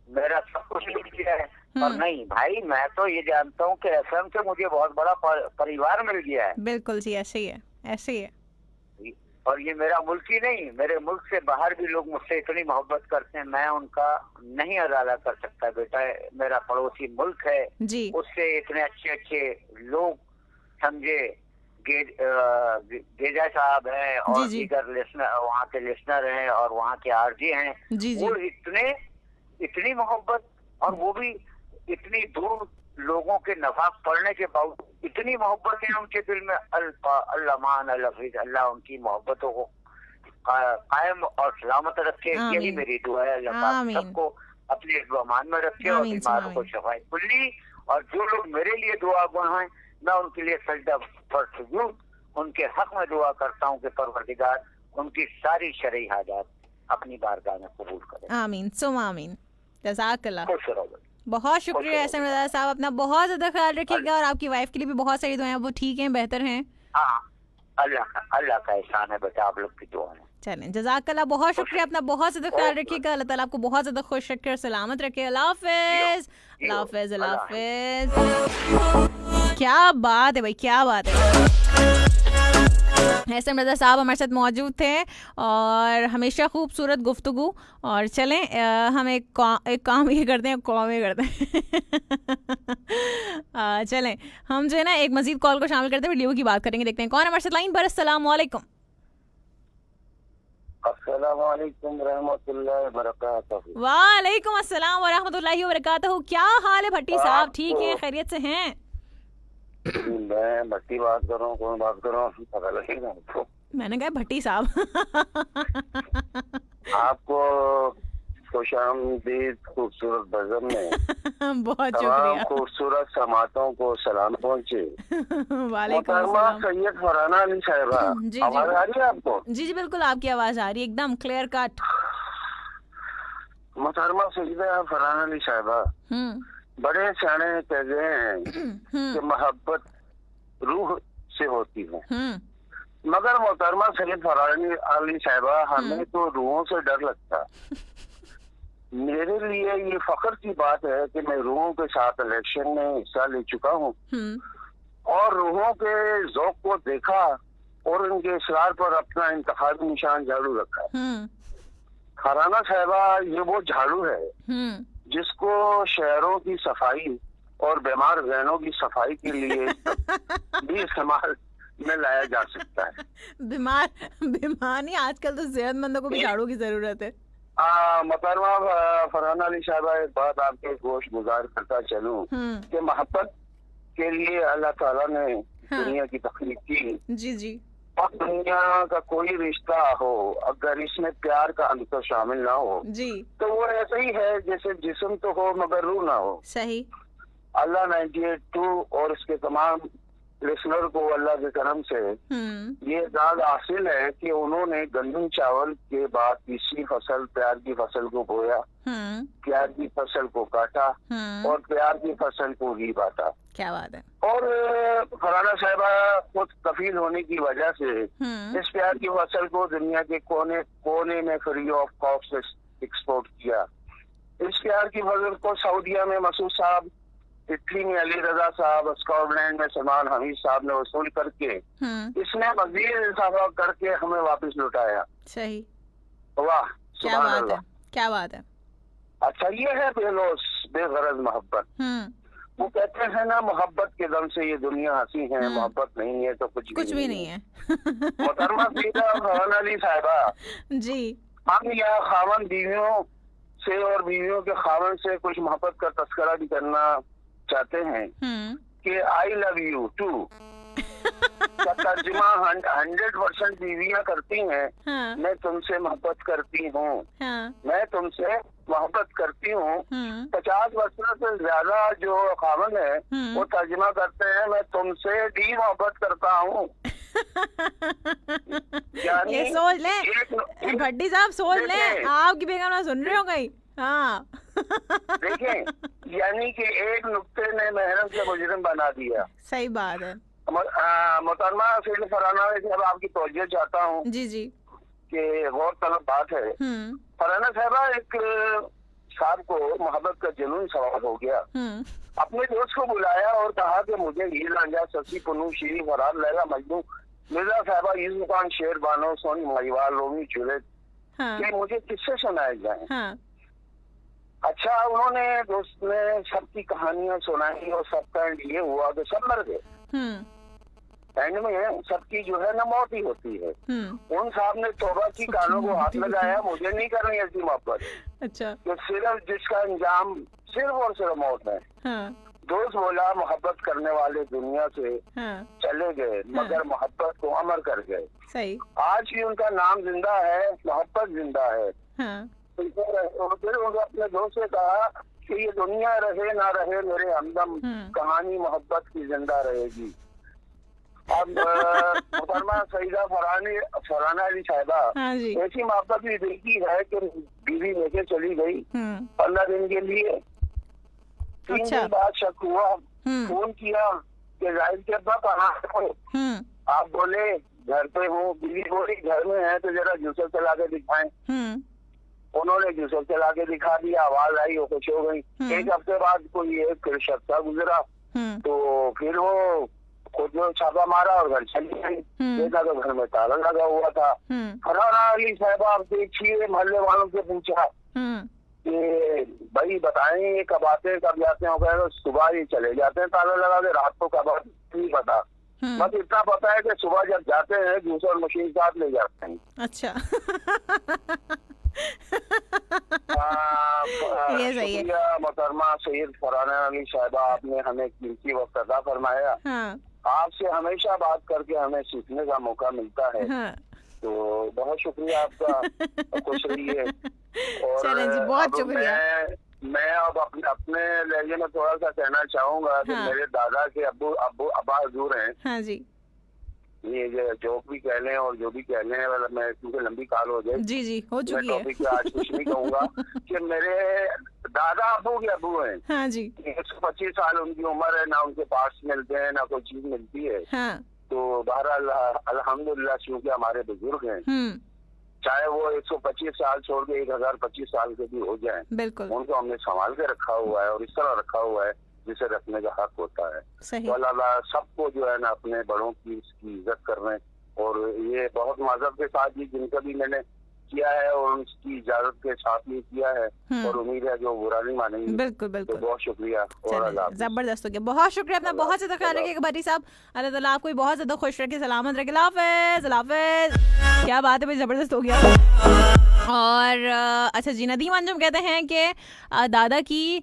मेरा सब कुछ मिल गया है, और नहीं भाई, मैं तो ये जानता हूँ कि असम से मुझे बहुत बड़ा परिवार मिल गया है। बिल्कुल जी, ऐसे ही है, ऐसे ही है। और ये मेरा मुल्क ही नहीं, मेरे मुल्क से बाहर भी लोग मुझसे इतनी मोहब्बत करते हैं, मैं उनका नहीं अदाला कर सकता बेटा। मेरा पड़ोसी मुल्क है जी, उससे इतने अच्छे अच्छे लोग, समझे, गेजा साहब हैं और दीगर लिसनर, वहाँ के लिसनर हैं और वहाँ के आरजी हैं, वो इतनी मोहब्बत, और वो भी इतनी दूर लोगों के नफा पड़ने के बावजूद इतनी मोहब्बत है उनके दिल में। अल्लामान अल-हफीज, अल्लाह उनकी मोहब्बतों को कायम और सलामत रखे, यही मेरी दुआ है। अल्लाह सबको अपने ईमान में रखे और बीमारों को शफाए कुल्ली। और जो लोग मेरे लिए दुआ हैं, मैं उनके लिए सजदा पर सुजूद उनके हक में दुआ करता हूँ कि परवरदिगार उनकी सारी शरई हाजात अपनी बारगाह में कबूल करे। आमीन सुम आमीन। जज़ाकल्लाह। खुश रहो। बहुत शुक्रिया एसएम रज़ा साहब, अपना बहुत ज्यादा ख्याल रखिएगा और आपकी वाइफ के लिए भी बहुत सारी दुआएं, वो ठीक हैं, बेहतर हैं। हाँ, अल्लाह का एहसान है बेटा, आप लोग की दुआ है। चलें, जज़ाकल्लाह, बहुत शुक्रिया, अपना बहुत ज्यादा ख्याल रखिएगा। अल्लाह ताला आपको बहुत ज्यादा खुश रखे और सलामत रखे। अल्लाह हाफ़िज़, अल्लाह हाफ़िज़, अल्लाह हाफ़िज़। क्या बात है भाई, क्या बात है। एहसन रज़ा साहब हमारे साथ मौजूद थे और हमेशा खूबसूरत गुफ्तगू। और चलें हम एक काम ये करते हैं, कॉम ये करते हैं चलें हम जो है ना एक मजीद कॉल को शामिल करते हैं, वीडियो की बात करेंगे। देखते हैं कौन हमारे साथ लाइन पर। अस्सलाम वालेकुम। अस्सलामुअलैकुम रहमतुल्लाहि बरकातहू। वालेकुम अस्सलाम व रहमतुल्लाहि व बरकातहू। क्या हाल है भट्टी साहब, ठीक है, खैरियत से हैं? मैं भट्टी बात कर रहा हूँ, कौन बात कर रहा हूँ पता लगेगा आपको। मैंने कहा भट्टी साहब आपको खुशामदीद खूबसूरत बज़म में बहुत तमाम शुक्रिया। खूबसूरत समातों को सलाम पहुँचे। वालेकुम मोहतरमा अस्सलाम। सैयद फरहाना अली साहिबा, जी, आवाज आ रही है आपको? जी जी बिल्कुल आपकी आवाज आ रही है, एकदम क्लियर कट। मोहतरमा सैयद फरहाना अली साहिबा बड़े सियाने कह गए हैं कि मोहब्बत रूह से होती है, मगर मोहतरमा सैयद फरहाना अली साहिबा हमें तो रूहों से डर लगता है। मेरे लिए ये फख्र की बात है कि मैं रूहों के साथ इलेक्शन में हिस्सा ले चुका हूँ और रूहों के ज़ौक़ को देखा और उनके इसरार पर अपना इंतखाबी निशान झाड़ू रखा। फरहाना साहिबा ये वो झाड़ू है जिसको शहरों की सफाई और बीमार जहनों की सफाई के लिए भी इस्तेमाल में लाया जा सकता है। बीमार नहीं, आजकल तो सेहतमंदों को भी झाड़ू की जरूरत है। मोहतरमा फरहाना अली साहिबा एक बात आपके गोश गुजार करता चलूं कि मोहब्बत के लिए अल्लाह ताला ने दुनिया की तख्लीक की। जी जी। और दुनिया का कोई रिश्ता हो अगर इसमें प्यार का अंतर शामिल ना हो जी तो वो ऐसा ही है जैसे जिस्म तो हो मगर रूह ना हो। सही। अल्लाह 98.2 और इसके तमाम लिसनर को अल्लाह के करम से ये दाद हासिल है कि उन्होंने गंदम चावल के बाद तीसरी फसल प्यार की फसल को बोया, प्यार की फसल को काटा और प्यार की फसल को ही बांटा। क्या बात है। और फरहाना साहिबा खुद कफील होने की वजह से इस प्यार की फसल को दुनिया के कोने कोने में फ्री ऑफ कॉस्ट एक्सपोर्ट किया। इस प्यार की फसल को सऊदिया में मसूद साहब, इटली में अली रजा साहब, स्कॉटलैंड में सलमान हमीद साहब ने वसूल करके इसने मजीद इजाफा करके हमें वापस लौटाया। सही। वाह क्या बात है, क्या बात है। अच्छा ये है बेलोस बेगरज मोहब्बत। वो कहते हैं ना मोहब्बत के दम से ये दुनिया हंसी है, मोहब्बत नहीं है तो कुछ भी नहीं है। मोहतरमा फरहाना अली साहिबा जी, हम यहाँ खावन बीवियों से और बीवियों के खावन से कुछ मोहब्बत का तस्करा भी करना चाहते हैं कि आई लव यू टू का तर्जुमा 100% बीवियां करती हैं। मैं तुमसे मोहब्बत करती हूँ, मैं तुमसे मोहब्बत करती हूँ। 50% से ज्यादा जो खामन है वो तर्जुमा करते हैं मैं तुमसे भी मोहब्बत करता हूँ। ये सोच ले भट्टी साहब, सोच ले आपकी बेगम ना सुन रहे हो कहीं। हाँ देखें यानी कि एक नुक्ते ने महरम से मुजरिम बना दिया। सही बात है। मोहतरमा सैयद फरहाना साहब आपकी तवज्जो चाहता हूँ जी जी कि गौर तलब बात है। फरहाना साहबा एक साहब को मोहब्बत का जुनून सवार हो गया, अपने दोस्त को बुलाया और कहा कि मुझे हीर रांझा ससी पुनू शीरी फरार लैला मजनू मिर्जा साहबा यूसुफ खान शेर बानो सोनी महिवाल रोमी जुलैद ये मुझे किससे सुनाए जाए। अच्छा उन्होंने दोस्त ने सबकी कहानियां सुनाई और सबका एंड ये हुआ कि सब मर गए। एंड में सबकी जो है ना मौत ही होती है। उन साहब ने तौबा की कानों को हाथ लगाया, मुझे नहीं करनी ऐसी मोहब्बत। अच्छा तो सिर्फ जिसका अंजाम सिर्फ और सिर्फ मौत है। दोस्त बोला मोहब्बत करने वाले दुनिया से चले गए मगर मोहब्बत को अमर कर गए। सही। आज भी उनका नाम जिंदा है, मोहब्बत जिंदा है। फिर उन्होंने अपने दोस्त से कहा कि ये दुनिया रहे ना रहे मेरे हमदम कहानी मोहब्बत की जिंदा रहेगी। अब मोहतरमा सईदा फरहाना अली साहिबा ऐसी मोहब्बत भी दिल की है कि बीवी लेके चली गई 15 दिन के लिए। 3 दिन बाद शक हुआ, फोन किया कि जाहिद के अब्बा कहाँ हो। आप बोले घर पे हूँ। बीवी बोली घर में है तो जरा जूसर चला के दिखाएं। उन्होंने जूसर चला के दिखा दिया, आवाज आई, वो खुश हो गई। 1 हफ्ते बाद कोई एक शख्सा गुजरा तो फिर वो खुद जो छापा मारा और घर चली गई। देखा तो घर में ताला लगा हुआ था। फरहाना अली साहबा आप देखिए, मोहल्ले वालों से पूछा कि भाई बताएं ये कब आते हैं कब जाते हैं? तो सुबह ही चले जाते हैं ताला लगा के, रात को कब आते नहीं पता। बस इतना पता है कि सुबह जब जाते हैं जूस और मशीन साथ ले जाते हैं। अच्छा ये सही है। मोहतरमा सैयद फरहाना अली साहिबा, आपने हमें कीमती वक्त अता फरमाया। आपसे हमेशा बात करके हमें सीखने का मौका मिलता है। तो बहुत शुक्रिया आपका, खुश रहिए। और जी बहुत शुक्रिया। मैं अब अपने लहजे में थोड़ा सा कहना चाहूंगा कि मेरे दादा के अब्बा हजूर हैं। हाँ जी। ये जो भी कह लें और जो भी कह लें, मतलब मैं क्योंकि लंबी काल हो जाए, जी हो चुकी है। टॉपिक आज कुछ नहीं कहूँगा कि मेरे दादा अब्बू के अब्बू हैं। हाँ जी। 125 साल उनकी उम्र है, ना उनके पास मिलते हैं ना कोई चीज मिलती है। तो बहरहाल अल्हम्दुलिल्लाह क्योंकि हमारे बुजुर्ग हैं, चाहे वो 125 साल छोड़ के 1025 साल के भी हो जाए, बिल्कुल उनको हमने संभाल के रखा हुआ है और इस तरह रखा हुआ है जिसे रखने का हक होता है। तो अल्लाह सबको जो है ना अपने बड़ों की इज्जत कर रहे हैं। और ये बहुत माजरत के साथ ही जिनका भी मैंने किया है और उसकी इजाजत के साथ ही किया है, और उम्मीद है जो बुरा नहीं मानेंगे। बिल्कुल बिल्कुल। तो बहुत शुक्रिया और जबरदस्त हो गया, बहुत शुक्रिया। अपना बहुत ज्यादा ख्याल रखिएगा भाटी साहब, अल्लाह ताला आपको बहुत ज्यादा खुश रखे, सलामत रखे। अल्लाह हाफिज़। क्या बात है भाई, जबरदस्त हो गया। और अच्छा जी, नदीम अंजुम कहते हैं कि दादा की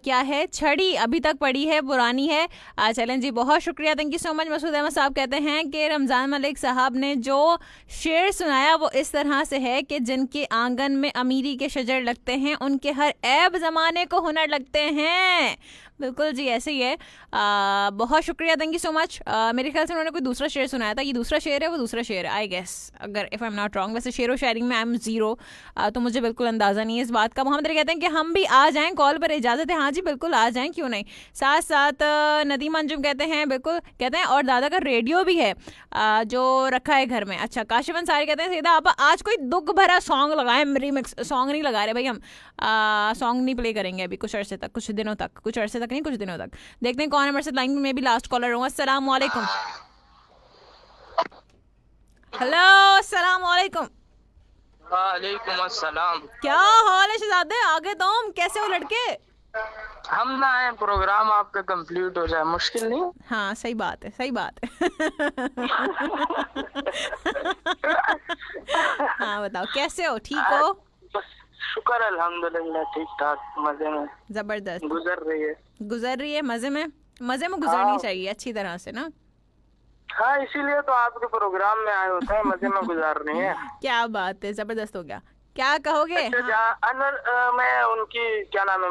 क्या है छड़ी अभी तक पड़ी है, पुरानी है। चलें जी, बहुत शुक्रिया, thank you so much. Masood Ahmed साहब कहते हैं कि रमज़ान मलिक साहब ने जो शेर सुनाया वो इस तरह से है कि जिनके आंगन में अमीरी के शजर लगते हैं उनके हर ऐब ज़माने को हुनर लगते हैं। बिल्कुल जी ऐसे ही है। बहुत शुक्रिया, थैंक यू सो मच। मेरे ख्याल से उन्होंने कोई दूसरा शेर सुनाया था, ये दूसरा शेर है, वो दूसरा शेर है आई गेस, अगर if I am not wrong. वैसे शेर व शायरी में आई एम ज़ीरो, तो मुझे बिल्कुल अंदाज़ा नहीं है इस बात का। मोहम्मद कहते हैं कि हम भी आ जाएं, कॉल पर इजाज़त है? हाँ जी बिल्कुल आ जाएं, क्यों नहीं। साथ साथ नदीम अंजुम कहते हैं बिल्कुल, कहते हैं और दादा का रेडियो भी है जो रखा है घर में। अच्छा, काशिफ अंसारी कहते हैं सीधा आप आज कोई दुख भरा सॉन्ग लगाएं, रीमिक्स सॉन्ग नहीं लगा रहे भाई हम, सॉन्ग नहीं प्ले करेंगे अभी कुछ अरसे तक, कुछ दिनों तक, कुछ अरसे तक नहीं, कुछ दिनों तक। देखते हैं कौन है मेरे साथ लाइन में भी लास्ट कॉलर हूँ। अस्सलाम वालेकुम। हेलो अस्सलाम वालेकुम। वालेकुम अस्सलाम। क्या हाल है शहजादे, आगे तो हम कैसे हो लड़के? हम ना आए, प्रोग्राम आपका कंप्लीट हो जाए, मुश्किल नहीं। हाँ सही बात है, सही बात है। हाँ बताओ कैसे हो, ठीक हो? बस शुक्र अल्हम्दुलिल्लाह, ठीक ठाक, मजे में। जबरदस्त गुजर रही है मजे में गुजरनी चाहिए अच्छी तरह से ना। हाँ, इसीलिए तो आपके प्रोग्राम में आए होते हैं, मजे में गुजारनी है। क्या बात है, जबरदस्त हो गया। क्या कहोगे? अच्छा, अनवर मैं उनकी क्या नाम है,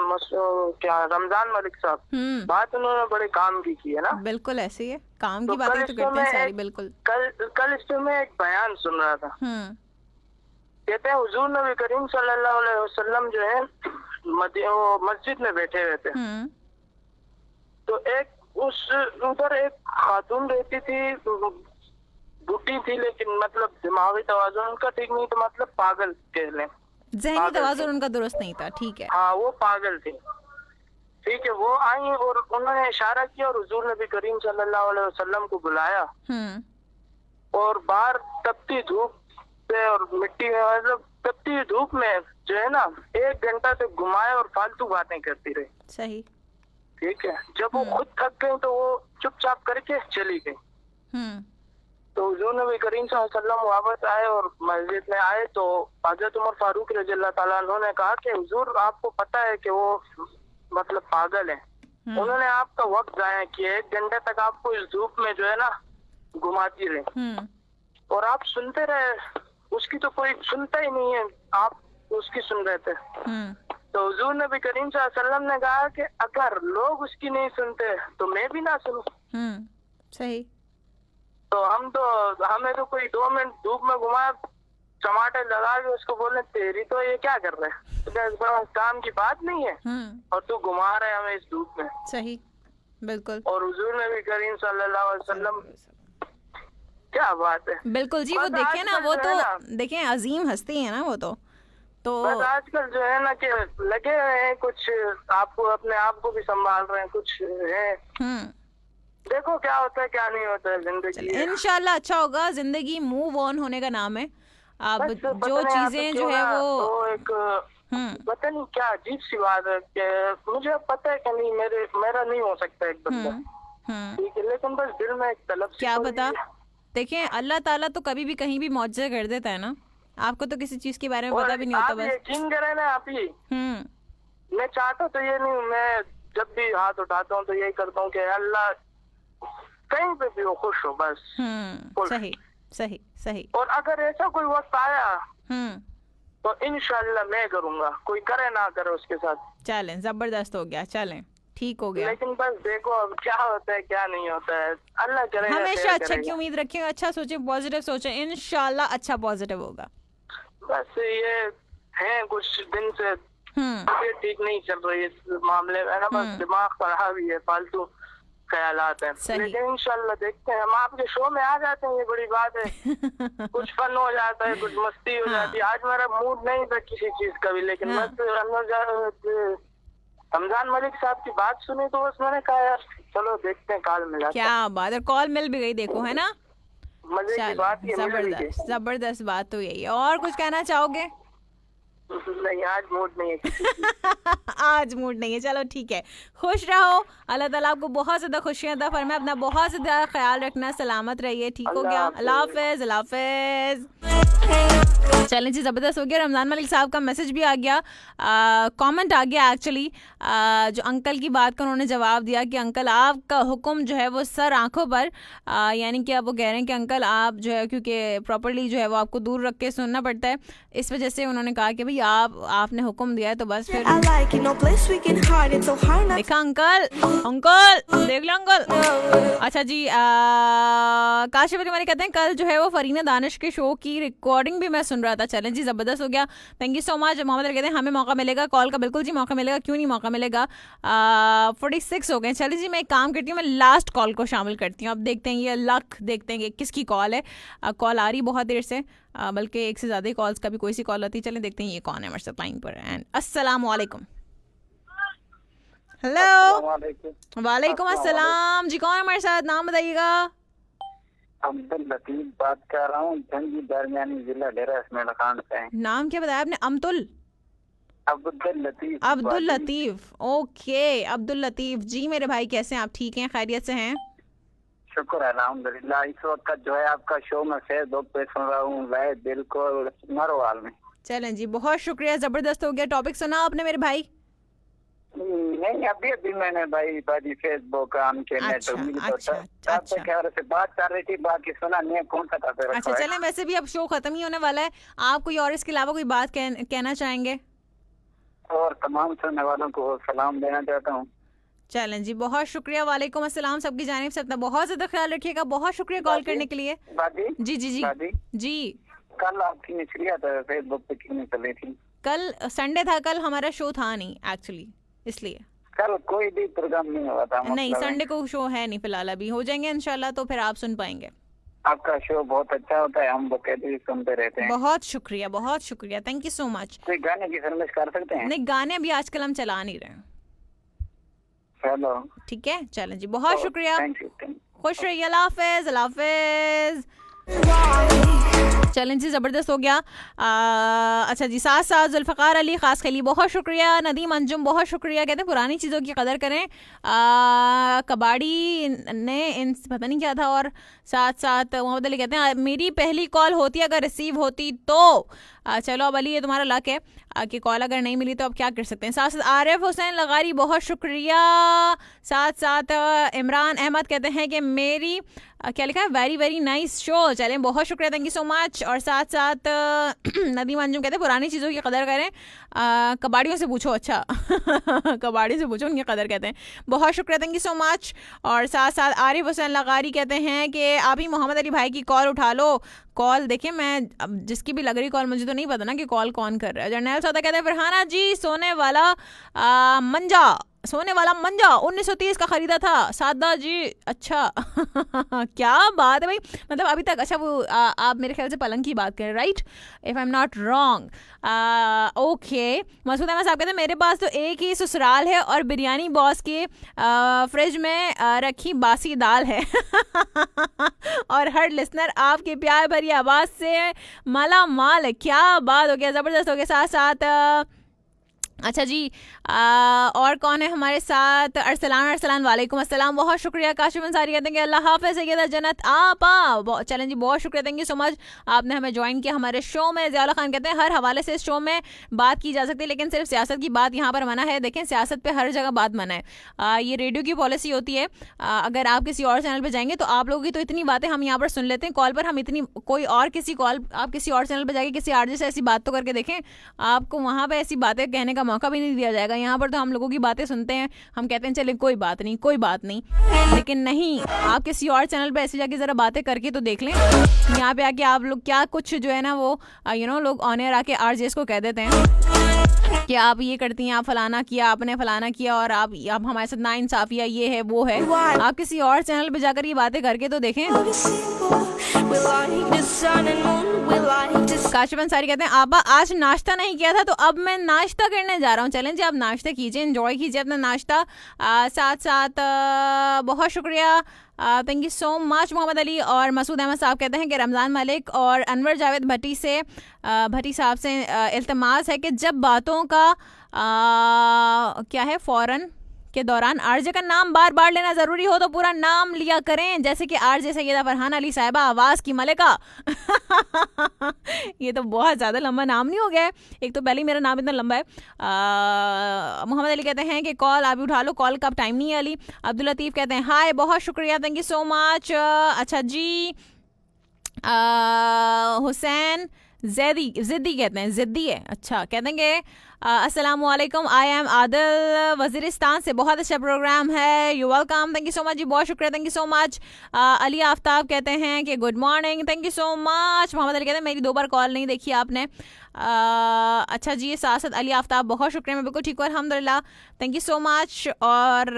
क्या रमजान मलिक साहब, बात उन्होंने बड़े काम की है ना। बिल्कुल ऐसे ही है, काम की बातें तो करते हैं सारी। बिल्कुल कल इस में एक बयान सुन रहा था, कहते हैं हुजूर नबी करीम सल्लल्लाहु अलैहि वसल्लम जो है मस्जिद में बैठे हुए थे, तो एक उधर एक खातून रहती थी, बुढ़ी थी, लेकिन मतलब दिमागी तवाज़ुन उनका ठीक नहीं, तो मतलब पागल कह लें, ज़हनी तवाज़ुन उनका दुरुस्त नहीं था, ठीक है। हाँ, वो पागल थी, ठीक है। वो आई और उन्होंने इशारा किया और हुजूर नबी करीम सल्लल्लाहु अलैहि वसल्लम को बुलाया, और बाहर तपती धूप पे और मिट्टी में, मतलब तपती धूप में जो है ना 1 घंटा तक घुमाए और फालतू बातें करती रही। सही, ठीक है। जब वो खुद थक गई तो वो चुपचाप करके चली गई। तो हुजूर नबी करीम सल्लल्लाहु अलैहि वसल्लम वापस आए और मस्जिद में आए, तो हज़रत उमर फारूक रज़ियल्लाहु ताला अन्हु ने कहा कि हुजूर आपको पता है कि वो मतलब पागल है, उन्होंने आपका वक्त जाया किया, 1 घंटे तक आपको इस धूप में जो है ना घुमाती रही, और आप सुनते रहे, उसकी तो कोई सुनता ही नहीं है, आप उसकी सुन रहे थे। तो हुजूर नबी करीम सल्लल्लाहु अलैहि वसल्लम ने कहा कि अगर लोग उसकी नहीं सुनते तो मैं भी ना सुनूं। सही। तो हमें तो कोई 2 मिनट धूप में घुमाया, टमाटर लगा के उसको बोले तेरी तो ये क्या कर रहे हैं, तो काम की बात नहीं है, और तू घुमा रहे हैं हमें इस धूप में। सही, बिल्कुल। और हुजूर नबी करीम सल्लल्लाहु अलैहि वसल्लम, क्या बात है। बिल्कुल जी, वो देखे ना, वो तो देखे अजीम हस्ती है ना वो तो बस आजकल जो है ना कि लगे हुए हैं, कुछ आपको अपने आप को भी संभाल रहे हैं, कुछ है देखो क्या होता है क्या नहीं होता है जिंदगी। इंशाल्लाह अच्छा होगा, जिंदगी मूव ऑन होने का नाम है। अब बस जो पता नहीं आप चीजें क्यों जो है ना, वो तो एक पता नहीं क्या अजीब सी बात है कि मुझे पता है कि नहीं मेरा नहीं हो सकता एक बंदा, ठीक है, लेकिन बस दिल में एक तलब सी क्या पड़ी पता। है। देखें अल्लाह ताला तो कभी भी कहीं भी मौजज़ा कर देता है ना, आपको तो किसी चीज के बारे में पता भी नहीं होता। आप बस यकीन करें ना आप ही, मैं चाहता तो ये नहीं, मैं जब भी हाथ उठाता हूँ तो यही करता हूँ कि अल्लाह कहीं पे भी वो खुश हो बस। सही सही सही। और अगर ऐसा कोई वक्त आया तो इंशाल्लाह मैं करूंगा, कोई करे ना करे उसके साथ। चलें, जबरदस्त हो गया, चलें ठीक हो गया। लेकिन बस देखो अब क्या होता है क्या नहीं होता है, अल्लाह करेगा। हमेशा अच्छा की उम्मीद रखें, अच्छा सोचे, पॉजिटिव सोचे, इंशाल्लाह अच्छा पॉजिटिव होगा। बस ये है कुछ दिन से तबीयत ठीक नहीं चल रही इस मामले में ना, बस दिमाग खराब ही है, फालतू ख्यालात हैं। लेकिन इंशाल्लाह देखते हैं, हम आपके शो में आ जाते हैं, ये बड़ी बात है। कुछ फन हो जाता है, कुछ मस्ती हो जाती है। आज मेरा मूड नहीं था किसी चीज का भी, लेकिन बस रमजान मलिक साहब की बात सुनी तो बस मैंने कहा यार चलो देखते हैं, कॉल मिला। क्या बात है, कॉल मिल भी गई, देखो है ना, मजे की बात है। जबरदस्त जबरदस्त बात तो यही है। और कुछ कहना चाहोगे? नहीं, आज मूड नहीं है। आज मूड नहीं है, चलो ठीक है, खुश रहो, अल्लाह ताला आपको बहुत ज्यादा खुशियां अता फरमाए, अपना बहुत ज्यादा ख्याल रखना, सलामत रहिए, ठीक हो गया, अल्लाह हाफिज अल्लाह हाफिज। चलें जी, ज़बरदस्त हो गया। रमज़ान मलिक साहब का मैसेज भी आ गया, कमेंट आ गया एक्चुअली, जो अंकल की बात का उन्होंने जवाब दिया कि अंकल आपका हुक्म जो है वो सर आंखों पर, यानी कि अब वो कह रहे हैं कि अंकल आप जो है, क्योंकि प्रॉपर्ली जो है वो आपको दूर रख के सुनना पड़ता है, इस वजह से उन्होंने कहा कि भाई आपने हुक्म दिया है तो बस फिर देखा अंकल, अंकल देख लो अंकल। अच्छा जी, काशिफ अली मलिक कहते हैं कल जो है वो फरीना दानिश के शो की रिकॉर्डिंग भी मैं सुन रहा था। चलें जी, ज़बरदस्त हो गया, thank you so much. Mohammad Ali कहते हैं हमें मौका मिलेगा कॉल का, बिल्कुल जी मौका मिलेगा, क्यों नहीं मौका मिलेगा। 46 हो गए। चलिए जी, मैं एक काम करती हूँ, मैं लास्ट कॉल को शामिल करती हूँ, अब देखते हैं ये लक, देखते हैं कि किसकी कॉल है। कॉल आ रही बहुत देर से, बल्कि एक से ज़्यादा कॉल्स का भी कोई सी कॉल आती है। चलें देखते हैं ये कौन है हमारे साथ लाइन पर। एंड अस्सलाम वालेकुम। हेलो, वालेकुम अस्सलाम जी, कौन है हमारे साथ, नाम बताइएगा। अब्दुल लतीफ बात कर रहा हूँ, जंगी दरमियानी जिला डेरा इसमाइल खान से। नाम क्या बताया आपने? अब्दुल लतीफ। अब्दुल लतीफ, ओके अब्दुल लतीफ जी, मेरे भाई कैसे हैं आप, ठीक हैं, खैरियत से हैं? शुक्र है अल्हम्दुलिल्लाह। इस वक्त जो है आपका शो में फेसबुक पे सुन रहा हूँ, वह बिल्कुल मरवाल में। चलें जी, बहुत शुक्रिया, जबरदस्त हो गया। टॉपिक सुना आपने मेरे भाई? नहीं, अभी मैंने भाई फेसबुक ऑन के नेट आपसे से बात कर रही थी, बाकी सुना नहीं, कौन सा टॉपिक रखा। अच्छा चलें, वैसे भी अब शो खत्म ही होने वाला है, आप कोई और इसके अलावा कोई बात कहना चाहेंगे? और तमाम सुनने वालों को सलाम देना चाहता हूँ। चलें जी, बहुत शुक्रिया, वालेकुम अस्सलाम, सबकी जानिब से अपना बहुत ज्यादा ख्याल रखिएगा, बहुत शुक्रिया कॉल करने के लिए। जी जी जी जी। कल आपकी निचलिया था फेसबुक पे क्यों नहीं चल रही थी? कल संडे था, कल हमारा शो था नहीं एक्चुअली, इसलिए कल कोई भी प्रोग्राम नहीं हुआ था। नहीं, संडे को शो है नहीं फिलहाल, अभी हो जाएंगे इंशाल्लाह, तो फिर आप सुन पाएंगे। आपका शो बहुत अच्छा होता है, हम बकायदे सुनते रहते हैं। बहुत शुक्रिया, थैंक यू सो मच। कोई गाने की फरमाइश कर सकते हैं? नहीं, गाने अभी आजकल हम चला नहीं रहे। चलो ठीक है, चलें जी, बहुत शुक्रिया, खुश रहिए, अल्लाह हाफिज अल्लाह हाफिज। चैलेंज ज़बरदस्त हो गया। अच्छा जी, साथ साथ जुल्फ़कार अली खास खली, बहुत शुक्रिया। नदीम अंजुम, बहुत शुक्रिया, कहते हैं पुरानी चीज़ों की कदर करें। कबाड़ी ने इन पता नहीं क्या था। और साथ साथ मोहम्मद अली कहते हैं मेरी पहली कॉल होती अगर रिसीव होती तो। चलो अब अली, ये तुम्हारा लक है कि कॉल अगर नहीं मिली तो अब क्या कर सकते हैं। साथ साथ आरिफ हुसैन लगारी, बहुत शुक्रिया। साथ साथ इमरान अहमद कहते हैं कि मेरी क्या लिखा है, वेरी वेरी नाइस शो। चलें, बहुत शुक्रिया, थैंक यू सो मच। और साथ साथ नदीम अंजुम कहते हैं पुरानी चीज़ों की कदर करें, कबाड़ियों से पूछो। अच्छा कबाड़ी से पूछो, उनकी कदर कहते हैं। बहुत शुक्रिया, थैंक यू सो मच। और साथ साथ आरिफ हुसैन लगारी कहते हैं कि आप ही मोहम्मद अली भाई की कॉल उठा लो। कॉल देखिए, मैं अब जिसकी भी लग रही कॉल, मुझे तो नहीं पता ना कि कॉल कौन कर रहा है। जर्नैल सौदा कहते हैं फरहाना जी सोने वाला मंजा सोने वाला मंजा 1930 का खरीदा था सादा जी। अच्छा क्या बात है भाई, मतलब अभी तक। अच्छा वो आप मेरे ख्याल से पलंग की बात करें, right, if I am not wrong. Okay, Masood Ahmed साहब कहते हैं मेरे पास तो एक ही ससुराल है और बिरयानी बॉस के फ्रिज में रखी बासी दाल है और हर लिसनर आपके प्यार भरी आवाज़ से माला माल है। क्या बात हो गया, ज़बरदस्त हो गया। साथ साथ अच्छा जी, और कौन है हमारे साथ? अरसलान वालेकुम अस्सलाम, बहुत शुक्रिया। काशिफ अंसारी कहते हैं कि अल्लाह हाफ़िज़ सैयदा जन्नत आपा। चलें जी, बहुत शुक्रिया, थैंक यू सो मच, आपने हमें ज्वाइन किया हमारे शो में। ज़ियाउल्लाह खान कहते हैं हर हवाले से इस शो में बात की जा सकती है, लेकिन सिर्फ सियासत की बात यहाँ पर मना है। देखें, सियासत पे हर जगह बात मना है, ये रेडियो की पॉलिसी होती है। अगर आप किसी और चैनल पर जाएंगे तो आप लोगों की तो इतनी बातें हम यहाँ पर सुन लेते हैं कॉल पर, हम इतनी कोई और आप किसी और चैनल पर जाके किसी आरजे से ऐसी बात तो करके देखें, आपको वहाँ पर ऐसी बातें कहने का मौका भी नहीं दिया जाएगा। यहाँ पर तो हम लोगों की बातें सुनते हैं, हम कहते हैं चले कोई बात नहीं, लेकिन नहीं, आप किसी और चैनल पे ऐसे जाके जरा बातें करके तो देख लें। यहाँ पे आके आप लोग क्या कुछ जो है ना वो लोग ऑन एयर आके आरजेस को कह देते हैं कि आप ये करती हैं, आप फलाना किया, आपने फलाना किया और आप हमारे साथ नाइंसाफी, ये है वो है। आप किसी और चैनल पे जाकर ये बातें करके तो देखें। काशिफ अंसारी कहते हैं आपा आज नाश्ता नहीं किया था तो अब मैं नाश्ता करने जा रहा हूँ। चलें जी, आप नाश्ता कीजिए, एंजॉय कीजिए अपना नाश्ता। साथ साथ बहुत शुक्रिया, thank you so much Mohammad Ali. और मसूद अहमद साहब कहते हैं कि रमज़ान मलिक और अनवर जावेद भट्टी साहब से इल्तमास है कि जब बातों का क्या है फ़ौरन के दौरान आरजे का नाम बार बार लेना ज़रूरी हो तो पूरा नाम लिया करें, जैसे कि आरजे सैयदा फरहाना अली साहिबा, आवाज़ की मलिका। ये तो बहुत ज़्यादा लंबा नाम नहीं हो गया है? एक तो पहले ही मेरा नाम इतना लंबा है। मोहम्मद अली कहते हैं कि कॉल आप उठा लो, कॉल का अब टाइम नहीं है अली। अब्दुल लतीफ़ कहते हैं हाय, बहुत शुक्रिया, थैंक यू सो मच। अच्छा जी, हुसैन ज़िद्दी कहते हैं, ज़िद्दी है, अच्छा, कहते हैं कि अस्सलामुअलैकुम, आई एम आदिल वज़ीरिस्तान से, बहुत अच्छा प्रोग्राम है, you welcome, thank you so much जी, बहुत शुक्रिया, thank you so much. Ali Aftab कहते हैं कि good morning, thank you so much. Mohammad Ali कहते हैं मेरी 2 बार कॉल नहीं देखी आपने। अच्छा जी, सासद अली आफ्ताब, बहुत शुक्रिया, मैं बिल्कुल ठीक हूँ अल्हम्दुलिल्लाह, थैंक यू सो मच। और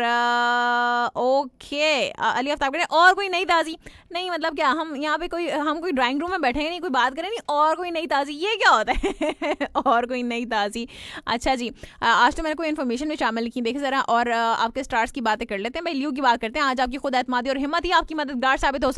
ओके, अली आफ्ताब कहते हैं और कोई नई ताज़ी नहीं, मतलब क्या हम यहाँ पे हम कोई ड्राइंग रूम में बैठेंगे नहीं, कोई बात करें नहीं, और कोई नई ताज़ी, ये क्या होता है और कोई नई ताज़ी। अच्छा जी, आज तो मैंने कोई इन्फॉर्मेशन में शामिल की, देखिए ज़रा, और आपके स्टार्स की बातें कर लेते हैं। भाई लियो की बात करते हैं। आज आपकी खुद एतमादी और हिम्मत ही आपकी मददगार साबित हो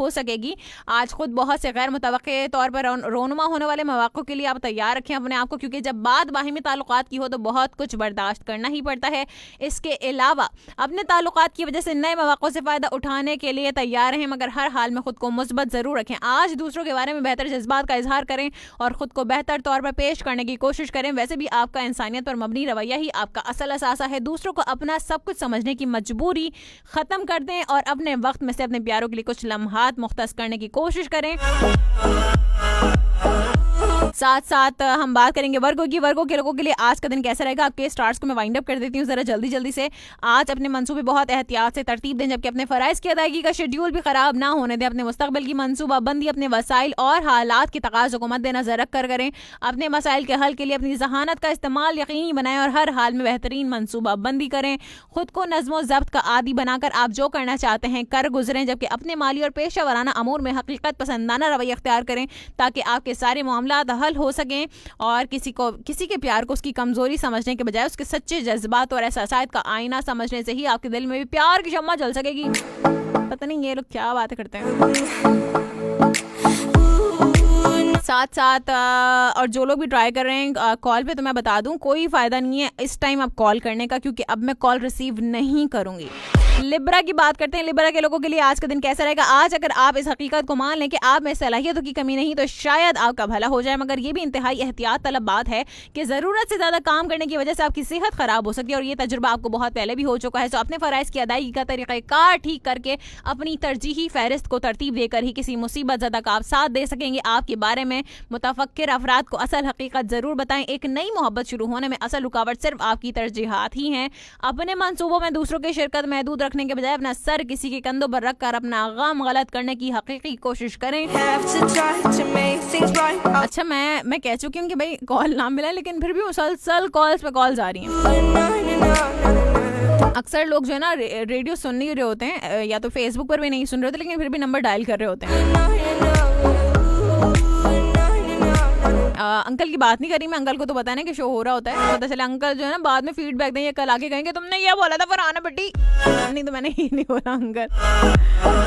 सकेगी। आज खुद बहुत से गैर मुतवक्के तौर पर रोनुमा होने वाले मौक़ों के लिए आप तैयार रखें अपने आप को, क्योंकि जब बात बाहिमी ताल्लुकात की हो तो बहुत कुछ बर्दाश्त करना ही पड़ता है। इसके अलावा अपने ताल्लुकात की वजह से नए मौक़ों से फ़ायदा उठाने के लिए तैयार रहें, मगर हर हाल में खुद को मुस्बत ज़रूर रखें। आज दूसरों के बारे में बेहतर जज्बात का इजहार करें और ख़ुद को बेहतर तौर पर पेश करने की कोशिश करें। वैसे भी आपका इंसानियत पर मबनी रवैया ही आपका असल असासा है। दूसरों को अपना सब कुछ समझने की मजबूरी ख़त्म कर दें और अपने वक्त में से अपने प्यारों के लिए कुछ लम्हात मुख्तस करने की कोशिश करें। साथ साथ हम बात करेंगे वर्गों के लोगों के लिए आज का दिन कैसा रहेगा। आपके स्टार्स को मैं वाइंड अप कर देती हूँ ज़रा जल्दी से। आज अपने मंसूबे बहुत एहतियात से तरतीब दें, जबकि अपने फ़राइज़ की अदायगी का शेड्यूल भी ख़राब ना होने दें। अपने मुस्तक़बिल की मनसूबाबंदी अपने वसाइल और हालात के तकाज़ों को मद्देनज़र रख कर करें। अपने मसाइल के हल के लिए अपनी ज़हानत का इस्तेमाल यकीनी बनाएं और हर हाल में बेहतरीन मनसूबाबंदी करें। ख़ुद को नज़्म व ज़ब्त का आदी बनाकर आप जो करना चाहते हैं कर गुजरें, जबकि अपने माली और पेशा वराना अमूर में हकीकत पसंदाना रवैया अख्तियार करें ताकि आपके सारे मामलात हल हो सकें और किसी के प्यार को उसकी कमजोरी समझने के बजाय उसके सच्चे जज्बात और एहसासात का आईना समझने से ही आपके दिल में भी प्यार की शम्मा जल सकेगी। पता नहीं ये लोग क्या बातें करते हैं। साथ और जो लोग भी ट्राई कर रहे हैं कॉल पे, तो मैं बता दूं कोई फ़ायदा नहीं है इस टाइम आप कॉल करने का, क्योंकि अब मैं कॉल रिसीव नहीं करूंगी। लिब्रा की बात करते हैं। लिब्रा के लोगों के लिए आज का दिन कैसा रहेगा। आज अगर आप इस हकीकत को मान लें कि आप में सलाहियतों की कमी नहीं तो शायद आपका भला हो जाए, मगर ये भी इंतहाई एहतियात तलब बात है कि ज़रूरत से ज़्यादा काम करने की वजह से आपकी सेहत ख़राब हो सकती है और ये तजुर्बा आपको बहुत पहले भी हो चुका है। तो अपने फ़राइज़ की अदायगी का तरीक़ाकार ठीक करके अपनी तरजीही फ़हरिस्त को तरतीब देकर ही किसी मुसीबत ज़दा का आप साथ दे सकेंगे। आपके बारे में मुतफक्किर अफराद को असल हकीकत ज़रूर बताएं। एक नई मोहब्बत शुरू होने में असल रुकावट सिर्फ आपकी तरजीहात ही हैं। अपने मंसूबों में दूसरों की शिरकत महदूद रखने के बजाय अपना सर किसी के कंधों पर रखकर अपना गम गलत करने की हकीकी कोशिश करें। अच्छा मैं कह चुकी हूँ कि भाई कॉल ना मिला, लेकिन फिर भी मुसलसल कॉल्स पे कॉल्स आ रही हैं। अक्सर लोग जो है ना रेडियो सुन नहीं रहे होते हैं, या तो फेसबुक पर भी नहीं सुन रहे होते, लेकिन फिर भी नंबर डायल कर रहे होते हैं। अंकल की बात नहीं करी मैं, अंकल को तो पता है ना कि शो हो रहा होता है, पता चला अंकल जो है ना बाद में फीडबैक देंगे, कल आके कहेंगे तुमने ये बोला था फरहाना बेटी, नहीं तो मैंने ही नहीं बोला अंकल।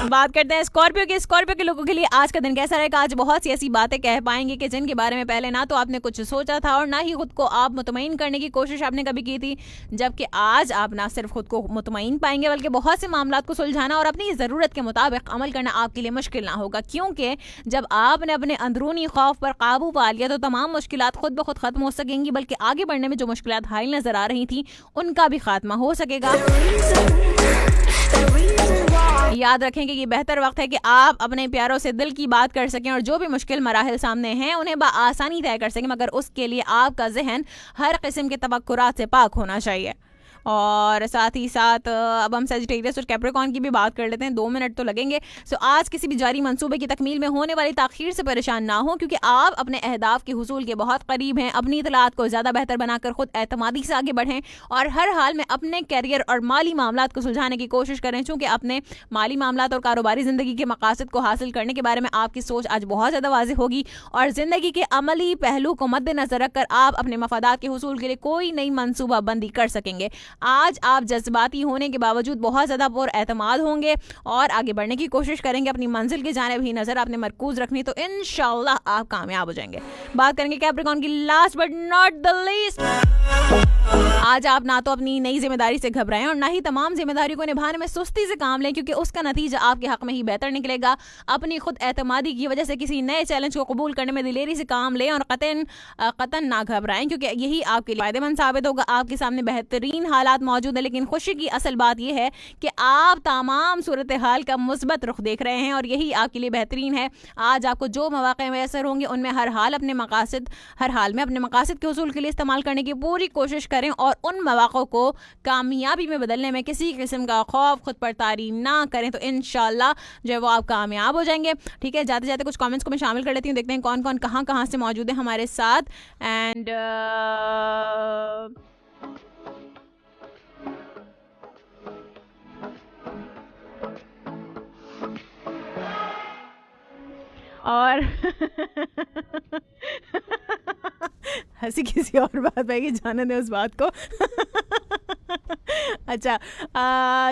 बात करते हैं स्कॉर्पियो की। स्कॉर्पियो के लोगों के लिए आज का दिन कैसा रहेगा? आज बहुत सी ऐसी बातें कह पाएंगे कि जिनके बारे में पहले ना तो आपने कुछ सोचा था और ना ही खुद को आप मुतमईन करने की कोशिश आपने कभी की थी, जबकि आज आप ना सिर्फ खुद को मुतमईन पाएंगे बल्कि बहुत से मामलात को सुलझाना और अपनी ज़रूरत के मुताबिक अमल करना आपके लिए मुश्किल ना होगा, क्योंकि जब आपने अपने अंदरूनी खौफ पर काबू पा लिया तो तमाम मुश्किलात खुद ब खुद खत्म हो सकेंगी, बल्कि आगे बढ़ने में जो मुश्किलात हाइल नजर आ रही थी उनका भी खात्मा हो सकेगा। याद रखें कि ये बेहतर वक्त है कि आप अपने प्यारों से दिल की बात कर सकें और जो भी मुश्किल मराहिल सामने हैं उन्हें आसानी तय कर सकें, मगर उसके लिए आपका जहन हर किस्म के तवक्कुरात से पाक होना चाहिए। और साथ ही साथ अब हम सजिटेरियस और कैप्रिकॉर्न की भी बात कर लेते हैं, 2 मिनट तो लगेंगे। सो आज किसी भी जारी मंसूबे की तकमील में होने वाली ताखीर से परेशान ना हो, क्योंकि आप अपने अहदाफ के हुसूल के बहुत करीब हैं। अपनी इतलात को ज़्यादा बेहतर बनाकर खुद एतमादी से आगे बढ़ें और हर हाल में अपने कैरियर और माली मामलात को सुलझाने की कोशिश करें, चूँकि अपने माली मामलात और कारोबारी ज़िंदगी के मकासद को हासिल करने के बारे में आपकी सोच आज बहुत ज़्यादा वाज़ेह होगी और ज़िंदगी के अमली पहलू को मद्देनजर रखकर आप अपने मफादात के हुसूल के लिए कोई नई मनसूबाबंदी कर सकेंगे। आज आप जज्बाती होने के बावजूद बहुत ज़्यादा पुरएतमाद होंगे और आगे बढ़ने की कोशिश करेंगे। अपनी मंजिल की जानिब ही नज़र आपने मरकूज रखनी, तो इंशाल्लाह आप कामयाब हो जाएंगे। बात करेंगे कैप्रिकॉर्न की, last but not the least. आज आप ना तो अपनी नई जिम्मेदारी से घबराएं और ना ही तमाम जिम्मेदारी को निभाने में सुस्ती से काम लें, क्योंकि उसका नतीजा आपके हक में ही बेहतर निकलेगा। अपनी खुद एतमादी की वजह से किसी नए चैलेंज को कबूल करने में दिलेरी से काम लें और कतन ना घबराएं, क्योंकि यही आपके लिए फायदेमंद साबित होगा। आपके सामने बेहतरीन हालात मौजूद है, लेकिन खुशी की असल बात यह है कि आप तमाम सूरत हाल का मुस्बत रुख देख रहे हैं और यही आपके लिए बेहतरीन है। आज आपको जो मौके मैसर होंगे उनमें हर हाल में अपने मकासद के हुसूल के लिए इस्तेमाल करने की पूरी कोशिश करें और उन मौक़ों को कामयाबी में बदलने में किसी किस्म का खौफ खुद पर तारी ना करें, तो इंशाल्लाह जो है वो आप कामयाब हो जाएंगे। ठीक है, जाते जाते कुछ कमेंट्स को मैं शामिल कर लेती हूँ, देखते हैं कौन कौन कहाँ से मौजूद है हमारे साथ। एंड और हंसी किसी और बात पाएगी, जाने दे उस बात को। अच्छा,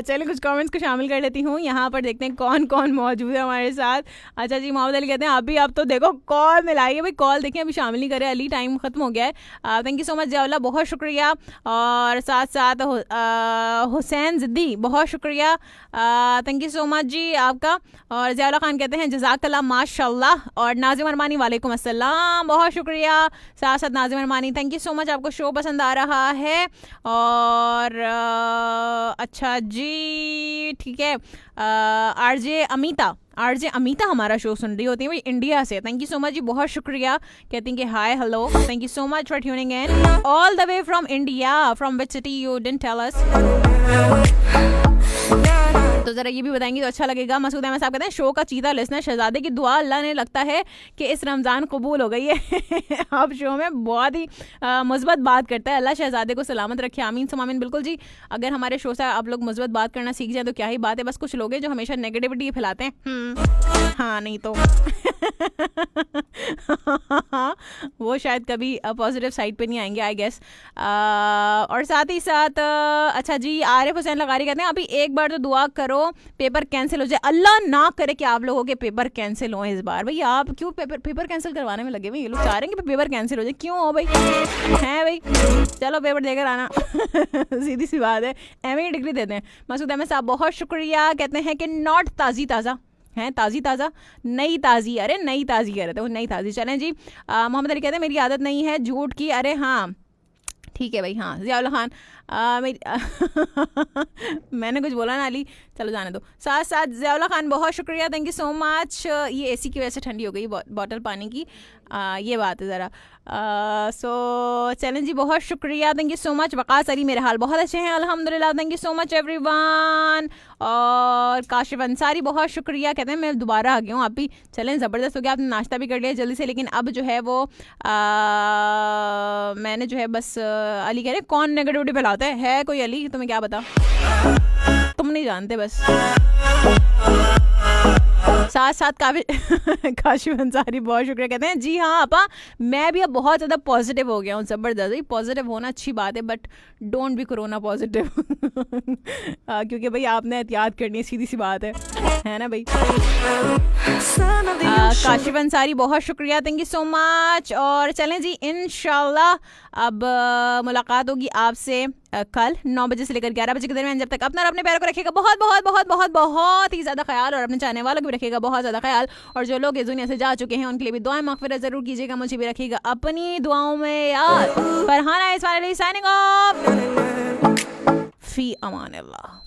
चलिए कुछ कमेंट्स को शामिल कर लेती हूँ। यहाँ पर देखते हैं कौन कौन मौजूद है हमारे साथ। अच्छा जी, मोहम्मद अली कहते हैं अभी आप तो देखो कॉल मिलाइए भाई, कॉल देखें अभी शामिल नहीं करे अली, टाइम ख़त्म हो गया है। Thank you so much Ziaullah, बहुत शुक्रिया। और साथ साथ हुसैन ज़िद्दी, बहुत शुक्रिया, थैंक यू सो मच जी आपका। और जियाउल्लाह खान कहते हैं जज़ाकल्लाह माशाल्लाह। और नाज़िम अरमानी वालेकुम अस्सलाम, बहुत शुक्रिया। साथ साथ Nazim Armani, thank you so much, आपको शो पसंद आ रहा है। और अच्छा जी, ठीक है। आरजे अमीता हमारा शो सुन रही होती है भाई इंडिया से, थैंक यू सो मच जी, बहुत शुक्रिया। कहती हैं कि hi hello, thank you so much for tuning in all the way from India. From which city you didn't tell us, तो ज़रा ये भी बताएंगे तो अच्छा लगेगा। मसूद अहमद साहब कहते हैं शो का चीता लिसनर, शहजादे की दुआ अल्लाह ने लगता है कि इस रमज़ान कबूल हो गई है। आप शो में बहुत ही मुस्बत बात करता है, अल्लाह शहजादे को सलामत रखे, आमीन सुमामीन। बिल्कुल जी, अगर हमारे शो से आप लोग मुस्बत बात करना सीख जाए तो क्या ही बात है। बस कुछ लोग हैं जो हमेशा नेगेटिविटी फैलाते हैं, हाँ नहीं तो वो शायद कभी पॉजिटिव साइड पे नहीं आएंगे आई गेस। और साथ ही साथ अच्छा जी, आरिफ हुसैन लगारी कहते हैं अभी एक बार तो दुआ करो पेपर कैंसिल हो जाए, अल्लाह ना करे कि आप लोगों के पेपर कैंसिल हो इस बार। भाई आप क्यों पेपर कैंसिल करवाने में लगे हुए, ये लोग चाह रहे हैं कि पेपर कैंसिल हो जाए, क्यों हो भाई, हैं भाई, चलो पेपर देकर आना। सीधी सी बात है, एमए की डिग्री देते हैं। मसूद अहमद साहब बहुत शुक्रिया, कहते हैं कि नॉट ताज़ा हैं, ताज़ा नई ताज़ी, अरे नई ताज़ी कह रहे थे वो, नई ताज़ी। चलें जी, मोहम्मद अली कहते हैं मेरी आदत नहीं है झूठ की, अरे हाँ ठीक है भाई, हाँ। जियाउल्लाह खान मैंने कुछ बोला ना अली, चलो जाने दो। साथ साथ जियाउल्लाह खान बहुत शुक्रिया, थैंक यू सो मच। ये एसी की वजह से ठंडी हो गई बॉटल पानी की, ये बात है ज़रा। सो चैलेंज जी बहुत शुक्रिया, thank you so much. Waqas Ali मेरे हाल बहुत अच्छे हैं अल्हम्दुलिल्लाह, thank you so much everyone. और काशिफ अंसारी बहुत शुक्रिया, कहते हैं मैं दोबारा आ गया हूँ, आप भी। चलें, ज़बरदस्त हो गया, आपने नाश्ता भी कर लिया जल्दी से, लेकिन अब जो है वो 2 मिनट 50 सेकंड के लिए ब्रेक लेते हैं। ब्रेक के बाद फिर से हाजिर होते हैं। Stay tuned, stay back, stay tuned. मैंने जो है बस अली कह रहे कौन नेगेटिविटी फैलाता है कोई अली, तुम्हें क्या पता, तुम नहीं जानते बस। साथ साथ काशिफ अंसारी बहुत शुक्रिया कहते हैं जी हाँ अपा, मैं भी अब बहुत ज़्यादा पॉजिटिव हो गया हूँ, ज़बरदस्त। पॉजिटिव होना अच्छी बात है but don't be corona positive क्योंकि भाई आपने एहतियात करनी है, सीधी सी बात है ना भाई। काशिफ अंसारी बहुत शुक्रिया, थैंक यू सो मच। और चलें जी इंशाल्लाह अब मुलाकात होगी आपसे कल 9 बजे से लेकर 11 बजे के दरमियान। जब तक अपना और अपने प्यारों को रखिएगा बहुत बहुत बहुत बहुत बहुत ही ज़्यादा ख्याल, और अपने चाहने वालों को भी रखिएगा बहुत ज़्यादा ख्याल। और जो लोग इस दुनिया से जा चुके हैं उनके लिए भी दुआएं मग़फ़िरत ज़रूर कीजिएगा, मुझे भी रखिएगा अपनी दुआओं में यार। फरहाना इस्माइल साइनिंग ऑफ, फी अमान अल्लाह।